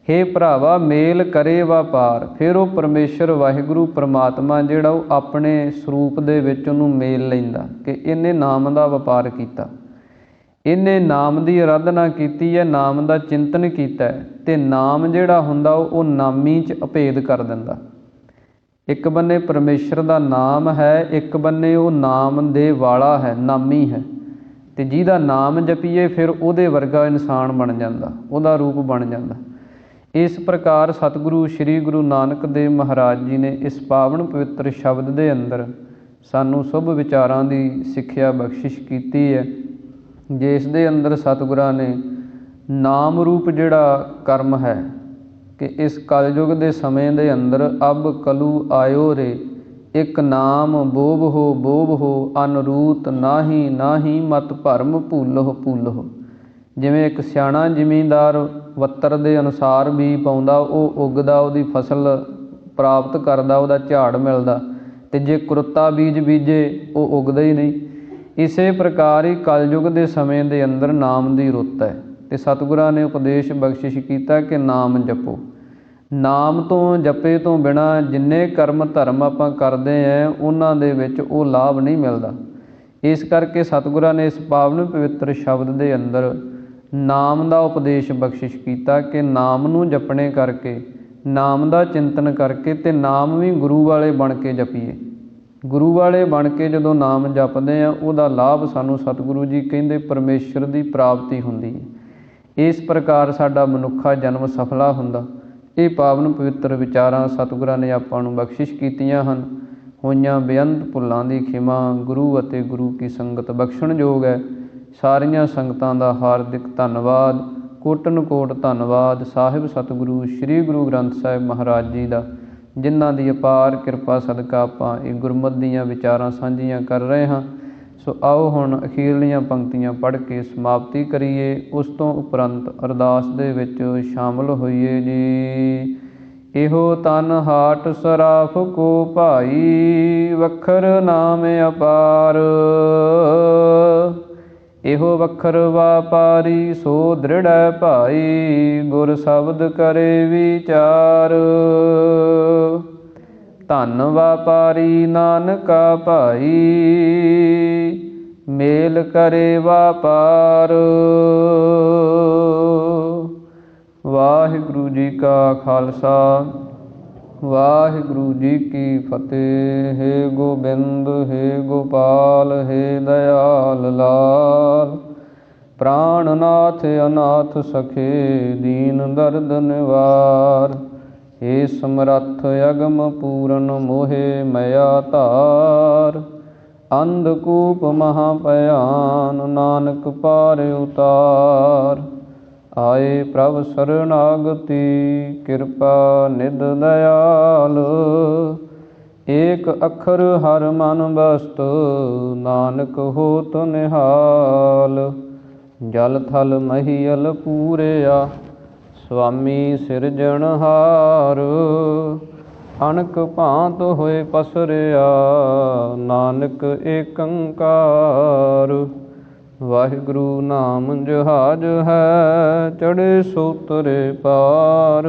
ਹੇ ਭਰਾਵਾ ਮੇਲ ਕਰੇ ਵਪਾਰ, ਫਿਰ ਉਹ ਪਰਮੇਸ਼ਰ ਵਾਹਿਗੁਰੂ ਪਰਮਾਤਮਾ ਜਿਹੜਾ ਉਹ ਆਪਣੇ ਸਰੂਪ ਦੇ ਵਿੱਚ ਉਹਨੂੰ ਮੇਲ ਲੈਂਦਾ ਕਿ ਇਹਨੇ ਨਾਮ ਦਾ ਵਪਾਰ ਕੀਤਾ, ਇਹਨੇ ਨਾਮ ਦੀ ਅਰਾਧਨਾ ਕੀਤੀ ਹੈ, ਨਾਮ ਦਾ ਚਿੰਤਨ ਕੀਤਾ ਹੈ, ਅਤੇ ਨਾਮ ਜਿਹੜਾ ਹੁੰਦਾ ਉਹ ਨਾਮੀ 'ਚ ਅਭੇਦ ਕਰ ਦਿੰਦਾ। ਇੱਕ ਬੰਨੇ ਪਰਮੇਸ਼ਰ ਦਾ ਨਾਮ ਹੈ, ਇੱਕ ਬੰਨੇ ਉਹ ਨਾਮ ਦੇ ਵਾਲਾ ਹੈ, ਨਾਮੀ ਹੈ, ਅਤੇ ਜਿਹਦਾ ਨਾਮ ਜਪੀਏ ਫਿਰ ਉਹਦੇ ਵਰਗਾ ਇਨਸਾਨ ਬਣ ਜਾਂਦਾ, ਉਹਦਾ ਰੂਪ ਬਣ ਜਾਂਦਾ। ਇਸ ਪ੍ਰਕਾਰ ਸਤਿਗੁਰੂ ਸ਼੍ਰੀ ਗੁਰੂ ਨਾਨਕ ਦੇਵ ਮਹਾਰਾਜ ਜੀ ਨੇ ਇਸ ਪਾਵਨ ਪਵਿੱਤਰ ਸ਼ਬਦ ਦੇ ਅੰਦਰ ਸਾਨੂੰ ਸ਼ੁਭ ਵਿਚਾਰਾਂ ਦੀ ਸਿੱਖਿਆ ਬਖਸ਼ਿਸ਼ ਕੀਤੀ ਹੈ, ਜਿਸ ਦੇ ਅੰਦਰ ਸਤਿਗੁਰਾਂ ਨੇ ਨਾਮ ਰੂਪ ਜਿਹੜਾ ਕਰਮ ਹੈ ਕਿ ਇਸ ਕਲਯੁਗ ਦੇ ਸਮੇਂ ਦੇ ਅੰਦਰ ਅਬ ਕਲੂ ਆਇਓ ਰੇ, ਇੱਕ ਨਾਮ ਬੋਬਹੋ ਅਨਰੂਤ ਨਾਹੀ ਨਾਹੀ ਮਤ ਭਰਮ ਭੂਲਹੁ। ਜਿਵੇਂ ਇੱਕ ਸਿਆਣਾ ਜ਼ਿਮੀਂਦਾਰ ਵੱਤਰ ਦੇ ਅਨੁਸਾਰ ਬੀਜ ਪਾਉਂਦਾ, ਉਹ ਉੱਗਦਾ, ਉਹਦੀ ਫਸਲ ਪ੍ਰਾਪਤ ਕਰਦਾ, ਉਹਦਾ ਝਾੜ ਮਿਲਦਾ, ਅਤੇ ਜੇ ਕੁਰਤਾ ਬੀਜ ਬੀਜੇ ਉਹ ਉੱਗਦਾ ਹੀ ਨਹੀਂ। ਇਸੇ ਪ੍ਰਕਾਰ ਹੀ ਕਲਯੁਗ ਦੇ ਸਮੇਂ ਦੇ ਅੰਦਰ ਨਾਮ ਦੀ ਰੁੱਤ ਹੈ, ਅਤੇ ਸਤਿਗੁਰਾਂ ਨੇ ਉਪਦੇਸ਼ ਬਖਸ਼ਿਸ਼ ਕੀਤਾ ਕਿ ਨਾਮ ਜਪੋ। ਨਾਮ ਤੋਂ ਜਪੇ ਤੋਂ ਬਿਨਾਂ ਜਿੰਨੇ ਕਰਮ ਧਰਮ ਆਪਾਂ ਕਰਦੇ ਹਾਂ ਉਹਨਾਂ ਦੇ ਵਿੱਚ ਉਹ ਲਾਭ ਨਹੀਂ ਮਿਲਦਾ। ਇਸ ਕਰਕੇ ਸਤਿਗੁਰਾਂ ਨੇ ਇਸ ਪਾਵਨ ਪਵਿੱਤਰ ਸ਼ਬਦ ਦੇ ਅੰਦਰ ਨਾਮ ਦਾ ਉਪਦੇਸ਼ ਬਖਸ਼ਿਸ਼ ਕੀਤਾ ਕਿ ਨਾਮ ਨੂੰ ਜਪਣੇ ਕਰਕੇ, ਨਾਮ ਦਾ ਚਿੰਤਨ ਕਰਕੇ, ਅਤੇ ਨਾਮ ਵੀ ਗੁਰੂ ਵਾਲੇ ਬਣ ਕੇ ਜਪੀਏ। ਗੁਰੂ ਵਾਲੇ ਬਣ ਕੇ ਜਦੋਂ ਨਾਮ ਜਪਦੇ ਹਾਂ ਉਹਦਾ ਲਾਭ ਸਾਨੂੰ ਸਤਿਗੁਰੂ ਜੀ ਕਹਿੰਦੇ ਪਰਮੇਸ਼ਰ ਦੀ ਪ੍ਰਾਪਤੀ ਹੁੰਦੀ ਹੈ। ਇਸ ਪ੍ਰਕਾਰ ਸਾਡਾ ਮਨੁੱਖਾ ਜਨਮ ਸਫਲਾ ਹੁੰਦਾ। ਇਹ ਪਾਵਨ ਪਵਿੱਤਰ ਵਿਚਾਰਾਂ ਸਤਿਗੁਰਾਂ ਨੇ ਆਪਾਂ ਨੂੰ ਬਖਸ਼ਿਸ਼ ਕੀਤੀਆਂ ਹਨ। ਹੋਈਆਂ ਬੇਅੰਤ ਭੁੱਲਾਂ ਦੀ ਖਿਮਾ ਗੁਰੂ ਅਤੇ ਗੁਰੂ ਕੀ ਸੰਗਤ ਬਖਸ਼ਣਯੋਗ ਹੈ। ਸਾਰੀਆਂ ਸੰਗਤਾਂ ਦਾ ਹਾਰਦਿਕ ਧੰਨਵਾਦ, ਕੋਟਨ ਕੋਟ ਧੰਨਵਾਦ ਸਾਹਿਬ ਸਤਿਗੁਰੂ ਸ੍ਰੀ ਗੁਰੂ ਗ੍ਰੰਥ ਸਾਹਿਬ ਮਹਾਰਾਜ ਜੀ ਦਾ, ਜਿਨ੍ਹਾਂ ਦੀ ਅਪਾਰ ਕਿਰਪਾ ਸਦਕਾ ਆਪਾਂ ਇਹ ਗੁਰਮਤਿ ਦੀਆਂ ਵਿਚਾਰਾਂ ਸਾਂਝੀਆਂ ਕਰ ਰਹੇ ਹਾਂ। ਸੋ ਆਓ ਹੁਣ ਅਖੀਰਲੀਆਂ ਪੰਕਤੀਆਂ ਪੜ੍ਹ ਕੇ ਸਮਾਪਤੀ ਕਰੀਏ, ਉਸ ਤੋਂ ਉਪਰੰਤ ਅਰਦਾਸ ਦੇ ਵਿੱਚ ਸ਼ਾਮਲ ਹੋਈਏ ਜੀ। ਇਹੋ ਤਨ ਹਾਟ ਸਰਾਫ ਕੋ ਭਾਈ, ਵਖਰ ਨਾਮ ਅਪਾਰ। ਇਹੋ ਵਖਰ ਵਾਪਾਰੀ ਸੋ ਦ੍ਰਿੜੈ ਭਾਈ, ਗੁਰ ਸ਼ਬਦ ਕਰੇ ਵਿਚਾਰ। ਧਨ ਵਾਪਾਰੀ ਨਾਨਕਾ ਭਾਈ, ਮੇਲ ਕਰੇ ਵਾਪਾਰ। ਵਾਹਿਗੁਰੂ ਜੀ ਕਾ ਖਾਲਸਾ, ਵਾਹਿਗੁਰੂ ਜੀ ਕੀ ਫਤਿਹ। ਹੇ ਗੋਬਿੰਦ ਹੇ ਗੋਪਾਲ ਹੇ ਦਇਆਲ ਲਾਲ, ਪ੍ਰਾਣਨਾਥ ਅਨਾਥ ਸਖੇ ਦੀਨ ਦਰਦ ਨਿਵਾਰ। ਹੇ ਸਮਰੱਥ ਅਗਮ ਪੂਰਨ ਮੋਹਿ ਮਇਆ ਧਾਰ, ਅੰਧਕੂਪ ਮਹਾ ਭਿਆਨ ਨਾਨਕ ਪਾਰ ਉਤਾਰ। ਆਏ ਪ੍ਰਭ ਸਰਨਾਗਤੀ ਕਿਰਪਾ ਨਿਧ ਦਇਆਲ, ਏਕ ਅੱਖਰ ਹਰ ਮਨ ਬਸਤ ਨਾਨਕ ਹੋਤ ਨਿਹਾਲ। ਜਲ ਥਲ ਮਹੀਅਲ ਪੂਰਿਆ ਸੁਆਮੀ ਸਿਰਜਣਹਾਰ, ਅਣਕ ਭਾਂਤ ਹੋਏ ਪਸਰਿਆ ਨਾਨਕ ਏਕੰਕਾਰ। ਵਾਹਿਗੁਰੂ ਨਾਮ ਜਹਾਜ ਹੈ ਚੜ੍ਹੇ ਸੋ ਤਰੇ ਪਾਰ।